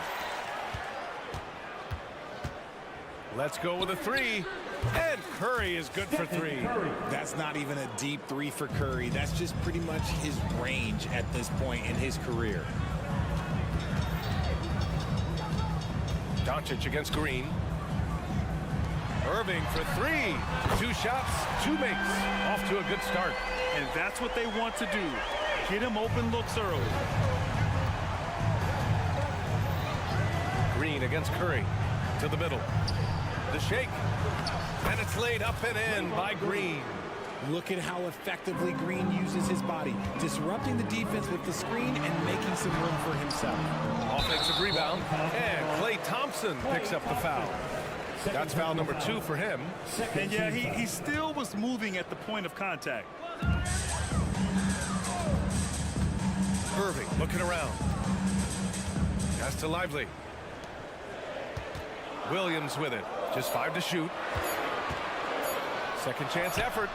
Let's go with a 3. And Curry is good for 3. That's not even a deep 3 for Curry. That's just pretty much his range at this point in his career. Doncic against Green. Irving for 3. 2 shots, 2 makes. Off to a good start. And that's what they want to do. Get him open looks early. Green against Curry. To the middle. The shake. And it's laid up and in by Green. Look at how effectively Green uses his body, disrupting the defense with the screen and making some room for himself. Offensive rebound. And Klay Thompson picks up the foul. That's foul number 2 for him. And yeah, he still was moving at the point of contact. Irving looking around. Pass to Lively. Williams with it. Just 5 to shoot. Second chance effort.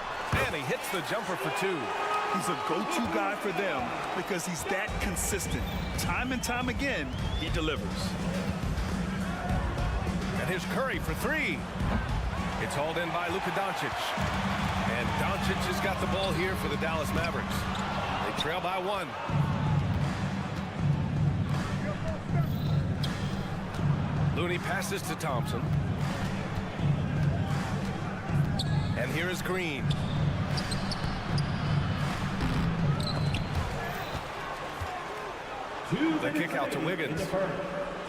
And he hits the jumper for 2. He's a go-to guy for them because he's that consistent. Time and time again, he delivers. And here's Curry for 3. It's hauled in by Luka Doncic. And Doncic has got the ball here for the Dallas Mavericks. They trail by 1. Looney passes to Thompson. And here is Green. The kick out to Wiggins.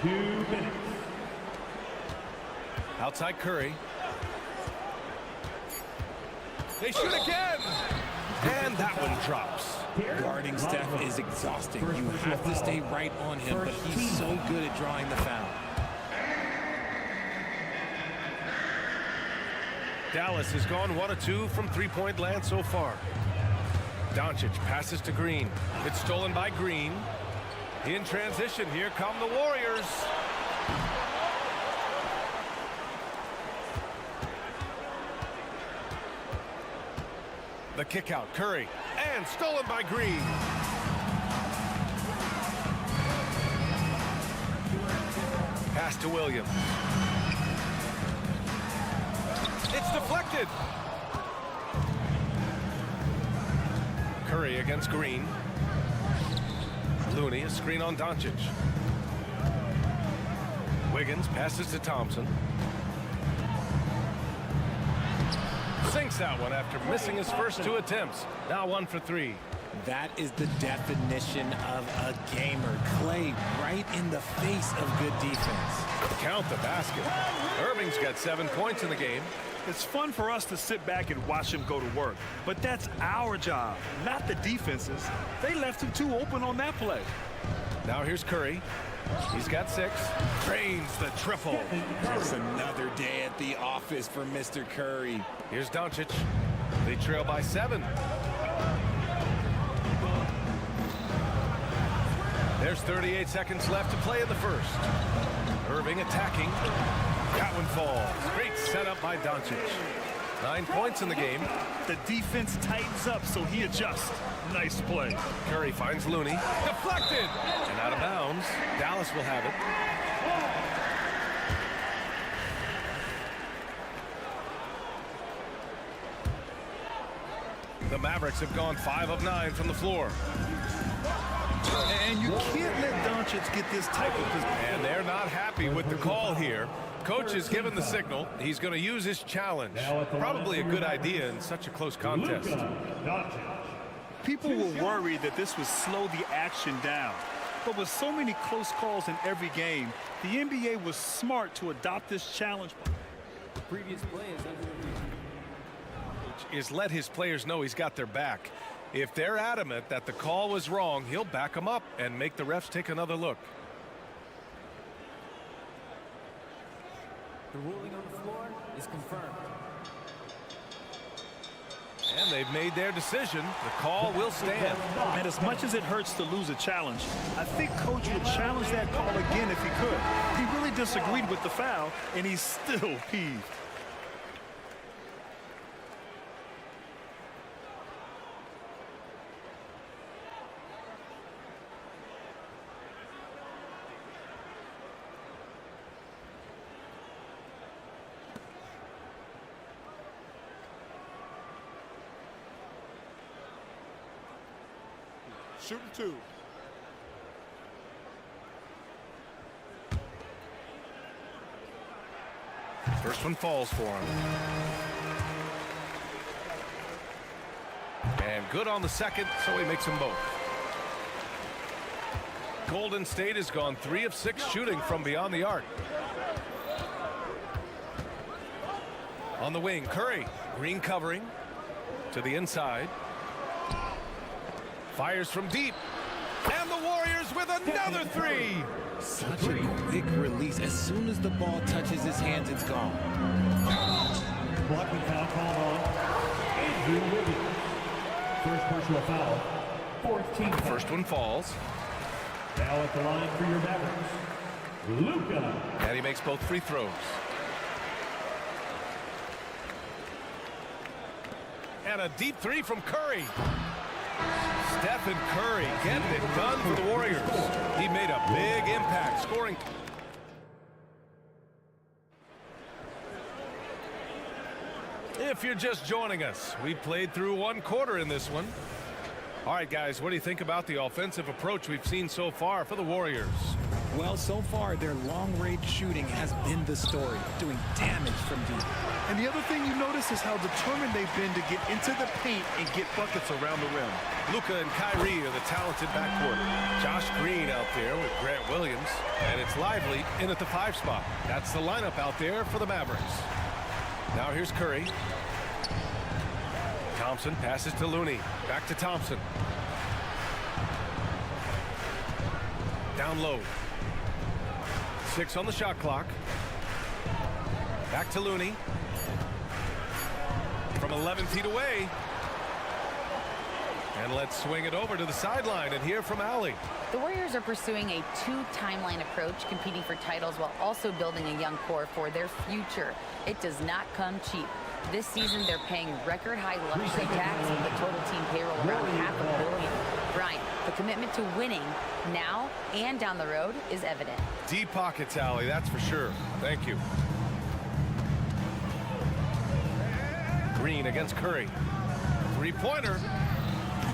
2 minutes. Outside Curry. They shoot again. And that one drops. Guarding Steph is exhausting. You have to stay right on him, but he's so good at drawing the foul. Dallas has gone 1 of 2 from three-point land so far. Doncic passes to Green. It's stolen by Green. In transition, here come the Warriors. The kick out, Curry. And stolen by Green. Pass to Williams. It's deflected. Curry against Green. Looney, a screen on Doncic. Wiggins passes to Thompson. Sinks that one after missing his first 2 attempts. Now 1 for 3. That is the definition of a gamer. Clay right in the face of good defense. Count the basket. Irving's got 7 points in the game. It's fun for us to sit back and watch him go to work, but that's our job, not the defense's. They left him too open on that play. Now here's Curry. He's got 6. Drains the triple. Just another day at the office for Mr. Curry. Here's Doncic. They trail by 7. There's 38 seconds left to play in the first. Irving attacking. That one falls. Great setup by Doncic. 9 points in the game. The defense tightens up, so he adjusts. Nice play. Curry finds Looney. Deflected! And out of bounds. Dallas will have it. The Mavericks have gone 5 of 9 from the floor. And you can't let Doncic get this type of position. And they're not happy with the call here. Coach has given the signal. He's going to use his challenge. Probably a good idea in such a close contest. People were worried that this would slow the action down. But with so many close calls in every game, the NBA was smart to adopt this challenge. The previous play is under review. Is let his players know he's got their back. If they're adamant that the call was wrong, he'll back them up and make the refs take another look. The ruling on the floor is confirmed. And they've made their decision. The call will stand. And as much as it hurts to lose a challenge, I think Coach would challenge that call again if he could. He really disagreed with the foul, and he's still peeved. Shooting 2. First one falls for him. And good on the second, so he makes them both. Golden State has gone 3 of 6 shooting from beyond the arc. On the wing, Curry. Green covering to the inside. Fires from deep. And the Warriors with another 3. Such a quick release. As soon as the ball touches his hands, it's gone. Blocking foul called on Andrew Wiggins. First personal foul. 4th team foul. First one falls. Now at the line for your Mavericks, Luka. And he makes both free throws. And a deep 3 from Curry. Stephen Curry getting it done for the Warriors. He made a big impact, scoring. If you're just joining us, we played through 1 quarter in this one. All right, guys, what do you think about the offensive approach we've seen so far for the Warriors? Well, so far, their long-range shooting has been the story, doing damage from deep. And the other thing you notice is how determined they've been to get into the paint and get buckets around the rim. Luka and Kyrie are the talented backcourt. Josh Green out there with Grant Williams. And it's Lively in at the 5 spot. That's the lineup out there for the Mavericks. Now here's Curry. Thompson passes to Looney. Back to Thompson. Down low. 6 on the shot clock. Back to Looney. From 11 feet away. And let's swing it over to the sideline and hear from Allie. The Warriors are pursuing a 2-timeline approach, competing for titles while also building a young core for their future. It does not come cheap. This season, they're paying record-high luxury tax with the total team payroll around $500 million. Brian, the commitment to winning now and down the road is evident. Deep pockets, Allie, that's for sure. Thank you. Green against Curry. Three-pointer.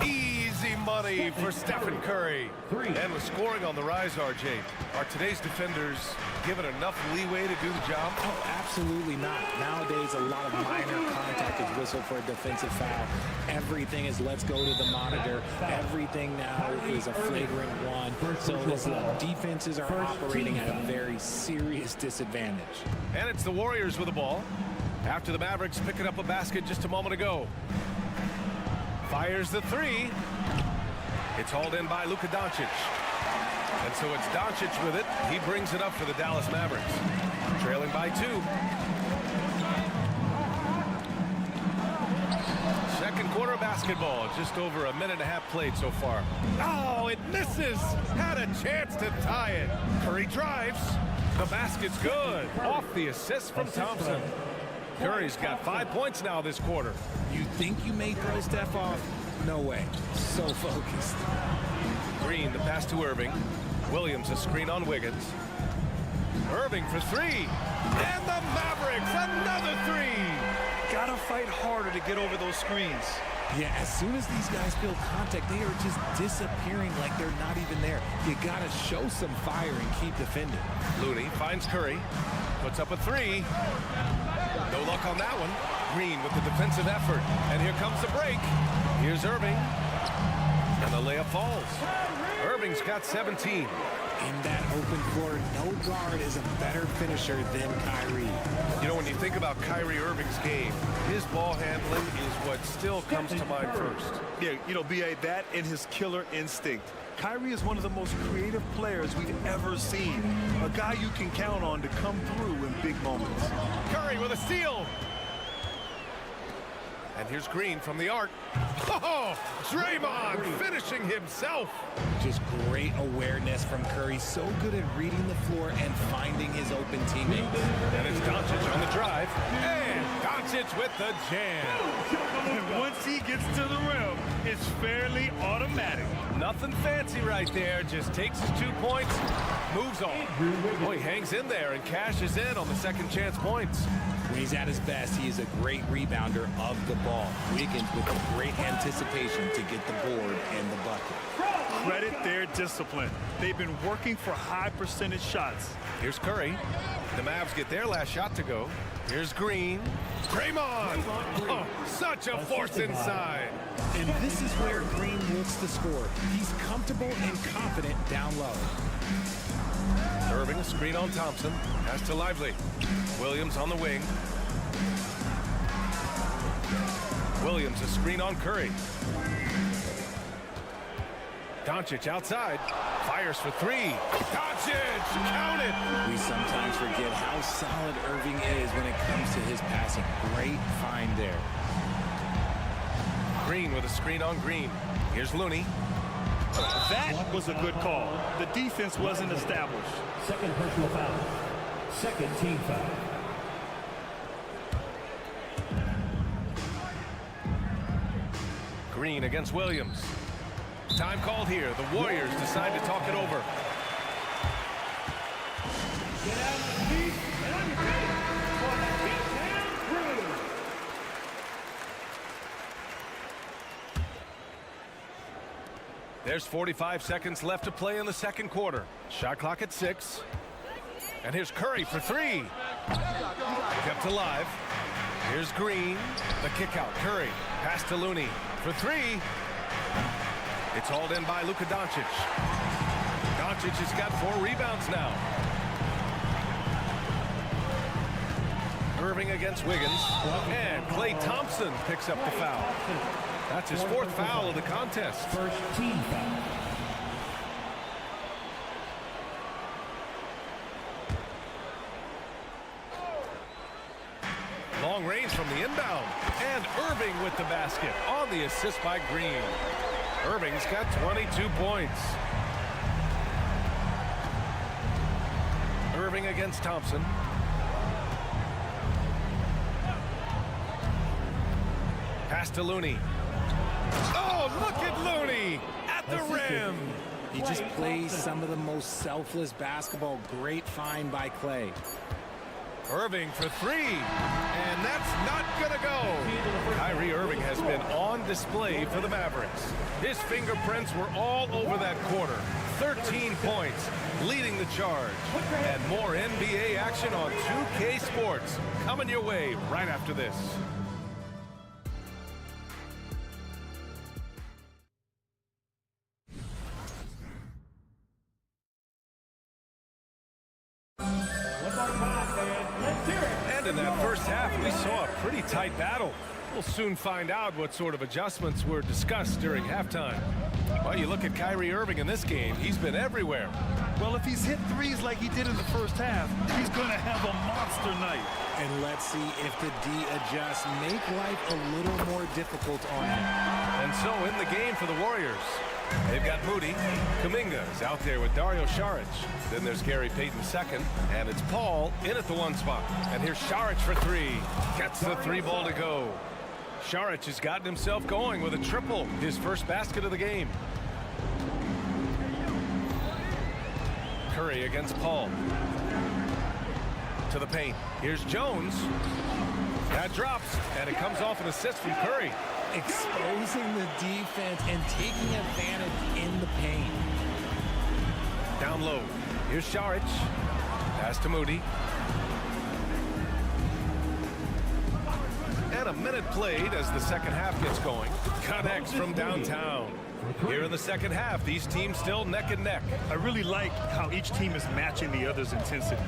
Easy money for Stephen Curry. And with scoring on the rise, RJ, are today's defenders given enough leeway to do the job? Oh, absolutely not. Nowadays, a lot of minor contact is whistled for a defensive foul. Everything is let's go to the monitor. Everything now is a flagrant one. So defenses are operating at a very serious disadvantage. And it's the Warriors with the ball after the Mavericks picking up a basket just a moment ago. Fires the three. It's hauled in by Luka Doncic. And so it's Doncic with it. He brings it up for the Dallas Mavericks. Trailing by 2. Second quarter of basketball. Just over a minute and a half played so far. Oh, it misses. Had a chance to tie it. Curry drives. The basket's good. Off the assist from Thompson. Curry's got 5 points now this quarter. You think you may throw Steph off? No way. So focused. Green, the pass to Irving. Williams, a screen on Wiggins. Irving for 3. And the Mavericks, another 3. Gotta fight harder to get over those screens. Yeah, as soon as these guys feel contact, they are just disappearing like they're not even there. You gotta show some fire and keep defending. Looney finds Curry. Puts up a 3. No luck on that one. Green with the defensive effort. And here comes the break. Here's Irving. And the layup falls. Irving's got 17. In that open floor, no guard is a better finisher than Kyrie. You know, when you think about Kyrie Irving's game, his ball handling is what still comes to mind first. Yeah, you know, B.A., that and his killer instinct. Kyrie is one of the most creative players we've ever seen. A guy you can count on to come through in big moments. Curry with a steal. And here's Green from the arc. Oh, Draymond finishing himself. Just great awareness from Curry. So good at reading the floor and finding his open teammates. And it's Doncic on the drive. And Doncic with the jam. And once he gets to the rim, it's fairly automatic. Nothing fancy right there. Just takes his 2 points, moves on. Boy, he hangs in there and cashes in on the second chance points. When he's at his best, he is a great rebounder of the ball. Wiggins with a great anticipation to get the board and the bucket. Credit their discipline. They've been working for high percentage shots. Here's Curry. The Mavs get their last shot to go. Here's Green. Draymond! Oh, such a force inside. And this is where Green looks to score. He's comfortable and confident down low. Irving, a screen on Thompson. Pass to Lively. Williams on the wing. Williams, a screen on Curry. Doncic outside. Fires for 3. Doncic! Count it! We sometimes forget how solid Irving is when it comes to his passing. Great find there. Green with a screen on Green. Here's Looney. That was a good call. The defense wasn't established. Second personal foul. Second team foul. Green against Williams. Time called here. The Warriors decide to talk it over. Get out of the feet and on your feet for the beatdown crew. There's 45 seconds left to play in the second quarter. Shot clock at 6. And here's Curry for 3. Kept alive. Here's Green. The kick out. Curry. Pass to Looney for 3. It's hauled in by Luka Doncic. Doncic has got 4 rebounds now. Irving against Wiggins. And Klay Thompson picks up the foul. That's his 4th foul of the contest. First team foul. Long range from the inbound. And Irving with the basket on the assist by Green. Irving's got 22 points. Irving against Thompson. Pass to Looney. Oh, look at Looney at the rim. He just plays some of the most selfless basketball. Great find by Klay. Irving for three, and that's not gonna go. Kyrie Irving has been on display for the Mavericks. His fingerprints were all over that quarter. 13 points, leading the charge. And more NBA action on 2K Sports coming your way right after this. And in that first half, we saw a pretty tight battle. We'll soon find out what sort of adjustments were discussed during halftime. Well, you look at Kyrie Irving in this game, he's been everywhere. Well, if he's hit threes like he did in the first half, he's going to have a monster night. And let's see if the D adjusts, make life a little more difficult on him. And so in the game for the Warriors, they've got Moody. Kuminga is out there with Dario Saric. Then there's Gary Payton second, and it's Paul in at the one spot. And here's Saric for three. Gets the three ball to go. Saric has gotten himself going with a triple, his first basket of the game. Curry against Paul. To the paint. Here's Jones. That drops, and it comes off an assist from Curry. Exposing the defense and taking advantage in the paint. Down low. Here's Saric. Pass to Moody. And a minute played as the second half gets going. Connects from downtown. Here in the second half, these teams still neck and neck. I really like how each team is matching the other's intensity.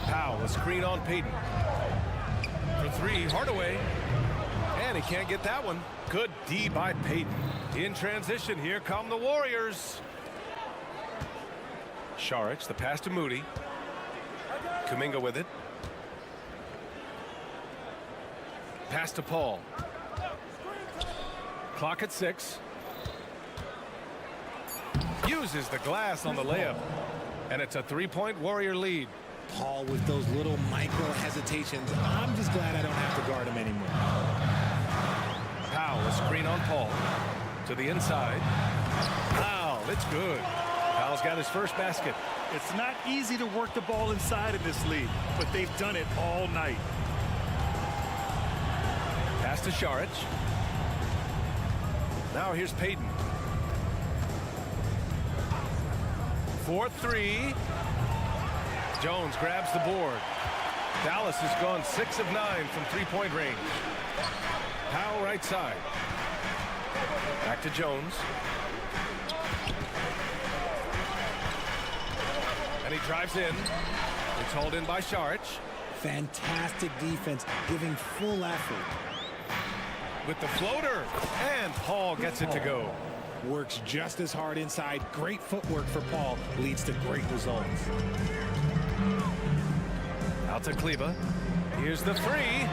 Powell, a screen on Payton. For three, Hardaway. And he can't get that one. Good D by Payton. In transition, here come the Warriors. Saric, the pass to Moody. Kuminga with it. Pass to Paul. Clock at 6. Uses the glass on the layup. And it's a three-point Warrior lead. Paul with those little micro hesitations. I'm just glad I don't have to guard him anymore. Powell, a screen on Paul. To the inside. Wow, it's good. Powell's got his first basket. It's not easy to work the ball inside of this league, but they've done it all night. Pass to Saric. Now here's Payton. 4-3. Jones grabs the board. Dallas has gone 6 of 9 from three-point range. Powell right side. Back to Jones. And he drives in. It's hauled in by Saric. Fantastic defense, giving full effort. With the floater. And Paul gets it to go. Works just as hard inside. Great footwork for Paul. Leads to great results. Out to Kleba. Here's the three.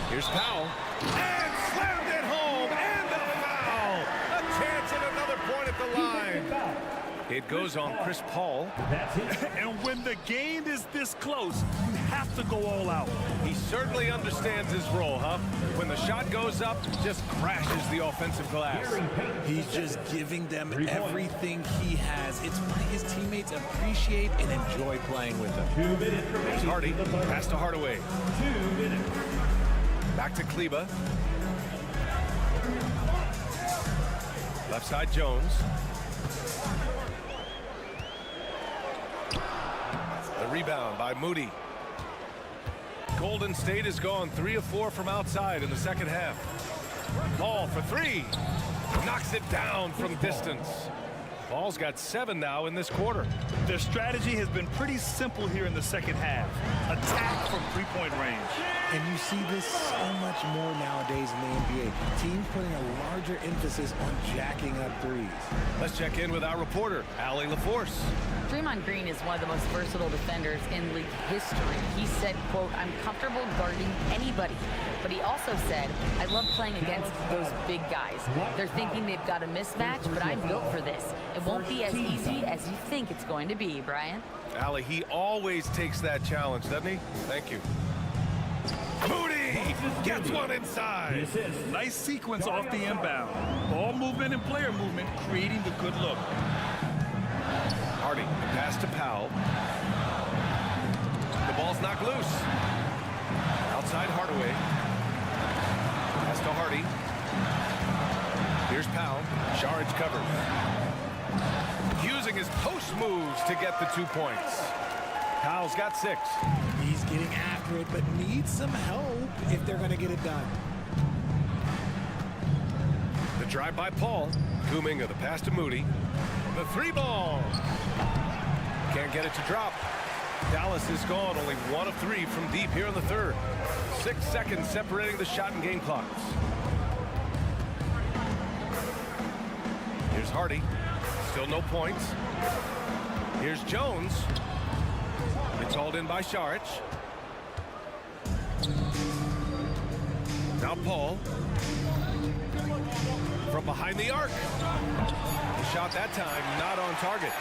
Here's Powell. And slammed it home. And the foul. A chance at another point at the line. It goes on Chris Paul. And when the game is this close, you have to go all out. He certainly understands his role, huh? When the shot goes up, just crashes the offensive glass. He's just giving them everything he has. It's why his teammates appreciate and enjoy playing with him. 2 minutes remaining. Hardy, pass to Hardaway. 2 minutes. Back to Kleba. Left side Jones. The rebound by Moody. Golden State has gone 3 of 4 from outside in the second half. Paul for three. Knocks it down from distance. Paul's got 7 now in this quarter. Their strategy has been pretty simple here in the second half. Attack from three-point range. And you see this so much more nowadays in the NBA. Teams putting a larger emphasis on jacking up threes. Let's check in with our reporter, Allie LaForce. Draymond Green is one of the most versatile defenders in league history. He said, quote, "I'm comfortable guarding anybody." But he also said, "I love playing against those big guys. They're thinking they've got a mismatch, but I'm built for this. It won't be as easy as you think it's going to be," Brian. Allie, he always takes that challenge, doesn't he? Thank you. Moody gets one inside. Nice sequence off the inbound. Ball movement and player movement creating the good look. Hardy, pass to Powell. The ball's not loose. Outside Hardaway. Pass to Hardy. Here's Powell. Sharhan covers. Using his post moves to get the 2 points. Powell's got 6. He's getting after it, but needs some help if they're going to get it done. The drive by Paul. Kuminga, the pass to Moody. The 3-ball. Can't get it to drop. Dallas is gone, only 1 of 3 from deep here in the third. 6 seconds separating the shot and game clocks. Here's Hardy. Still no points. Here's Jones. It's hauled in by Sharhan. Now Paul. From behind the arc. The shot that time not on target.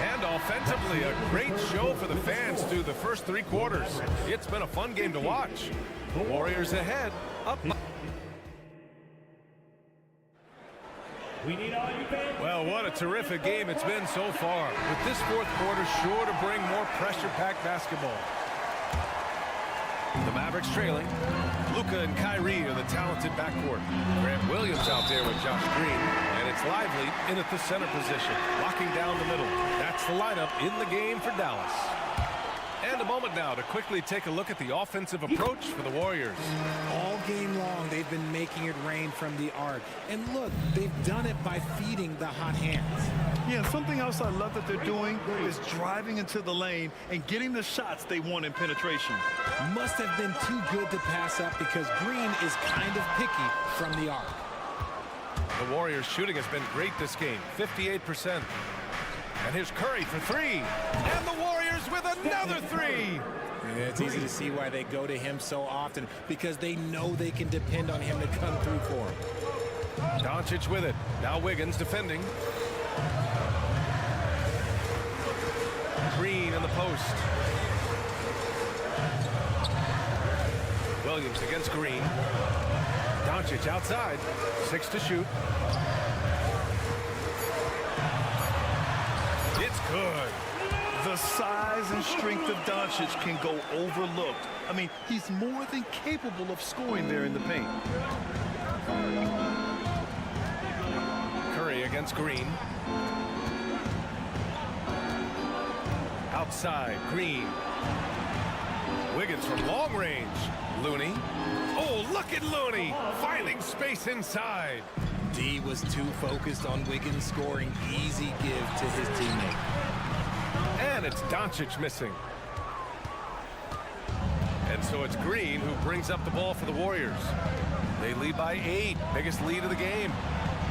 And offensively, a great show for the fans through the first 3 quarters. It's been a fun game to watch. The Warriors ahead, up. Well, what a terrific game it's been so far. With this fourth quarter sure to bring more pressure-packed basketball. The Mavericks trailing. Luka and Kyrie are the talented backcourt. Grant Williams out there with Josh Green. And it's Lively in at the center position, locking down the middle. That's the lineup in the game for Dallas. And a moment now to quickly take a look at the offensive approach for the Warriors. All game long, they've been making it rain from the arc. And look, they've done it by feeding the hot hands. Yeah, something else I love that they're doing is driving into the lane and getting the shots they want in penetration. Must have been too good to pass up because Green is kind of picky from the arc. The Warriors shooting has been great this game, 58%. And here's Curry for 3. And the Warriors with another 3. Yeah, it's easy to see why they go to him so often, because they know they can depend on him to come through for them. Doncic with it. Now Wiggins defending. Green in the post. Williams against Green. Doncic outside. 6 to shoot. It's good. The size and strength of Doncic can go overlooked. I mean, he's more than capable of scoring there in the paint. Curry against Green. Outside, Green. Wiggins from long range. Looney. Oh, look at Looney, finding space inside. D was too focused on Wiggins scoring. Easy give to his teammate. And it's Doncic missing. And so it's Green who brings up the ball for the Warriors. They lead by 8, biggest lead of the game.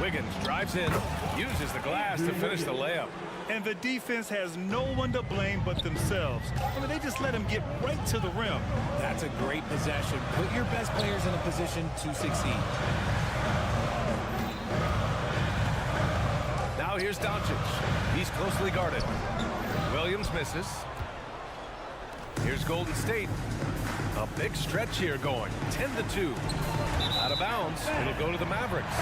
Wiggins drives in, uses the glass to finish the layup. And the defense has no one to blame but themselves. I mean, they just let him get right to the rim. That's a great possession. Put your best players in a position to succeed. Now here's Doncic. He's closely guarded. Williams misses. Here's Golden State. A big stretch here going. 10-2. Out of bounds. It'll go to the Mavericks.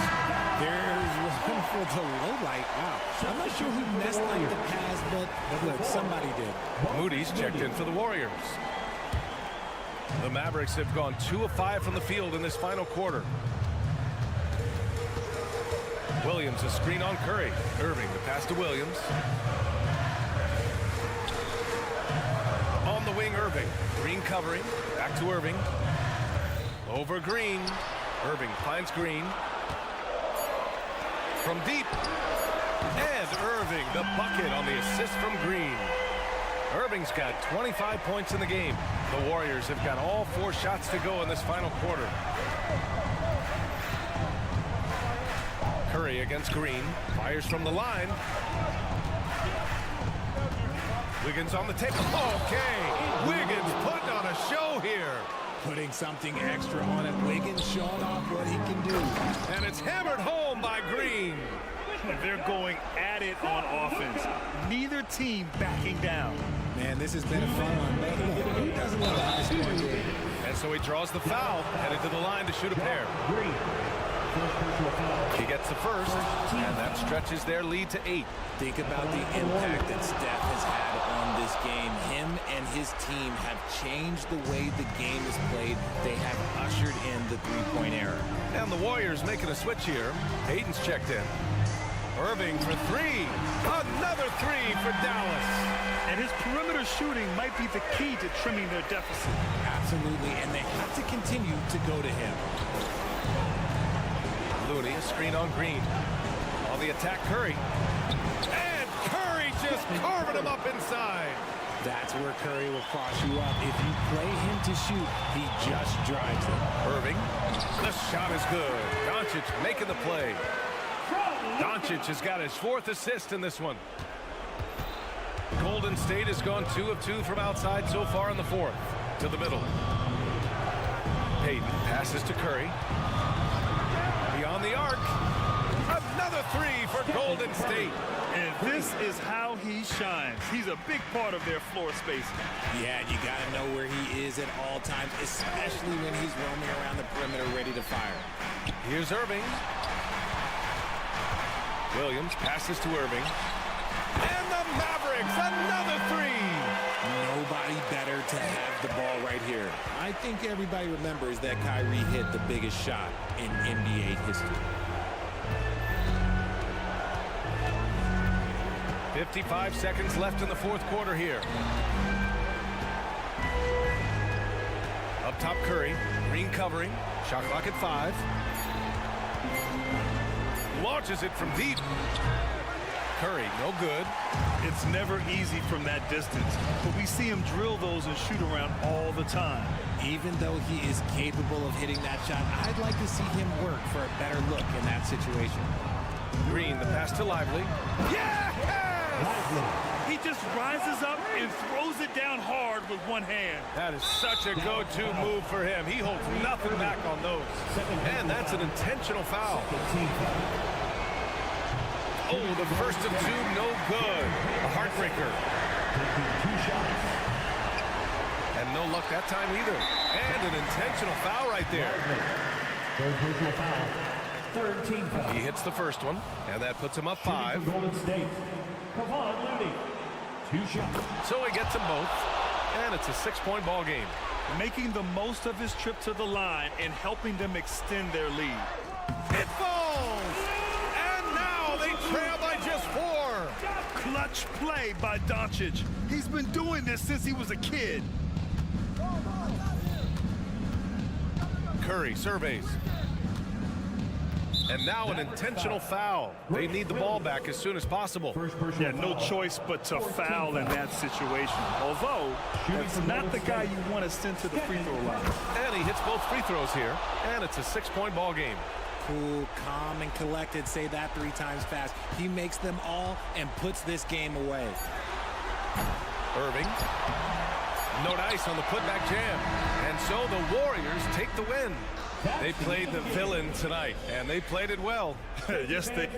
There's one for the low light. Wow. I'm not sure who messed up the pass, but look, somebody did. Moody's checked in for the Warriors. The Mavericks have gone 2 of 5 from the field in this final quarter. Williams, a screen on Curry. Irving, the pass to Williams. On the wing, Irving. Green covering. Back to Irving. Over Green. Irving finds Green. From deep. And Irving, the bucket on the assist from Green. Irving's got 25 points in the game. The Warriors have got all 4 shots to go in this final quarter. Curry against Green. Fires from the line. Wiggins on the take. Okay. Wiggins putting on a show here. Putting something extra on it. Wiggins showing off what he can do. And it's hammered home by Green. And they're going at it on offense. Neither team backing down. Man, this has been a fun one. But who doesn't love a high-scoring game? And so he draws the foul, headed to the line to shoot a pair. He gets the first, and that stretches their lead to 8. Think about the impact that Steph has had on this game. his team have changed the way the game is played. They have ushered in the three-point era. And the Warriors making a switch here. Hayden's checked in. Irving for three. Another three for Dallas. And his perimeter shooting might be the key to trimming their deficit. Absolutely, and they have to continue to go to him. Looney, a screen on Green. On the attack, Curry. And Curry just carving him up inside. That's where Curry will cross you up. If you play him to shoot, he just drives it. Irving, the shot is good. Doncic making the play. Doncic has got his 4th assist in this one. Golden State has gone 2 of 2 from outside so far in the 4th. To the middle. Hayden passes to Curry. Beyond the arc. Another three for Golden State. And this is how he shines. He's a big part of their floor space. Yeah, you got to know where he is at all times, especially when he's roaming around the perimeter ready to fire. Here's Irving. Williams passes to Irving. And the Mavericks, another three. Nobody better to have the ball right here. I think everybody remembers that Kyrie hit the biggest shot in NBA history. 55 seconds left in the 4th quarter here. Up top, Curry. Green covering. Shot clock at 5. Launches it from deep. Curry, no good. It's never easy from that distance, but we see him drill those and shoot around all the time. Even though he is capable of hitting that shot, I'd like to see him work for a better look in that situation. Green, the pass to Lively. Yeah! He just rises up and throws it down hard with one hand. That is such a go-to move for him. He holds nothing back on those. And that's an intentional foul. Oh, the first of 2, no good. A heartbreaker. And no luck that time either. And an intentional foul right there. He hits the first one, and that puts him up 5. Golden State. Looney. 2 shots. So he gets them both, and it's a 6-point ball game. Making the most of his trip to the line and helping them extend their lead. It falls! And now they trail by just 4. Clutch play by Doncic. He's been doing this since he was a kid. Curry surveys. And now an intentional foul. They need the ball back as soon as possible. Yeah, no choice but to foul in that situation. Although, that's not the guy you want to send to the free throw line. And he hits both free throws here. And it's a 6-point ball game. Cool, calm, and collected. Say that 3 times fast. He makes them all and puts this game away. Irving. No dice on the putback jam. And so the Warriors take the win. They played the villain tonight, and they played it well. Yes, they...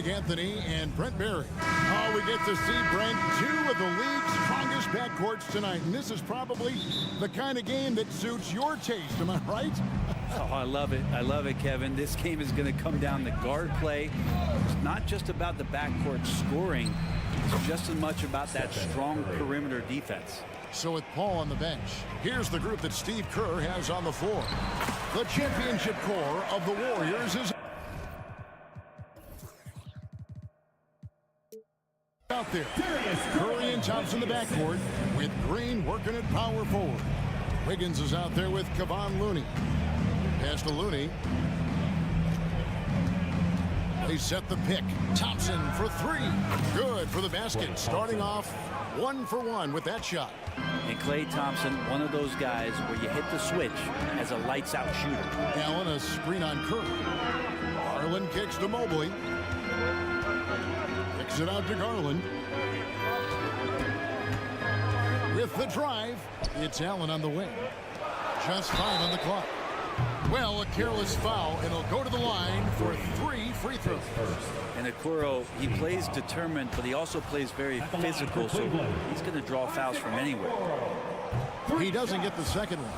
Anthony and Brent Berry. Oh, we get to see Brent, two of the league's strongest backcourts tonight. And this is probably the kind of game that suits your taste. Am I right? Oh, I love it. I love it, Kevin. This game is going to come down to guard play. It's not just about the backcourt scoring. It's just as much about that strong perimeter defense. So with Paul on the bench, here's the group that Steve Kerr has on the floor. The championship core of the Warriors is out there. Curry and Thompson in the backcourt with Green working at power forward. Wiggins is out there with Kevon Looney. Pass to Looney. They set the pick. Thompson for three. Good for the basket. Starting off 1 for 1 with that shot. And Klay Thompson, one of those guys where you hit the switch as a lights-out shooter. Allen, a screen on Curry. Garland kicks to Mobley. Kicks it out to Garland. With the drive, it's Allen on the wing. Just 5 on the clock. Well, a careless foul, and he'll go to the line for 3 free throws. And Okoro, he plays determined, but he also plays very physical, so he's going to draw fouls from anywhere. He doesn't get the second one.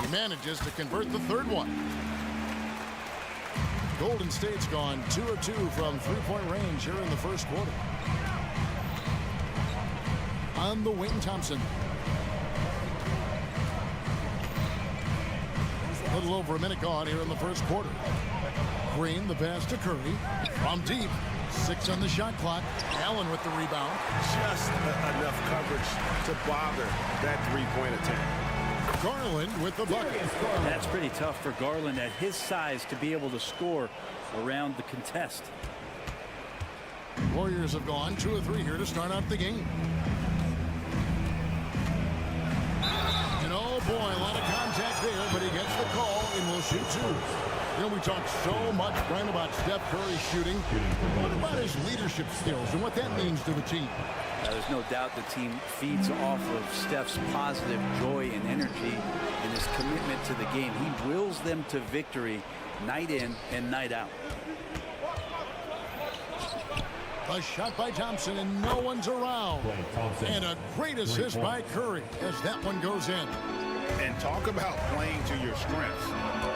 He manages to convert the third one. Golden State's gone 2 of 2 from three-point range here in the first quarter. On the wing, Thompson. A little over a minute gone here in the first quarter. Green, the pass to Curry. From deep. 6 on the shot clock. Allen with the rebound. Just enough coverage to bother that three-point attempt. Garland with the bucket. That's pretty tough for Garland at his size to be able to score around the contest. Warriors have gone 2 of 3 here to start out the game. And oh boy, a lot of contact there, but he gets the call and will shoot 2. You know, we talk so much, Brian, about Steph Curry shooting. What about his leadership skills and what that means to the team? There's no doubt the team feeds off of Steph's positive joy and energy and his commitment to the game. He wills them to victory night in and night out. A shot by Thompson, and no one's around. And a great assist by Curry as that one goes in. And talk about playing to your strengths.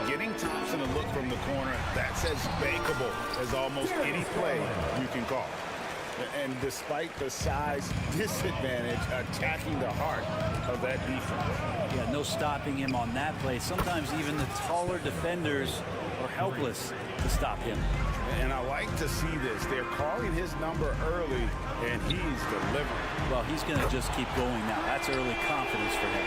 Getting Thompson to look from the corner, that's as bankable as almost any play you can call. And despite the size disadvantage, attacking the heart of that defense. Yeah, no stopping him on that play. Sometimes even the taller defenders are helpless to stop him. And I like to see this. They're calling his number early, and he's delivering. Well, he's going to just keep going now. That's early confidence for him.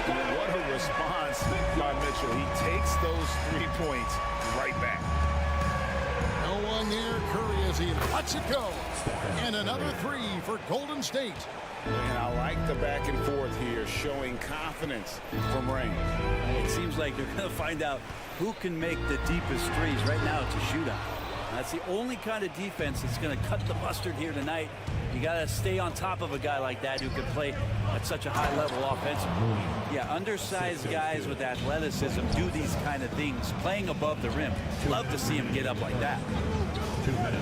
And what a response by Mitchell. He takes those 3 points right back. No one there. Curry as he lets it go. And another 3 for Golden State. And I like the back and forth here, showing confidence from range. It seems like they're going to find out who can make the deepest threes. Right now, it's a shootout. That's the only kind of defense that's going to cut the mustard here tonight. You got to stay on top of a guy like that who can play at such a high level offensively. Yeah, undersized guys with athleticism do these kind of things, playing above the rim. Love to see him get up like that. 2 minutes.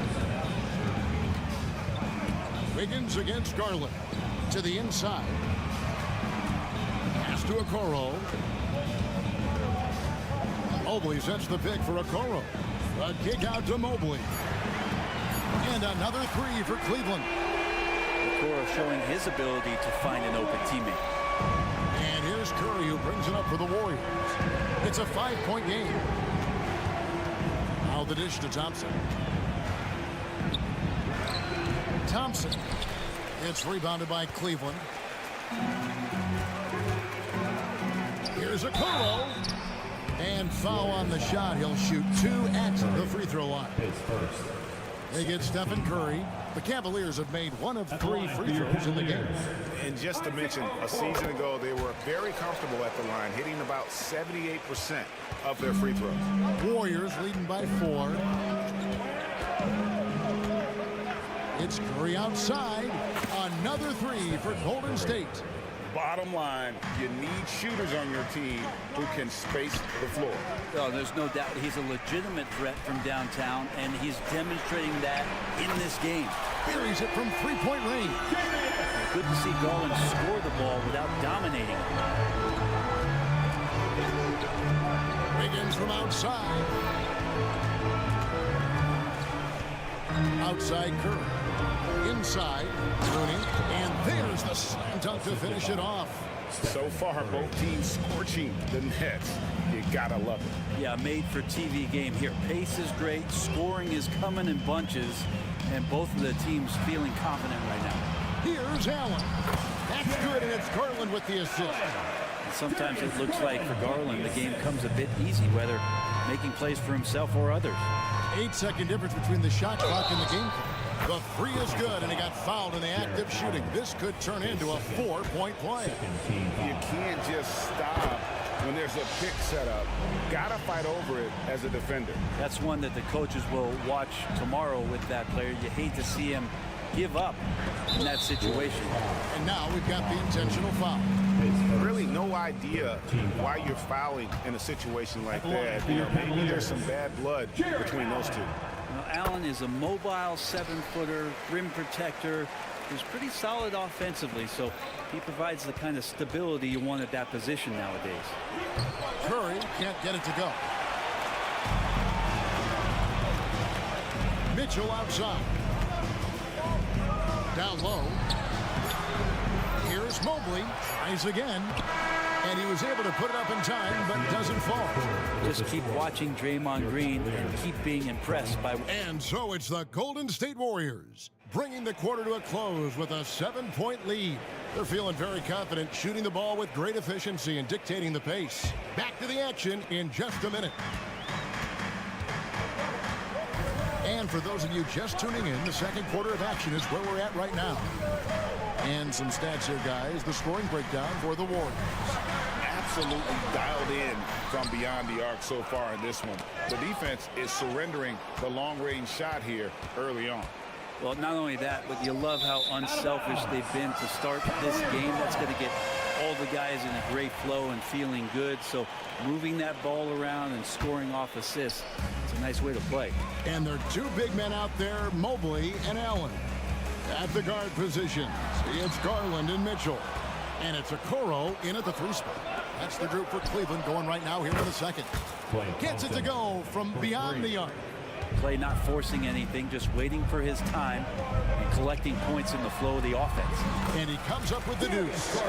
Wiggins against Garland to the inside. Pass Here's to Okoro. Mobley sets the pick for Okoro. A kick out to Mobley. And another three for Cleveland. Okoro showing his ability to find an open teammate. And here's Curry, who brings it up for the Warriors. It's a 5-point game. Now the dish to Thompson. Thompson. It's rebounded by Cleveland. Here's Okoro. And foul on the shot. He'll shoot 2 at the free throw line. They get Stephen Curry. The Cavaliers have made 1 of 3 free throws in the game. And just to mention, a season ago, they were very comfortable at the line, hitting about 78% of their free throws. Warriors leading by 4. It's Curry outside. Another 3 for Golden State. Bottom line, you need shooters on your team who can space the floor. Oh, there's no doubt he's a legitimate threat from downtown, and he's demonstrating that in this game. Buries it from 3-point range. Good to see Garland score the ball without dominating. Wiggins from outside. Outside Curry. Inside, Rooney, and there's the slam dunk to finish it off. So far, both teams scorching the Nets. You gotta love it. Yeah, made for TV game here. Pace is great, scoring is coming in bunches, and both of the teams feeling confident right now. Here's Allen. That's good, and it's Garland with the assist. And sometimes it looks like for Garland, the game comes a bit easy, whether making plays for himself or others. 8-second difference between the shot clock and the game clock. The 3 is good, and he got fouled in the act of shooting. This could turn into a 4-point play. You can't just stop when there's a pick set up. Gotta fight over it as a defender. That's one that the coaches will watch tomorrow with that player. You hate to see him give up in that situation. And now we've got the intentional foul. Really no idea why you're fouling in a situation like that. You know, maybe there's some bad blood between those two. Allen is a mobile 7-footer, rim protector, who's pretty solid offensively, so he provides the kind of stability you want at that position nowadays. Curry can't get it to go. Mitchell outside. Down low. Here's Mobley. Tries again. And he was able to put it up in time, but doesn't fall. Just keep watching Draymond Green and keep being impressed by... And so it's the Golden State Warriors, bringing the quarter to a close with a 7-point lead. They're feeling very confident, shooting the ball with great efficiency and dictating the pace. Back to the action in just a minute. And for those of you just tuning in, the second quarter of action is where we're at right now. And some stats here, guys. The scoring breakdown for the Warriors. Absolutely dialed in from beyond the arc so far in this one. The defense is surrendering the long-range shot here early on. Well, not only that, but you love how unselfish they've been to start this game. That's going to get all the guys in a great flow and feeling good. So moving that ball around and scoring off assists, it's a nice way to play. And there are 2 big men out there, Mobley and Allen. At the guard positions, it's Garland and Mitchell. And it's Okoro in at the 3 spot. That's the group for Cleveland going right now here in the second. Gets it to go from beyond the arc. Clay not forcing anything, just waiting for his time and collecting points in the flow of the offense. And he comes up with the deuce.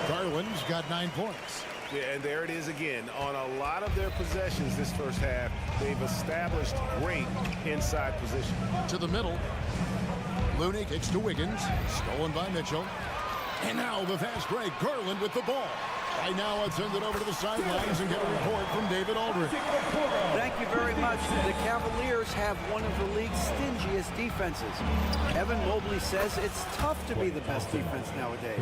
Garland's got 9 points. Yeah, and there it is again. On a lot of their possessions this first half, they've established great inside position. To the middle. Looney kicks to Wiggins. Stolen by Mitchell. And now the fast break. Garland with the ball. Right now, let's send it over to the sidelines and get a report from David Aldridge. Thank you very much. The Cavaliers have one of the league's stingiest defenses. Evan Mobley says it's tough to be the best defense nowadays.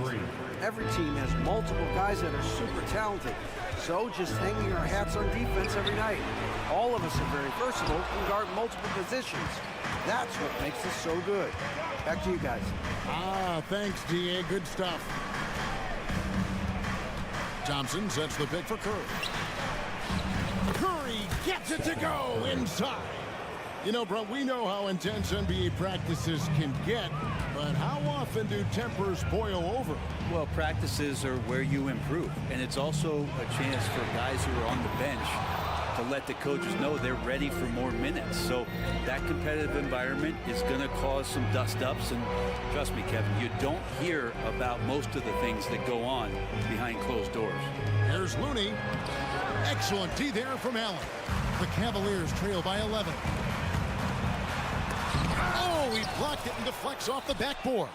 Every team has multiple guys that are super talented. So just hanging our hats on defense every night. All of us are very versatile and guard multiple positions. That's what makes us so good. Back to you guys. Thanks, D.A. Good stuff. Thompson sets the pick for Curry. Curry gets it to go inside. You know, bro, we know how intense NBA practices can get, but how often do tempers boil over? Well, practices are where you improve, and it's also a chance for guys who are on the bench to let the coaches know they're ready for more minutes. So that competitive environment is going to cause some dust-ups, and trust me, Kevin, you don't hear about most of the things that go on behind closed doors. Here's Looney. Excellent D there from Allen. The Cavaliers trail by 11. Oh, he blocked it and deflects off the backboard.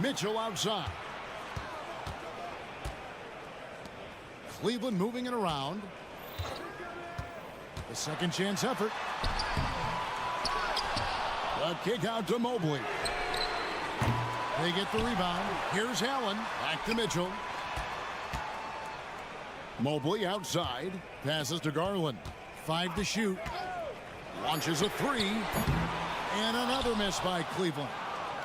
Mitchell outside. Cleveland moving it around. The second chance effort. The kick out to Mobley. They get the rebound. Here's Allen. Back to Mitchell. Mobley outside. Passes to Garland. 5 to shoot. Launches a 3. And another miss by Cleveland.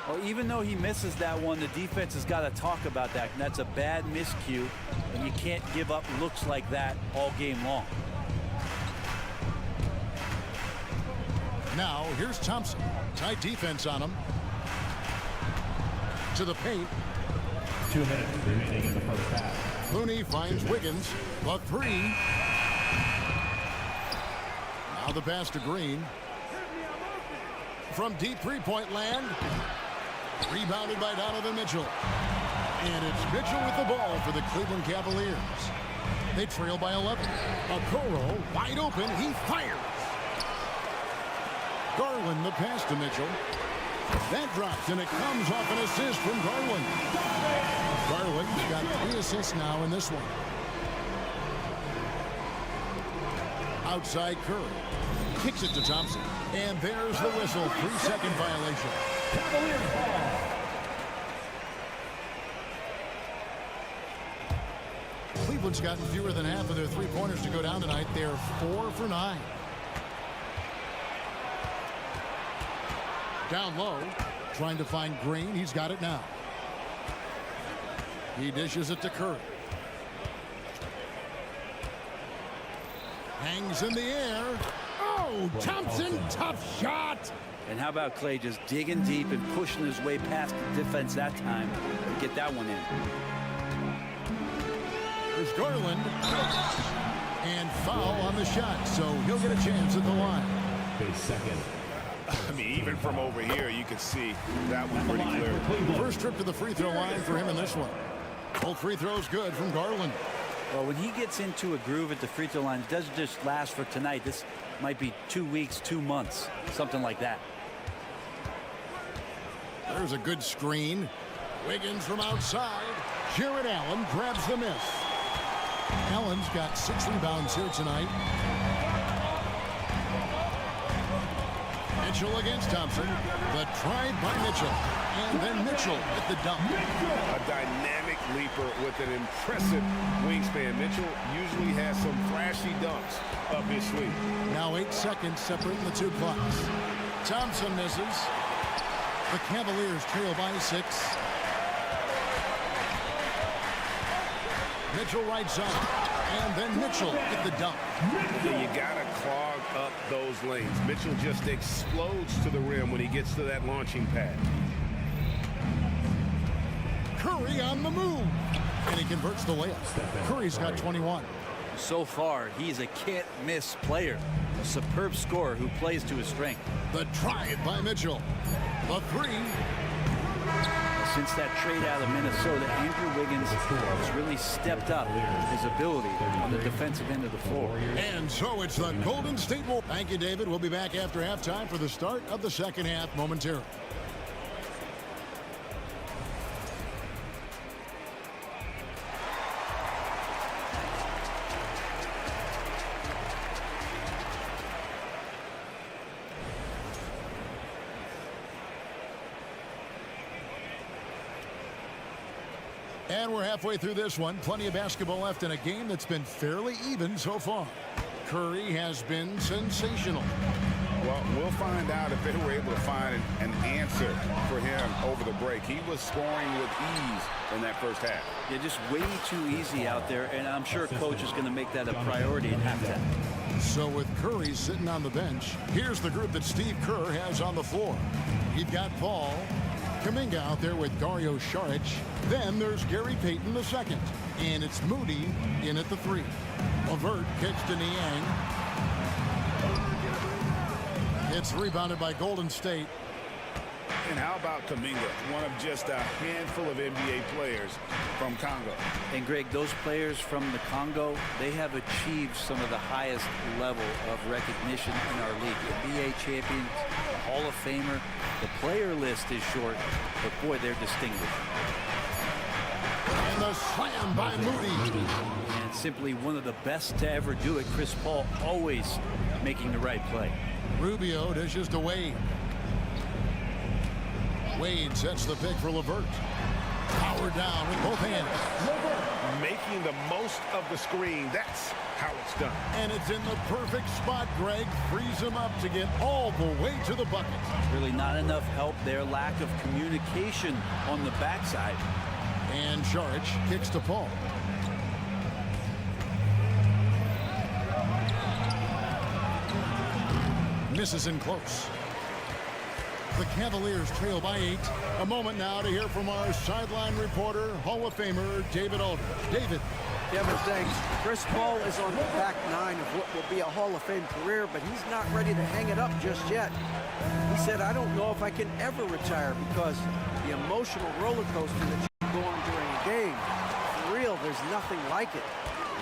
Well, even though he misses that one, the defense has got to talk about that. And that's a bad miscue. And you can't give up looks like that all game long. Now, here's Thompson. Tight defense on him. To the paint. 2 minutes remaining in the first half. Looney finds Wiggins. The 3. Now the pass to Green. From deep three-point land. Rebounded by Donovan Mitchell. And it's Mitchell with the ball for the Cleveland Cavaliers. They trail by 11. Okoro wide open. He fires. Garland the pass to Mitchell. That drops, and it comes off an assist from Garland. Garland's got 3 assists now in this one. Outside Curry. Kicks it to Thompson. And there's the whistle. 3-second violation. Cavaliers ball. Cleveland's gotten fewer than half of their three-pointers to go down tonight. They're 4 for 9. Down low, trying to find Green. He's got it now. He dishes it to Curry. Hangs in the air. Oh, Thompson, tough shot. And how about Clay just digging deep and pushing his way past the defense that time to get that one in. There's Garland. And foul on the shot, so he'll get a chance at the line. Base second. I mean, even from over here, you can see that one pretty clear. First trip to the free throw line for him in this one. Both free throws good from Garland. Well, when he gets into a groove at the free throw line, it doesn't just last for tonight. This might be 2 weeks, 2 months, something like that. There's a good screen. Wiggins from outside. Jared Allen grabs the miss. Allen's got 6 rebounds here tonight. Mitchell against Thompson. The try by Mitchell. And then Mitchell at the dump. A dynamic leaper with an impressive wingspan. Mitchell usually has some flashy dunks up his sleeve. Now 8 seconds separating the 2 clocks. Thompson misses. The Cavaliers trail by 6. Mitchell right side. And then Mitchell at the dump. You gotta clog up those lanes. Mitchell just explodes to the rim when he gets to that launching pad. Curry on the move. And he converts the layup. Curry's got 21. So far, he's a can't-miss player. A superb scorer who plays to his strength. The drive by Mitchell. The 3. Since that trade out of Minnesota, Andrew Wiggins has really stepped up his ability on the defensive end of the floor. And so it's the Golden State Warriors. Thank you, David. We'll be back after halftime for the start of the second half momentarily. And we're halfway through this one. Plenty of basketball left in a game that's been fairly even so far. Curry has been sensational. Well, we'll find out if they were able to find an answer for him over the break. He was scoring with ease in that first half. Yeah, just way too easy out there, and I'm sure coach is going to make that a priority in halftime. So with Curry sitting on the bench, here's the group that Steve Kerr has on the floor. You've got Paul Kuminga out there with Dario Saric. Then there's Gary Payton the second. And it's Moody in at the 3. LeVert kicks to Niang. It's rebounded by Golden State. And how about Kuminga, one of just a handful of NBA players from Congo. And Greg, those players from the Congo, they have achieved some of the highest level of recognition in our league. NBA champions, Hall of Famer. The player list is short, but boy, they're distinguished. And the slam by Moody. And simply one of the best to ever do it. Chris Paul always making the right play. Rubio dishes to Wade. Wade sets the pick for LeVert. Power down with both hands. Making the most of the screen. That's how it's done. And it's in the perfect spot, Greg. Frees him up to get all the way to the bucket. Really not enough help there. Lack of communication on the backside. And Saric kicks to Paul. Misses in close. The Cavaliers trail by 8. A moment now to hear from our sideline reporter, Hall of Famer David Aldridge. David. Kevin, thanks. Chris Paul is on the back 9 of what will be a Hall of Fame career, but he's not ready to hang it up just yet. He said, I don't know if I can ever retire because the emotional roller coaster that you go on during a game, for real, there's nothing like it.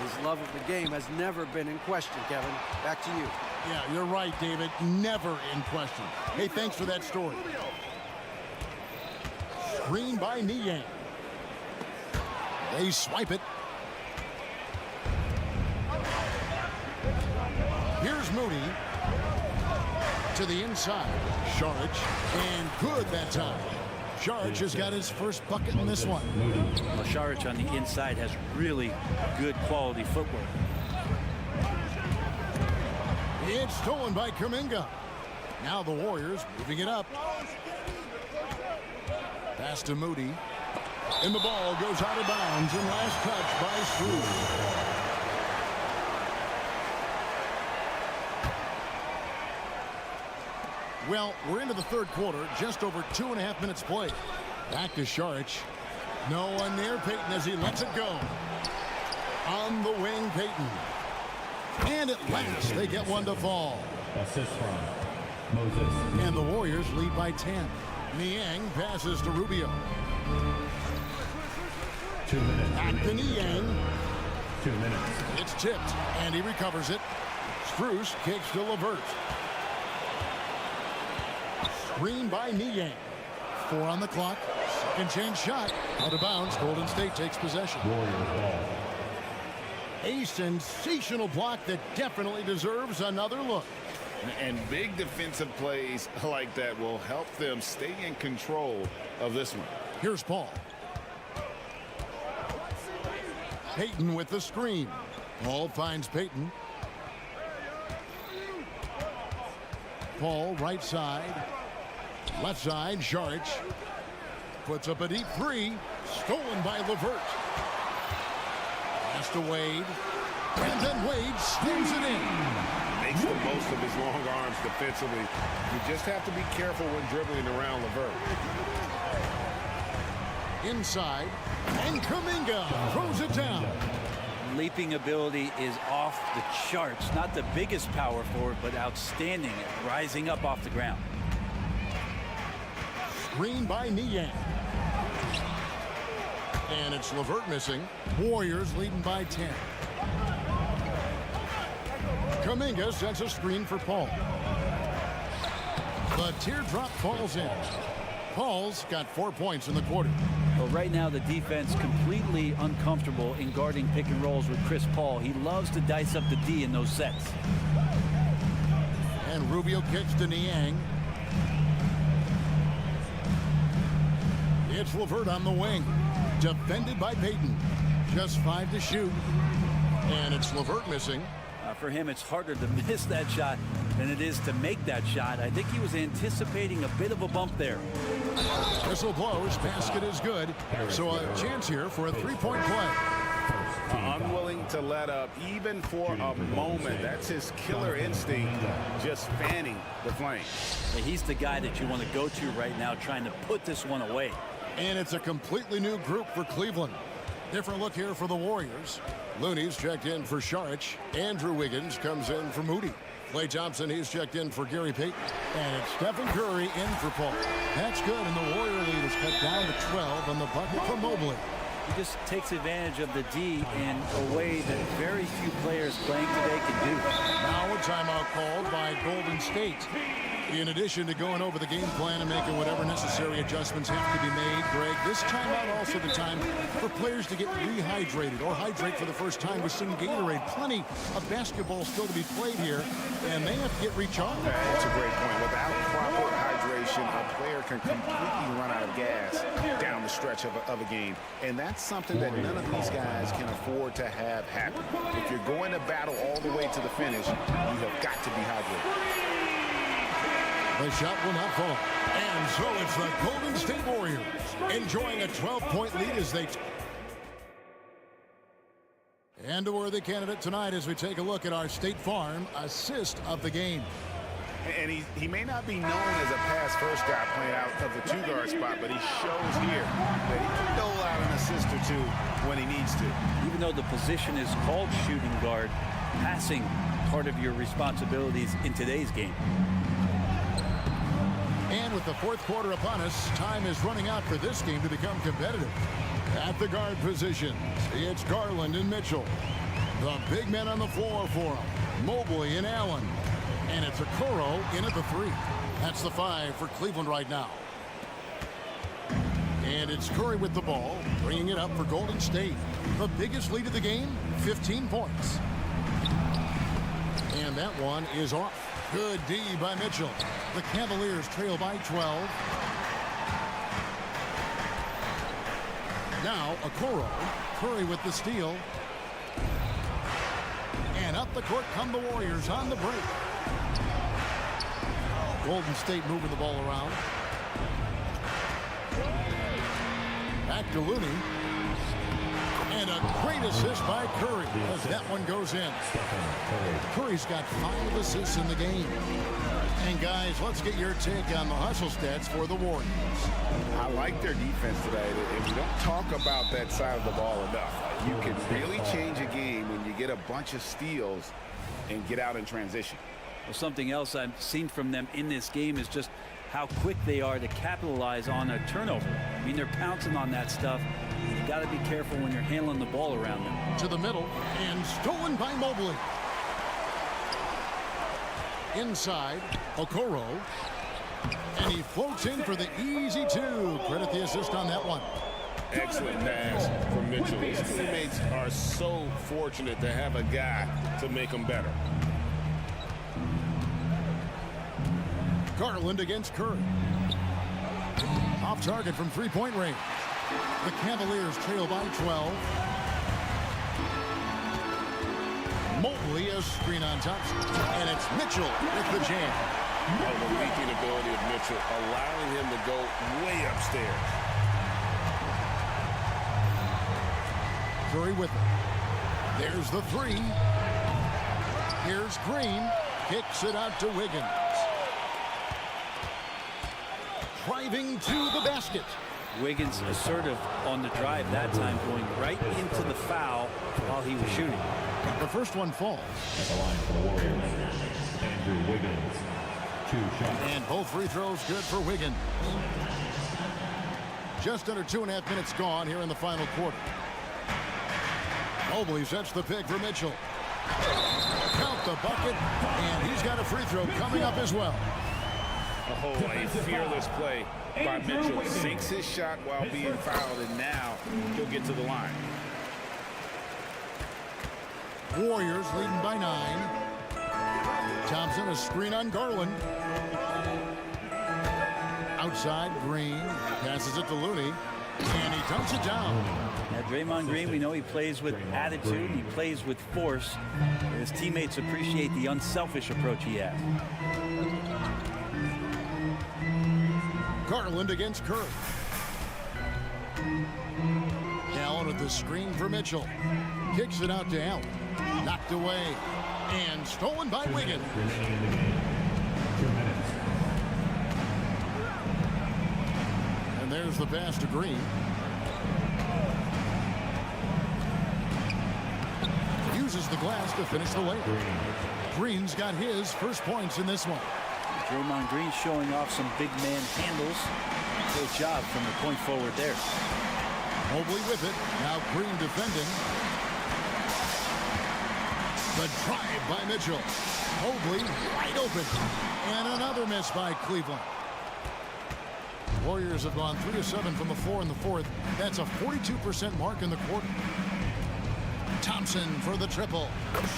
His love of the game has never been in question, Kevin. Back to you. Yeah, you're right, David. Never in question. Hey, thanks for that story. Screen by Niang. They swipe it. Here's Moody. To the inside. Saric. And good that time. Saric has got his first bucket in this one. Well, Saric on the inside has really good quality footwork. It's stolen by Kuminga. Now the Warriors moving it up. Pass to Moody. And the ball goes out of bounds and last touch by Strus. Well, we're into the third quarter, just over 2.5 minutes played. Back to Saric. No one near Payton as he lets it go. On the wing, Payton. And at last, they get one to fall. Assist from Moses. And the Warriors lead by 10. Niang passes to Rubio. 2 minutes. Back to Niang. 2 minutes. It's tipped, and he recovers it. Strus kicks to LeVert. Screen by Niang. 4 on the clock. Second chance shot. Out of bounds. Golden State takes possession. Warriors ball. A sensational block that definitely deserves another look. And big defensive plays like that will help them stay in control of this one. Here's Paul. Payton with the screen. Paul finds Payton. Paul right side. Left side, Saric. Puts up a deep 3. Stolen by LeVert. Pass to Wade. And then Wade slams it in. Makes the most of his long arms defensively. You just have to be careful when dribbling around LeVert. Inside. And Kuminga throws it down. Leaping ability is off the charts. Not the biggest power forward, but outstanding at rising up off the ground. Screen by Niang. And it's LeVert missing. Warriors leading by 10. Kuminga sets a screen for Paul. The teardrop falls in. Paul's got 4 points in the quarter. Well, right now the defense completely uncomfortable in guarding pick and rolls with Chris Paul. He loves to dice up the D in those sets. And Rubio kicks to Niang. It's LeVert on the wing. Defended by Payton. Just 5 to shoot. And it's LeVert missing. For him, it's harder to miss that shot than it is to make that shot. I think he was anticipating a bit of a bump there. Whistle blows, basket is good. So a chance here for a three-point play. Unwilling to let up even for a moment. That's his killer instinct, just fanning the flame. He's the guy that you want to go to right now, trying to put this one away. And it's a completely new group for Cleveland. Different look here for the Warriors. Looney's checked in for Saric. Andrew Wiggins comes in for Moody. Klay Thompson, he's checked in for Gary Payton. And it's Stephen Curry in for Paul. That's good, and the Warrior lead is cut down to 12 on the bucket from Mobley. He just takes advantage of the D in a way that very few players playing today can do. Now a timeout called by Golden State. In addition to going over the game plan and making whatever necessary adjustments have to be made, Greg, this timeout also the time for players to get rehydrated or hydrate for the first time with some Gatorade. Plenty of basketball still to be played here, and they have to get recharged. That's a great point. Without proper hydration, a player can completely run out of gas down the stretch of a game. And that's something that none of these guys can afford to have happen. If you're going to battle all the way to the finish, you have got to be hydrated. The shot will not fall. And so it's the Golden State Warriors enjoying a 12-point lead as they... And a worthy candidate tonight as we take a look at our State Farm assist of the game. And he may not be known as a pass-first guy playing out of the two-guard spot, but he shows here that he can dole out an assist or two when he needs to. Even though the position is called shooting guard, passing part of your responsibilities in today's game. And with the fourth quarter upon us, time is running out for this game to become competitive. At the guard position, it's Garland and Mitchell. The big men on the floor for them, Mobley and Allen. And it's Okoro in at the three. That's the 5 for Cleveland right now. And it's Curry with the ball, bringing it up for Golden State. The biggest lead of the game, 15 points. And that one is off. Good D by Mitchell. The Cavaliers trail by 12. Now Okoro. Curry with the steal. And up the court come the Warriors on the break. Golden State moving the ball around. Back to Looney. And a great assist by Curry as that one goes in. Curry's got 5 assists in the game. And guys, let's get your take on the hustle stats for the Warriors. I like their defense today. If you don't talk about that side of the ball enough, you can really change a game when you get a bunch of steals and get out in transition. Well, something else I've seen from them in this game is just how quick they are to capitalize on a turnover. I mean, they're pouncing on that stuff. You got to be careful when you're handling the ball around them. To the middle and stolen by Mobley. Inside, Okoro. And he floats in for the easy 2. Credit the assist on that one. Excellent pass from Mitchell. His teammates are so fortunate to have a guy to make them better. Garland against Curry. Off target from three-point range. The Cavaliers trail by 12. Mobley a screen on Thompson. And it's Mitchell with the jam. Oh, the leaping ability of Mitchell, allowing him to go way upstairs. Curry with it. There's the 3. Here's Green. Kicks it out to Wiggins. Driving to the basket. Wiggins assertive on the drive that time, going right into the foul while he was shooting. The first one falls. At the line for the Warriors, Andrew Wiggins. 2 shots. And both free throws good for Wiggins. Just under 2.5 minutes gone here in the final quarter. Mobley sets the pick for Mitchell. Count the bucket, and he's got a free throw coming up as well. Oh, a fearless play by Mitchell. Sinks his shot while being fouled, and now he'll get to the line. Warriors leading by 9. Thompson a screen on Garland. Outside, Green passes it to Looney. And he dumps it down. Yeah, Draymond Green, we know he plays with attitude. He plays with force. His teammates appreciate the unselfish approach he has. Garland against Curry. Allen with the screen for Mitchell. Kicks it out to Allen. Knocked away. And stolen by Wiggins. And there's the pass to Green. Uses the glass to finish the layup. Green's got his first points in this one. Draymond Green showing off some big man handles. Great job from the point forward there. Mobley with it. Now Green defending. The drive by Mitchell. Mobley wide open. And another miss by Cleveland. Warriors have gone 3 of 7 from the floor in the fourth. That's a 42% mark in the quarter. Thompson for the triple.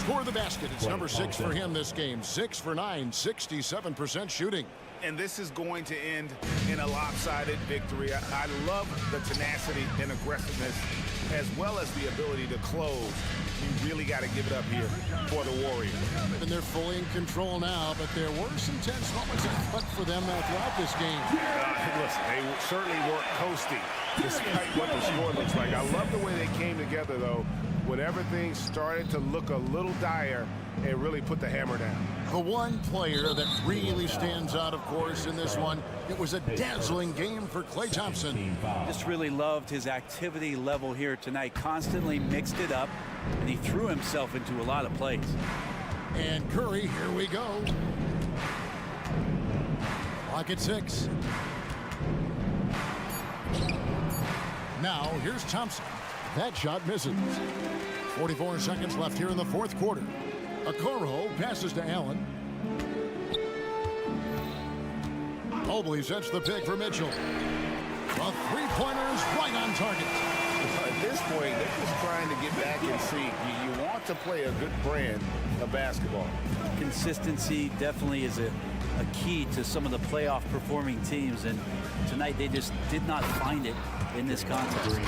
Score the basket. It's number 6 for him this game. 6 for 9, 67% shooting. And this is going to end in a lopsided victory. I love the tenacity and aggressiveness as well as the ability to close. You really got to give it up here for the Warriors. And they're fully in control now, but there were some tense moments for them throughout this game. Listen, they certainly weren't coasting despite what the score looks like. I love the way they came together, though, when everything started to look a little dire and really put the hammer down. The one player that really stands out, of course, in this one, it was a dazzling game for Klay Thompson. Just really loved his activity level here tonight. Constantly mixed it up, and he threw himself into a lot of plays. And Curry, here we go. Clock at 6. Now, here's Thompson. That shot misses. 44 seconds left here in the fourth quarter. Okoro passes to Allen. Mobley sets the pick for Mitchell. The three-pointers right on target. At this point, they're just trying to get back and see. You want to play a good brand of basketball. Consistency definitely is a key to some of the playoff performing teams, and tonight they just did not find it in this contest.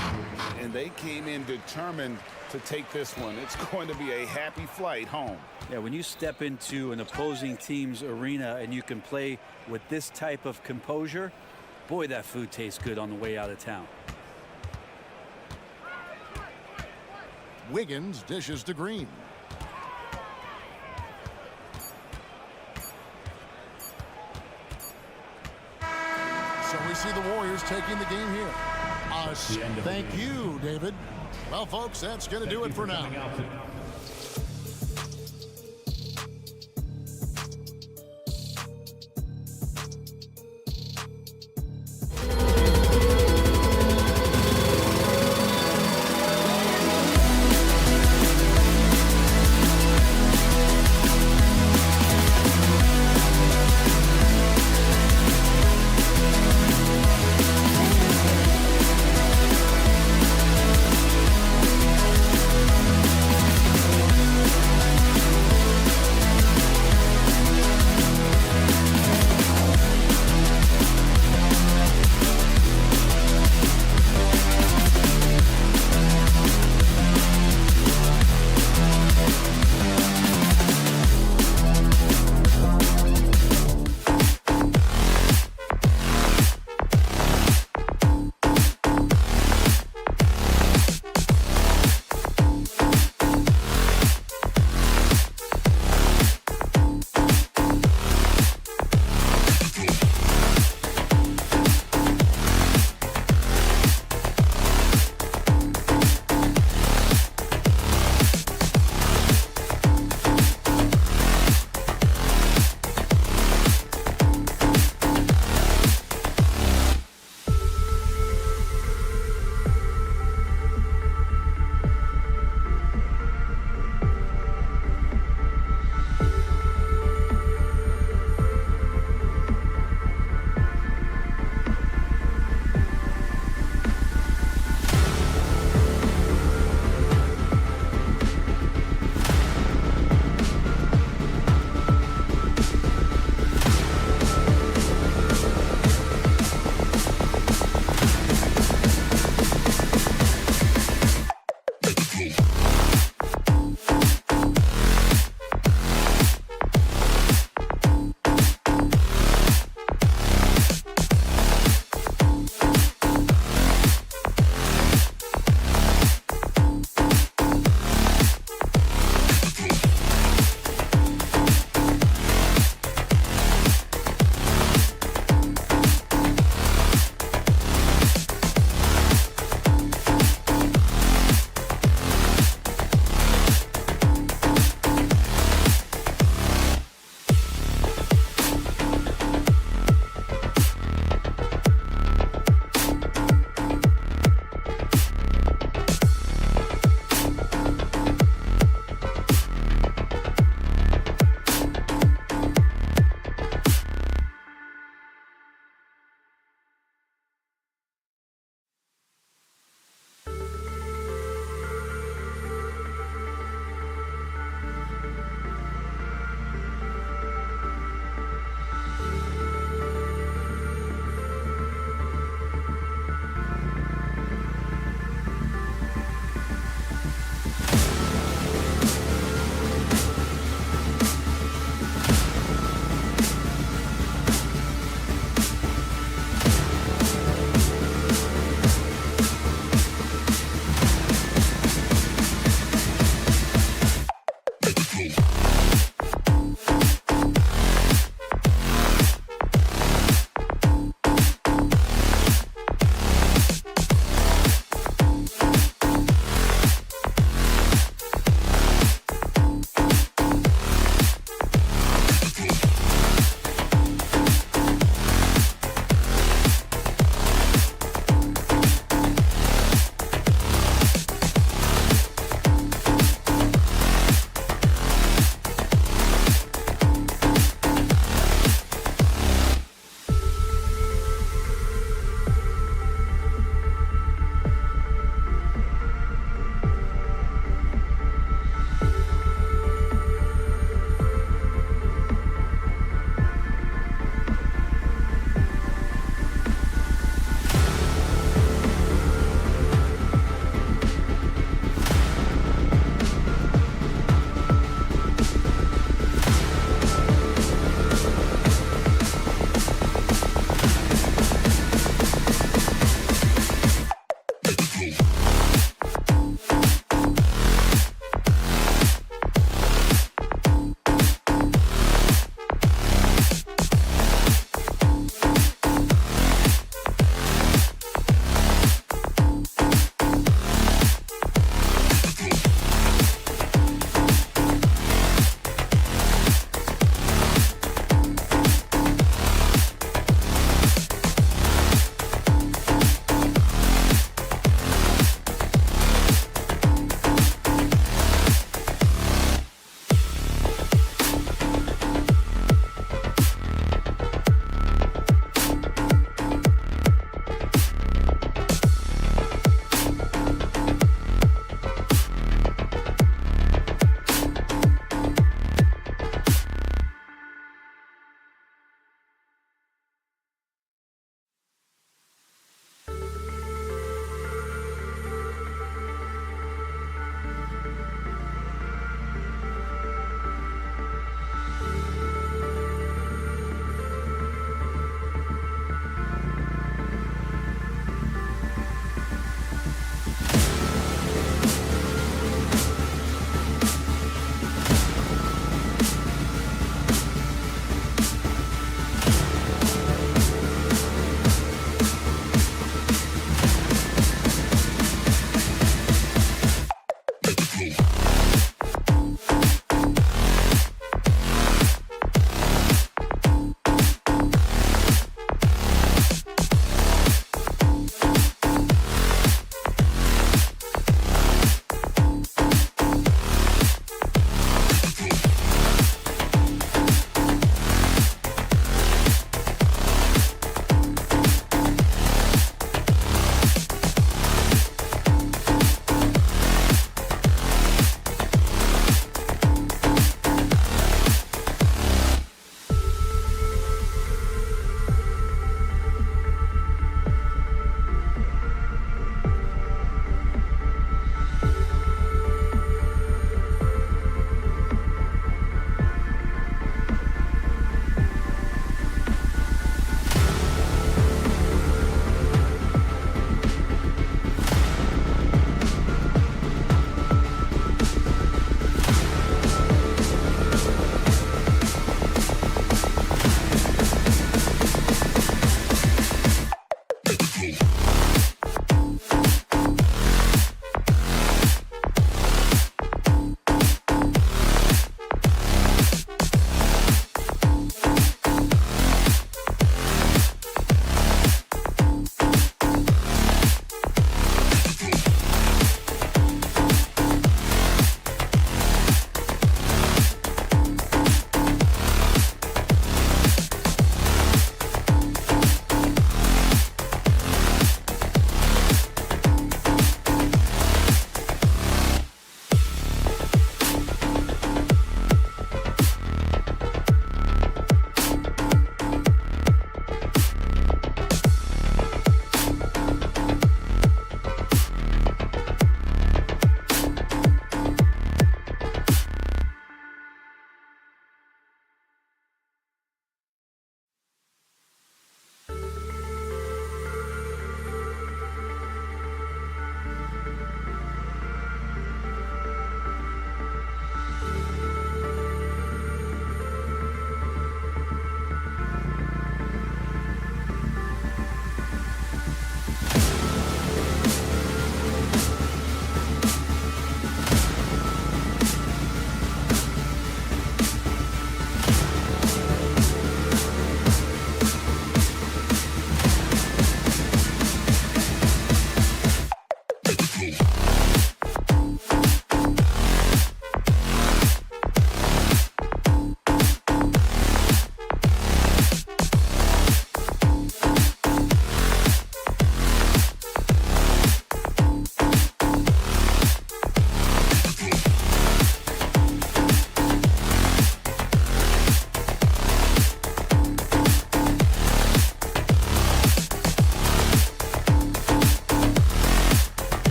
And they came in determined to take this one. It's going to be a happy flight home. Yeah, when you step into an opposing team's arena and you can play with this type of composure, boy, that food tastes good on the way out of town. Wiggins dishes to Green. So we see the Warriors taking the game here. Thank you, David. Well, folks, that's going to do it for now.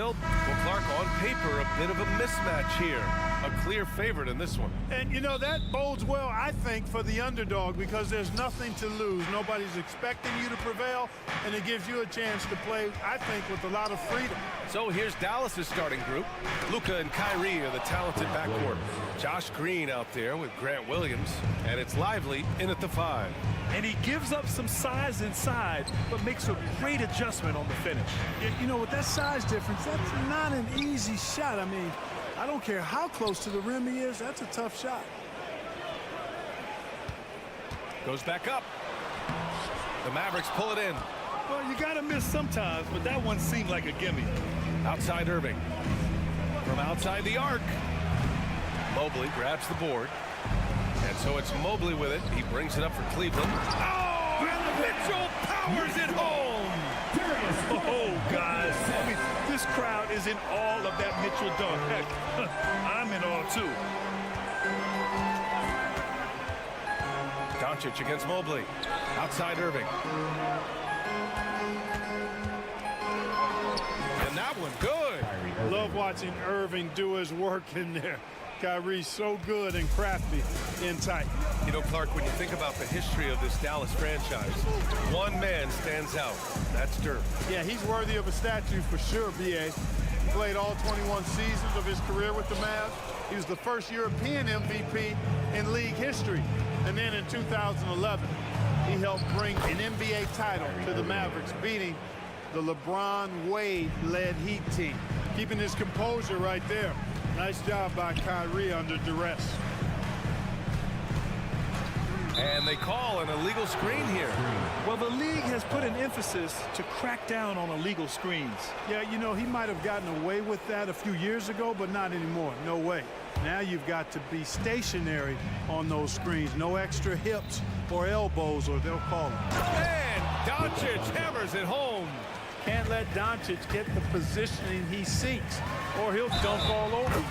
field? Well, Clark, on paper, a bit of a mismatch here. A clear favorite in this one. And, you know, that bodes well, I think, for the underdog because there's nothing to lose. Nobody's expecting you to prevail, and it gives you a chance to play, I think, with a lot of freedom. So here's Dallas's starting group. Luka and Kyrie are the talented backcourt. Josh Green out there with Grant Williams, and it's Lively in at the 5. And he gives up some size inside, but makes a great adjustment on the finish. You know, with that size difference, that's not an easy shot. I mean, I don't care how close to the rim he is, that's a tough shot. Goes back up. The Mavericks pull it in. Well, you gotta miss sometimes, but that one seemed like a gimme. Outside Irving. From outside the arc. Mobley grabs the board. And so it's Mobley with it. He brings it up for Cleveland. Oh, and Mitchell powers it home. Oh, guys. I mean, this crowd is in awe of that Mitchell dunk. Heck, I'm in awe, too. Doncic against Mobley. Outside Irving. And that one good. Love watching Irving do his work in there. Kyrie's so good and crafty in tight. You know, Clark, when you think about the history of this Dallas franchise, one man stands out. That's Dirk. Yeah, he's worthy of a statue for sure, B.A. He played all 21 seasons of his career with the Mavs. He was the first European MVP in league history. And then in 2011, he helped bring an NBA title to the Mavericks, beating the LeBron Wade-led Heat team. Keeping his composure right there. Nice job by Kyrie under duress. And they call an illegal screen here. Well, the league has put an emphasis to crack down on illegal screens. Yeah, you know, he might have gotten away with that a few years ago, but not anymore. No way. Now you've got to be stationary on those screens. No extra hips or elbows, or they'll call them. And Doncic hammers it home. Can't let Doncic get the positioning he seeks, or he'll dunk all over you.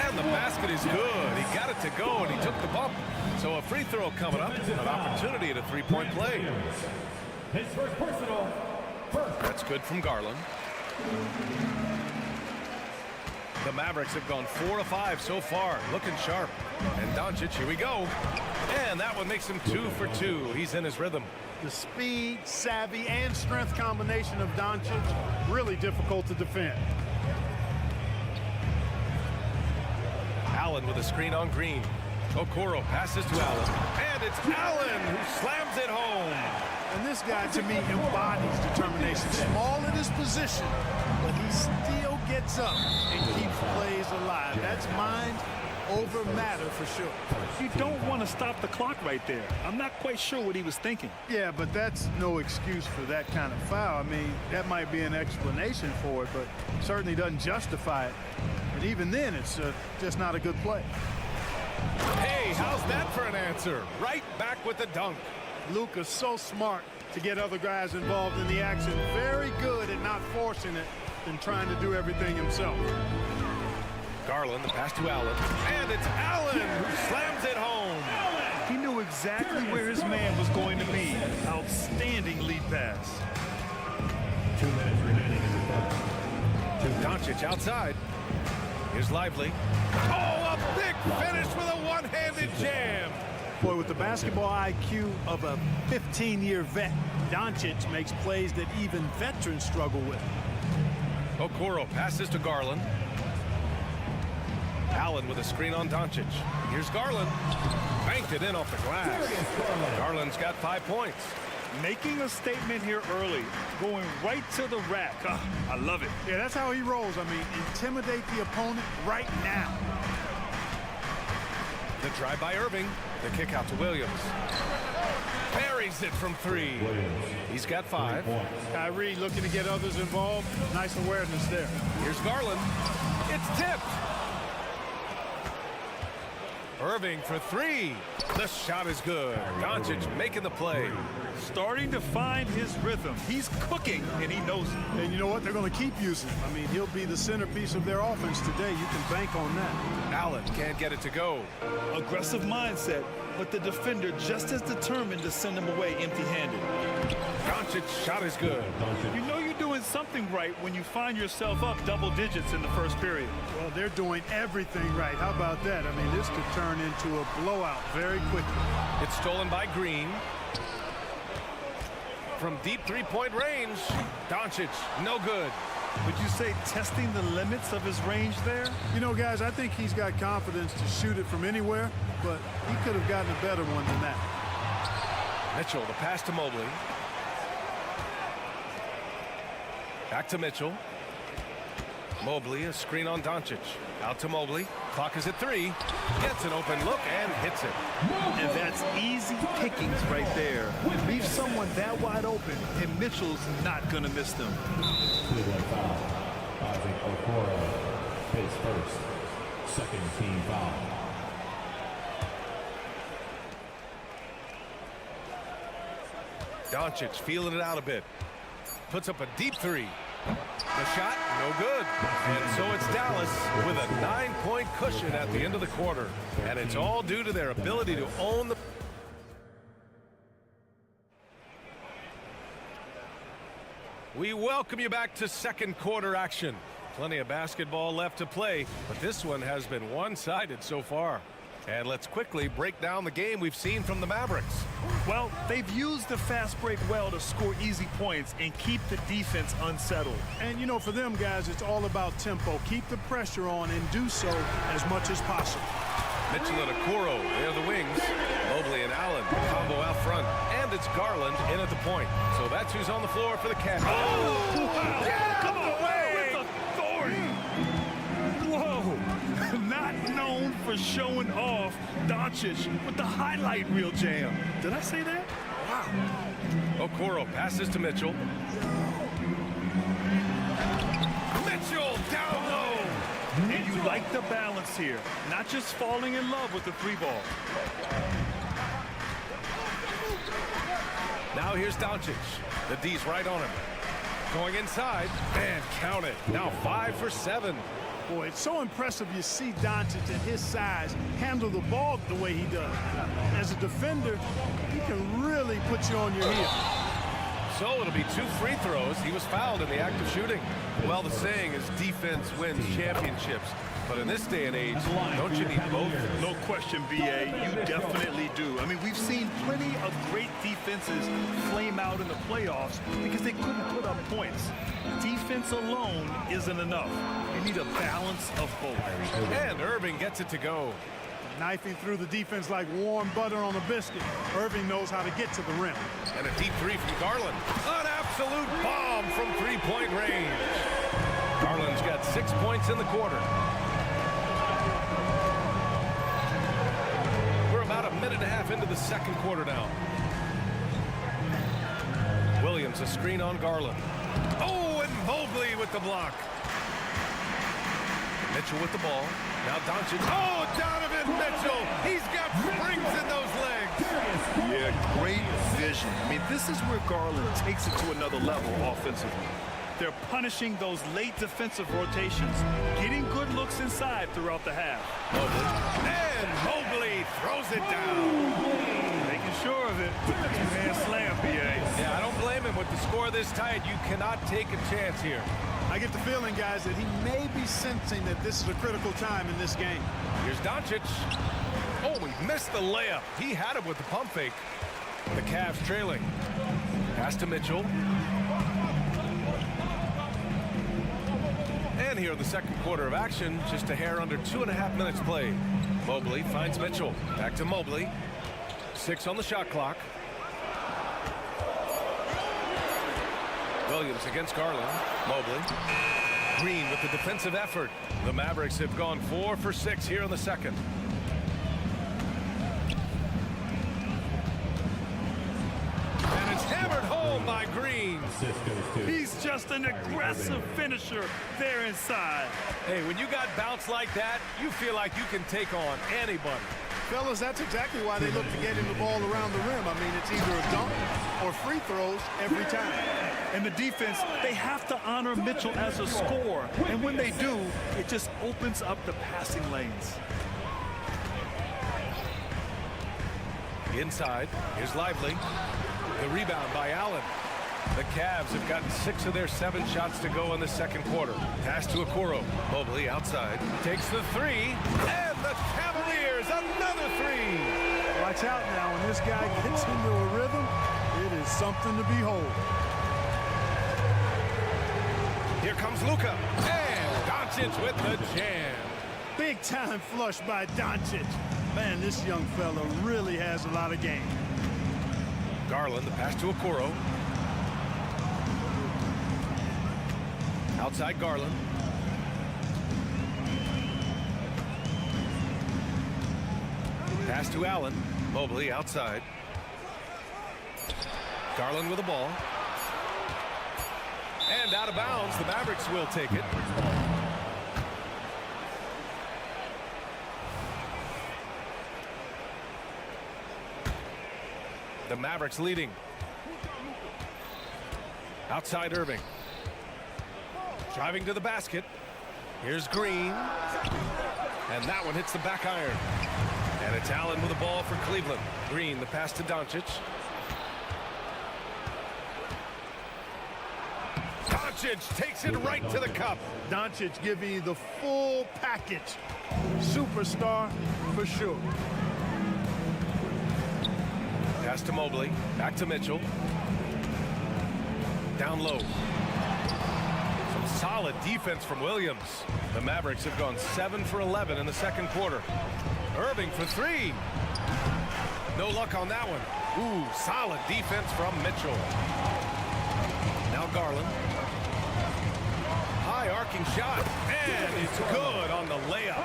And the basket is good. He got it to go, and he took the bump. So a free throw coming up, an opportunity at a three-point play. His first personal. That's good from Garland. The Mavericks have gone 4 of 5 so far, looking sharp. And Doncic, here we go. And that one makes him 2 for 2. He's in his rhythm. The speed, savvy, and strength combination of Doncic, really difficult to defend. Allen with a screen on Green. Okoro passes to Allen. And it's Allen who slams it home. And this guy, to me, embodies determination. Small in his position, but he still gets up and keeps plays alive. That's mind over matter for sure. You don't want to stop the clock right there. I'm not quite sure what he was thinking. Yeah, but that's no excuse for that kind of foul. I mean, that might be an explanation for it, but certainly doesn't justify it. And even then, it's just not a good play. Hey, how's that for an answer? Right back with the dunk. Luka's so smart to get other guys involved in the action. Very good at not forcing it and trying to do everything himself. Garland, the pass to Allen. And it's Allen who slams it home. He knew exactly where his man was going to be. Outstanding lead pass. 2 minutes remaining in the quarter. Doncic outside. Here's Lively. Oh, a big finish with a one-handed jam. Boy, with the basketball IQ of a 15-year vet, Doncic makes plays that even veterans struggle with. Okoro passes to Garland. Allen with a screen on Doncic. Here's Garland. Banked it in off the glass. Garland's got 5 points. Making a statement here early. Going right to the rack. I love it. Yeah, that's how he rolls. I mean, intimidate the opponent right now. The drive by Irving. The kick out to Williams. Buries it from 3. He's got 5. Kyrie looking to get others involved. Nice awareness there. Here's Garland. It's tipped. Irving for 3. The shot is good. Doncic making the play. Starting to find his rhythm. He's cooking, and he knows it. And you know what? They're going to keep using him. I mean, he'll be the centerpiece of their offense today. You can bank on that. Allen can't get it to go. Aggressive mindset, but the defender just as determined to send him away empty-handed. Doncic's shot is good. You know you're doing doing something right when you find yourself up double digits in the first period. Well, they're doing everything right. How about that? I mean, this could turn into a blowout very quickly. It's stolen by Green. From deep three-point range, Doncic, no good. Would you say testing the limits of his range there? You know, guys, I think he's got confidence to shoot it from anywhere, but he could have gotten a better one than that. Mitchell, the pass to Mobley. Back to Mitchell. Mobley, a screen on Doncic. Out to Mobley. Clock is at 3. Gets an open look and hits it. And that's easy pickings right there. Leave someone that wide open, and Mitchell's not going to miss them. Cleveland foul. Isaac Okoro, his first. Second team foul. Doncic feeling it out a bit. Puts up a deep 3. The shot, no good. And so it's Dallas with a 9-point cushion at the end of the quarter. And it's all due to their ability to own the... We welcome you back to second quarter action. Plenty of basketball left to play, but this one has been one-sided so far. And let's quickly break down the game we've seen from the Mavericks. Well, they've used the fast break well to score easy points and keep the defense unsettled. And, you know, for them guys, it's all about tempo. Keep the pressure on and do so as much as possible. Mitchell and Okoro, they're the wings. Mobley and Allen, combo out front. And it's Garland in at the point. So that's who's on the floor for the Cavs. Oh, wow. Get out the way! With authority. Whoa. Not known for showing off, Doncic with the highlight reel jam. Did I say that? Wow. Okoro passes to Mitchell. Mitchell down low. And you like the balance here. Not just falling in love with the 3-ball. Now here's Doncic. The D's right on him. Going inside and count it. Now 5 for 7. Boy, it's so impressive you see Doncic at his size handle the ball the way he does. As a defender, he can really put you on your heel. So it'll be 2 free throws. He was fouled in the act of shooting. Well, the saying is defense wins championships. But in this day and age, don't you need both? No question, B.A. You definitely do. I mean, we've seen plenty of great defenses flame out in the playoffs because they couldn't put up points. Defense alone isn't enough. You need a balance of both. And Irving gets it to go. Knifing through the defense like warm butter on a biscuit. Irving knows how to get to the rim. And a deep 3 from Garland. An absolute bomb from 3-point range. Garland's got 6 points in the quarter. We're about a minute and a half into the second quarter now. Williams, a screen on Garland. Oh, and Mobley with the block. Mitchell with the ball. Now Doncic. Oh, Donovan Mitchell. He's got springs in those legs. Yeah, great vision. I mean, this is where Garland takes it to another level offensively. They're punishing those late defensive rotations, getting good looks inside throughout the half. Mobley. And Mobley throws it down. Making sure of it with the two-hand slam, B.A. Yeah, I don't blame him. With the score this tight, you cannot take a chance here. I get the feeling, guys, that he may be sensing that this is a critical time in this game. Here's Doncic. Oh, he missed the layup. He had it with the pump fake. The Cavs trailing. Pass to Mitchell. And here in the second quarter of action, just a hair under 2.5 minutes played. Mobley finds Mitchell. Back to Mobley. 6 on the shot clock. Williams against Garland. Mobley. Green with the defensive effort. The Mavericks have gone 4 for 6 here in the second. And it's hammered home by Green. He's just an aggressive finisher there inside. Hey, when you got bounce like that, you feel like you can take on anybody. Fellas, that's exactly why they look to get him the ball around the rim. I mean, it's either a dunk or free throws every time. And the defense, they have to honor Mitchell as a scorer. And when they do, it just opens up the passing lanes. Inside, here's Lively. The rebound by Allen. The Cavs have gotten 6 of their 7 shots to go in the second quarter. Pass to Okoro. Mobley outside. Takes the 3. And the Cavaliers, another 3. Watch out now. When this guy gets into a rhythm, it is something to behold. Here comes Luka. And Doncic with the jam. Big time flush by Doncic. Man, this young fella really has a lot of game. Garland, the pass to Okoro. Outside Garland. Pass to Allen. Mobley outside. Garland with the ball. And out of bounds. The Mavericks will take it. The Mavericks leading. Outside Irving. Driving to the basket. Here's Green. And that one hits the back iron. And it's Allen with the ball for Cleveland. Green, the pass to Doncic. Doncic takes it right to the cup. Doncic giving you the full package. Superstar for sure. Pass to Mobley. Back to Mitchell. Down low. Some solid defense from Williams. The Mavericks have gone 7 for 11 in the second quarter. Irving for 3. No luck on that one. Ooh, solid defense from Mitchell. Now Garland. High arcing shot. And it's good on the layup.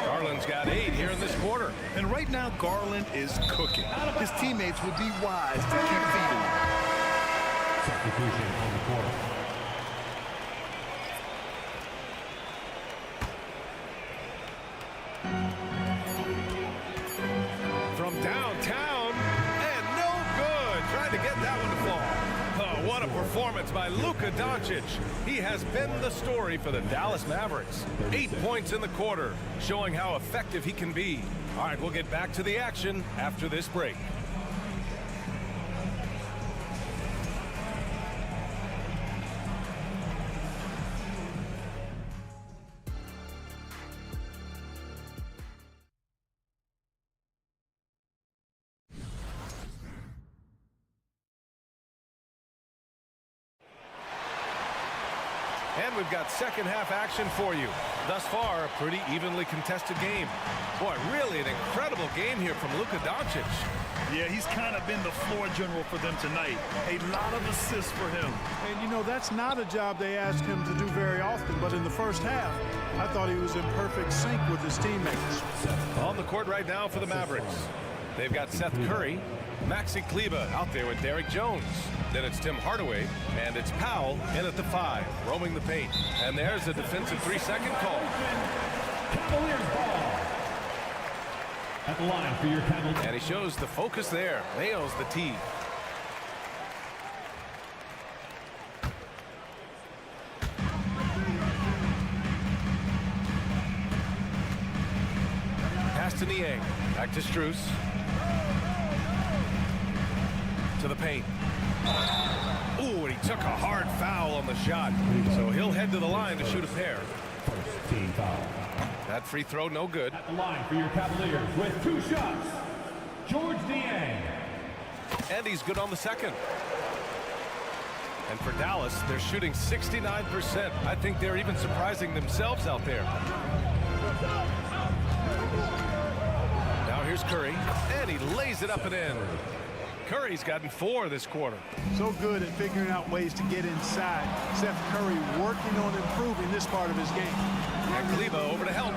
Garland's got 8 here in this quarter. And right now, Garland is cooking. His teammates would be wise to keep feeding him. Substitution on the court. From downtown, and no good. Trying to get that one to fall. Oh, what a performance by Luka Doncic. He has been the story for the Dallas Mavericks. 8 points in the quarter, showing how effective he can be. All right, we'll get back to the action after this break. And we've got second half action for you. Thus far, a pretty evenly contested game. Boy, really an incredible game here from Luka Doncic. Yeah, he's kind of been the floor general for them tonight. A lot of assists for him. And, you know, that's not a job they ask him to do very often, but in the first half, I thought he was in perfect sync with his teammates. On the court right now for the Mavericks. They've got Seth Curry, Maxi Kleber out there with Derek Jones. Then it's Tim Hardaway, and it's Powell in at the 5, roaming the paint. And there's a defensive 3-second call. Cavaliers ball. At the line for your Cavaliers. And he shows the focus there. Nails the tee. Pass to Niang. Back to Strus. To the paint. Ooh, and he took a hard foul on the shot. So he'll head to the line to shoot a pair. First team foul. That free throw no good. At the line for your Cavaliers with 2 shots, George Niang. And he's good on the second. And for Dallas, they're shooting 69%. I think they're even surprising themselves out there. Now here's Curry, and he lays it up and in. Curry's gotten 4 this quarter. So good at figuring out ways to get inside. Seth Curry working on improving this part of his game. And Kleber over to help.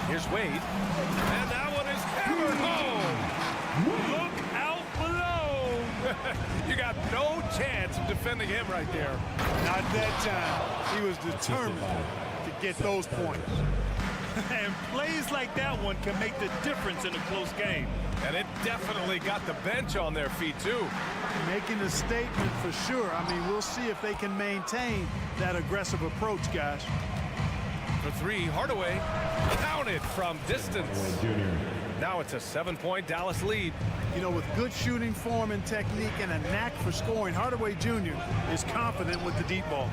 Here's Wade. And that one is hammered home. Look out below. You got no chance of defending him right there. Not that time. He was determined to get those points. And plays like that one can make the difference in a close game. And it definitely got the bench on their feet, too. Making a statement for sure. I mean, we'll see if they can maintain that aggressive approach, guys. For 3, Hardaway counted from distance. Junior. Now it's a 7-point Dallas lead. You know, with good shooting form and technique and a knack for scoring, Hardaway Jr. is confident with the deep ball.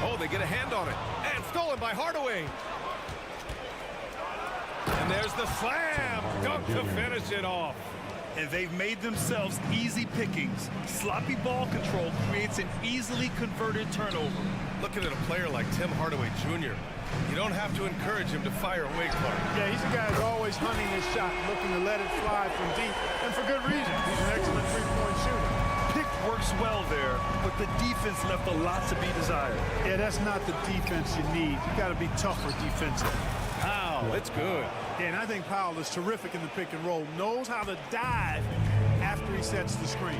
Oh, they get a hand on it. And stolen by Hardaway. And there's the slam. Dunk to finish it off. And they've made themselves easy pickings. Sloppy ball control creates an easily converted turnover. Looking at a player like Tim Hardaway Jr., you don't have to encourage him to fire away, Clark. Yeah, he's a guy who's always hunting his shot, looking to let it fly from deep, and for good reason. He's an excellent three-point shooter. Pick works well there, but the defense left a lot to be desired. Yeah, that's not the defense you need. You got to be tougher defensively. Powell, it's good. Yeah, and I think Powell is terrific in the pick and roll. Knows how to dive after he sets the screen.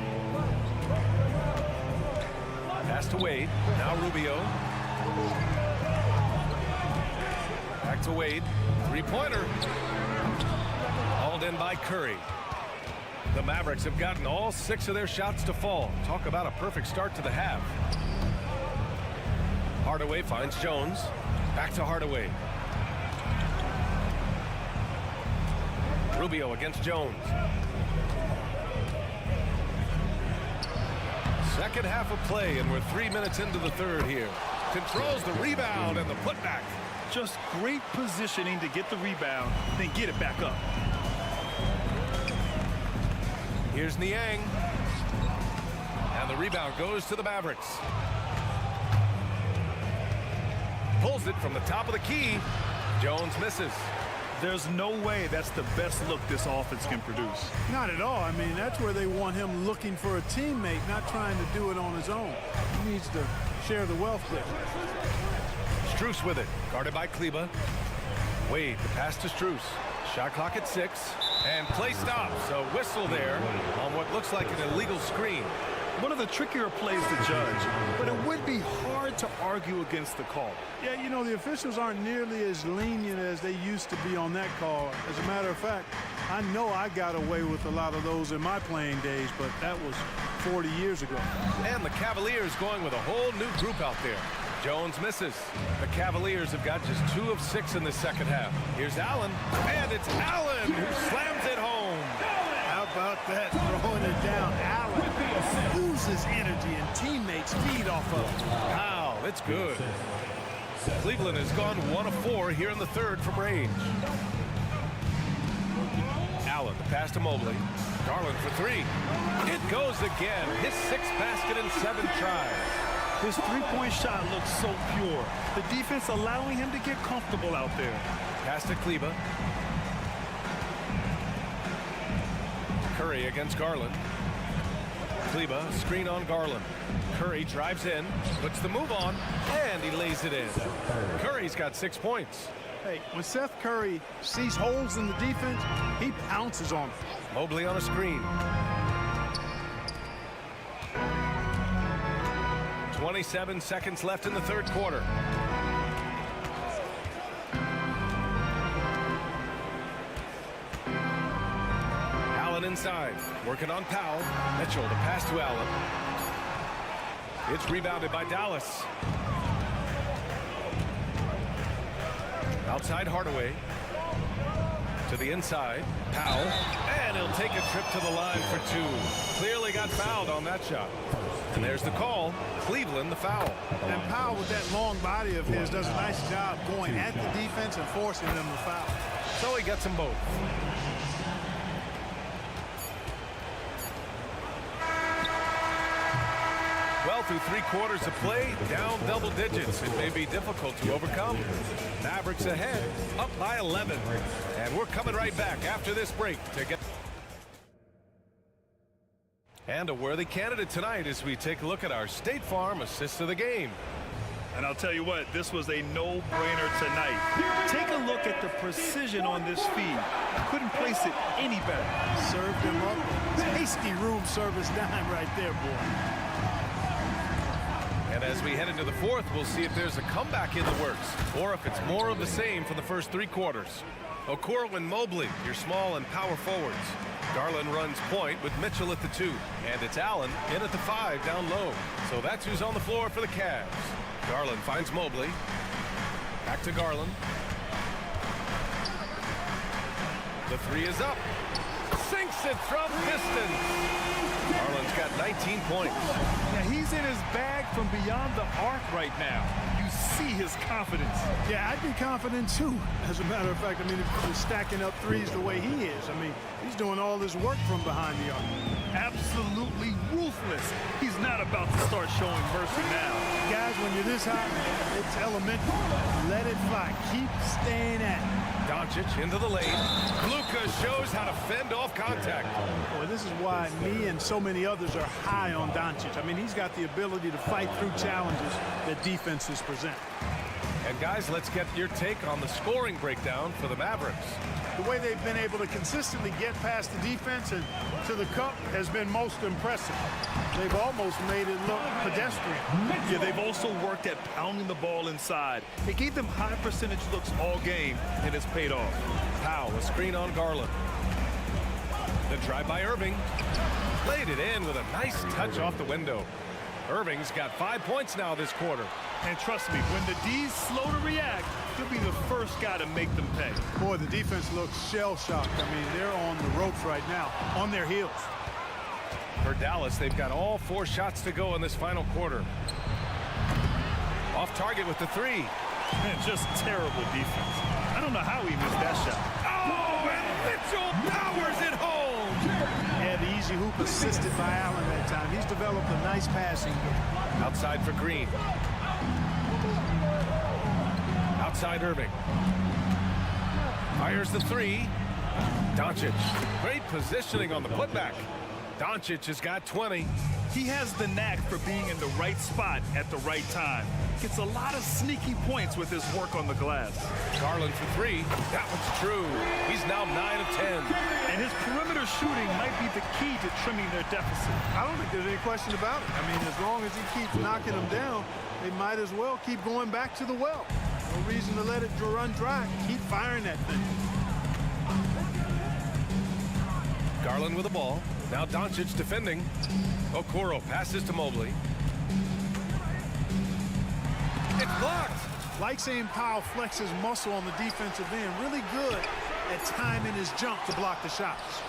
Pass to Wade. Now Rubio. Back to Wade. Three-pointer. Hauled in by Curry. The Mavericks have gotten all 6 of their shots to fall. Talk about a perfect start to the half. Hardaway finds Jones. Back to Hardaway. Rubio against Jones. Second half of play, and we're 3 minutes into the third here. Controls the rebound and the putback. Just great positioning to get the rebound, then get it back up. Here's Niang. And the rebound goes to the Mavericks. Pulls it from the top of the key. Jones misses. There's no way that's the best look this offense can produce. Not at all. I mean, that's where they want him looking for a teammate, not trying to do it on his own. He needs to share the wealth there. Strus with it, guarded by Kleba. Wade, the pass to Strus. Shot clock at 6, and play stops. A whistle there on what looks like an illegal screen. One of the trickier plays to judge, but it would be hard to argue against the call. Yeah, you know, the officials aren't nearly as lenient as they used to be on that call. As a matter of fact, I know I got away with a lot of those in my playing days, but that was 40 years ago. And the Cavaliers going with a whole new group out there. Jones misses. The Cavaliers have got just 2 of 6 in the second half. Here's Allen, and it's Allen who slams it home. How about that, throwing it down? Allen loses energy and teammates feed off of it. Wow, it's good. Cleveland has gone 1 of 4 here in the third from range. Allen, the pass to Mobley. Garland for 3. It goes again. His 6th basket in 7 tries. His three-point shot looks so pure. The defense allowing him to get comfortable out there. Pass to Kleba. Curry against Garland. Kleba, screen on Garland. Curry drives in, puts the move on, and he lays it in. Curry's got 6 points. Hey, when Seth Curry sees holes in the defense, he pounces on them. Mobley on a screen. 27 seconds left in the third quarter. Allen inside, working on Powell. Mitchell, the pass to Allen. It's rebounded by Dallas. Outside Hardaway. To the inside, Powell. And he'll take a trip to the line for 2. Clearly got fouled on that shot. And there's the call. Cleveland the foul. And Powell, with that long body of his, does a nice job going at the defense and forcing them to foul. So he gets them both. Well, through 3 quarters of play, down double digits. It may be difficult to overcome. Mavericks ahead, up by 11. And we're coming right back after this break to get... And a worthy candidate tonight as we take a look at our State Farm assist of the game. And I'll tell you what, this was a no-brainer tonight. Take a look at the precision on this feed. Couldn't place it any better. Served him up. Tasty room service dime right there, boy. And as we head into the fourth, we'll see if there's a comeback in the works or if it's more of the same for the first 3 quarters. Okoro and Mobley, your small and power forwards. Garland runs point with Mitchell at the 2. And it's Allen in at the 5 down low. So that's who's on the floor for the Cavs. Garland finds Mobley. Back to Garland. The three is up. Sinks it from distance. Garland's got 19 points. Yeah, he's in his bag from beyond the arc right now. You see his confidence. Yeah, I'd be confident too. As a matter of fact, I mean, if he's stacking up threes the way he is, I mean, he's doing all this work from behind the arc. Absolutely ruthless. He's not about to start showing mercy now. Guys, when you're this hot, it's elementary. Let it fly. Keep staying at it. Doncic into the lane. Luka shows how to fend off contact. Boy, this is why me and so many others are high on Doncic. I mean, he's got the ability to fight through challenges that defenses present. And guys, let's get your take on the scoring breakdown for the Mavericks. The way they've been able to consistently get past the defense and to the cup has been most impressive. They've almost made it look pedestrian. Yeah, they've also worked at pounding the ball inside. It gave them high percentage looks all game, and it's paid off. Powell, a screen on Garland. The drive by Irving. Laid it in with a nice touch off the window. Irving's got 5 points now this quarter. And trust me, when the D's slow to react, he'll be the first guy to make them pay. Boy, the defense looks shell-shocked. I mean, they're on the ropes right now, on their heels. For Dallas, they've got all 4 shots to go in this final quarter. Off target with the three. Man, just terrible defense. I don't know how he missed that shot. Oh, and Mitchell powers it home. Yeah, the easy hoop assisted by Allen that time. He's developed a nice passing game. Outside for Green. Outside Irving. Fires the three. Doncic. Great positioning on the putback. Doncic has got 20. He has the knack for being in the right spot at the right time. Gets a lot of sneaky points with his work on the glass. Garland for three. That one's true. He's now 9 of 10. And his perimeter shooting might be the key to trimming their deficit. I don't think there's any question about it. I mean, as long as he keeps knocking them down, they might as well keep going back to the well. No reason to let it run dry. Keep firing that thing. Garland with the ball. Now Doncic defending. Okoro passes to Mobley. It's blocked. Like seeing Powell flex his muscle on the defensive end. Really good at timing his jump to block the shots.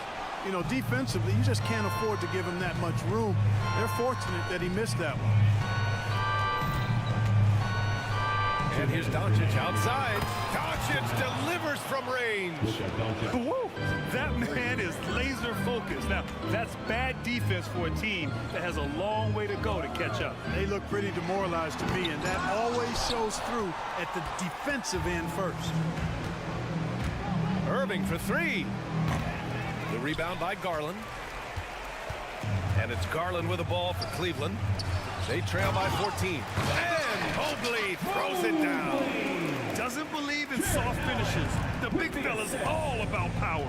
You know, defensively, you just can't afford to give him that much room. They're fortunate that he missed that one. And here's Doncic outside. Doncic delivers from range. Woo! That man is laser focused. Now, that's bad defense for a team that has a long way to go to catch up. They look pretty demoralized to me, and that always shows through at the defensive end first. Irving for three. The rebound by Garland. And it's Garland with the ball for Cleveland. They trail by 14. And Mobley throws it down. Doesn't believe in soft finishes. The big fella's all about power.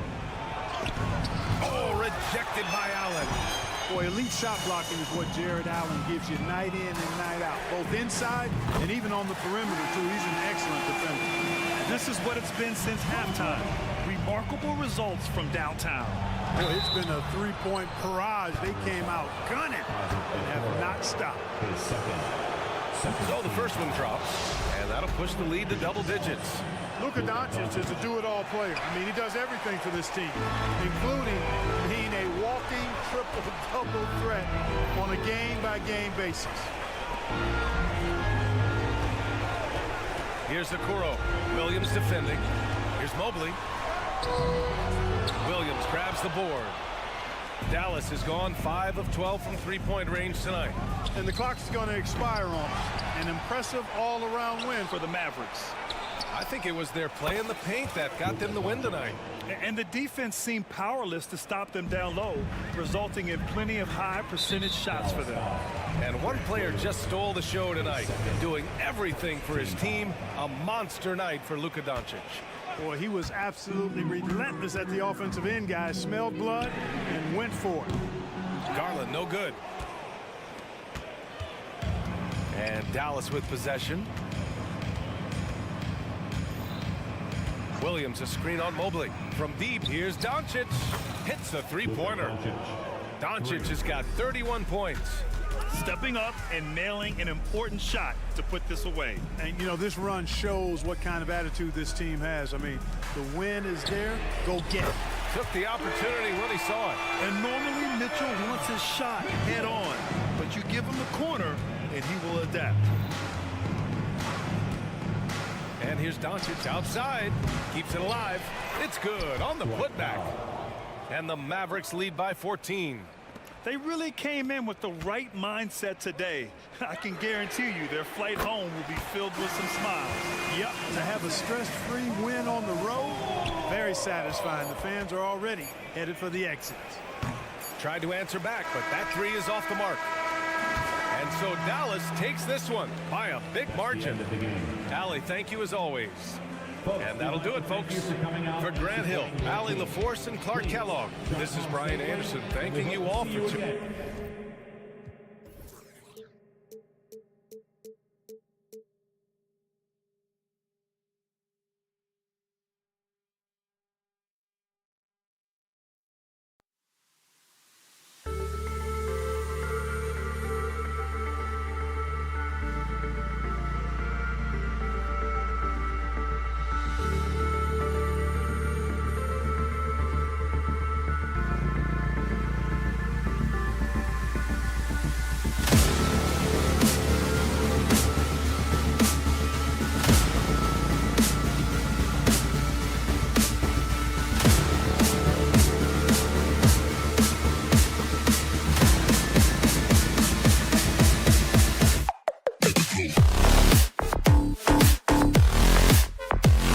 Oh, rejected by Allen. Boy, elite shot blocking is what Jared Allen gives you night in and night out, both inside and even on the perimeter, too. He's an excellent defender. This is what it's been since halftime. Remarkable results from downtown. Boy, it's been a three-point barrage. They came out gunning and have not stopped. So the first one drops, and that'll push the lead to double digits. Luka Doncic is a do-it-all player. I mean, he does everything for this team, including being a walking triple-double threat on a game-by-game basis. Here's Okoro. Williams defending. Here's Mobley. Williams grabs the board. Dallas has gone 5 of 12 from three-point range tonight. And the clock's going to expire on us. An impressive all-around win for the Mavericks. I think it was their play in the paint that got them the win tonight. And the defense seemed powerless to stop them down low, resulting in plenty of high percentage shots for them. And one player just stole the show tonight, doing everything for his team. A monster night for Luka Doncic. Boy, he was absolutely relentless at the offensive end, guys. Smelled blood and went for it. Garland, no good. And Dallas with possession. Williams, a screen on Mobley. From deep, here's Doncic. Hits a three-pointer. Doncic has got 31 points. stepping up and nailing an important shot to put this away. And, you know, this run shows what kind of attitude this team has. I mean, the win is there. Go get it. Took the opportunity when he saw it. And normally Mitchell wants his shot head on, but you give him the corner and he will adapt. And here's Doncic outside. Keeps it alive. It's good on the putback. And the Mavericks lead by 14. They really came in with the right mindset today. I can guarantee you their flight home will be filled with some smiles. Yep, to have a stress-free win on the road, very satisfying. The fans are already headed for the exits. Tried to answer back, but that three is off the mark. And so Dallas takes this one by a big margin. Allie, thank you as always. And that'll do it, folks. For Grant Hill, Allie LaForce, and Clark Kellogg, this is Brian Anderson thanking you all for tuning in.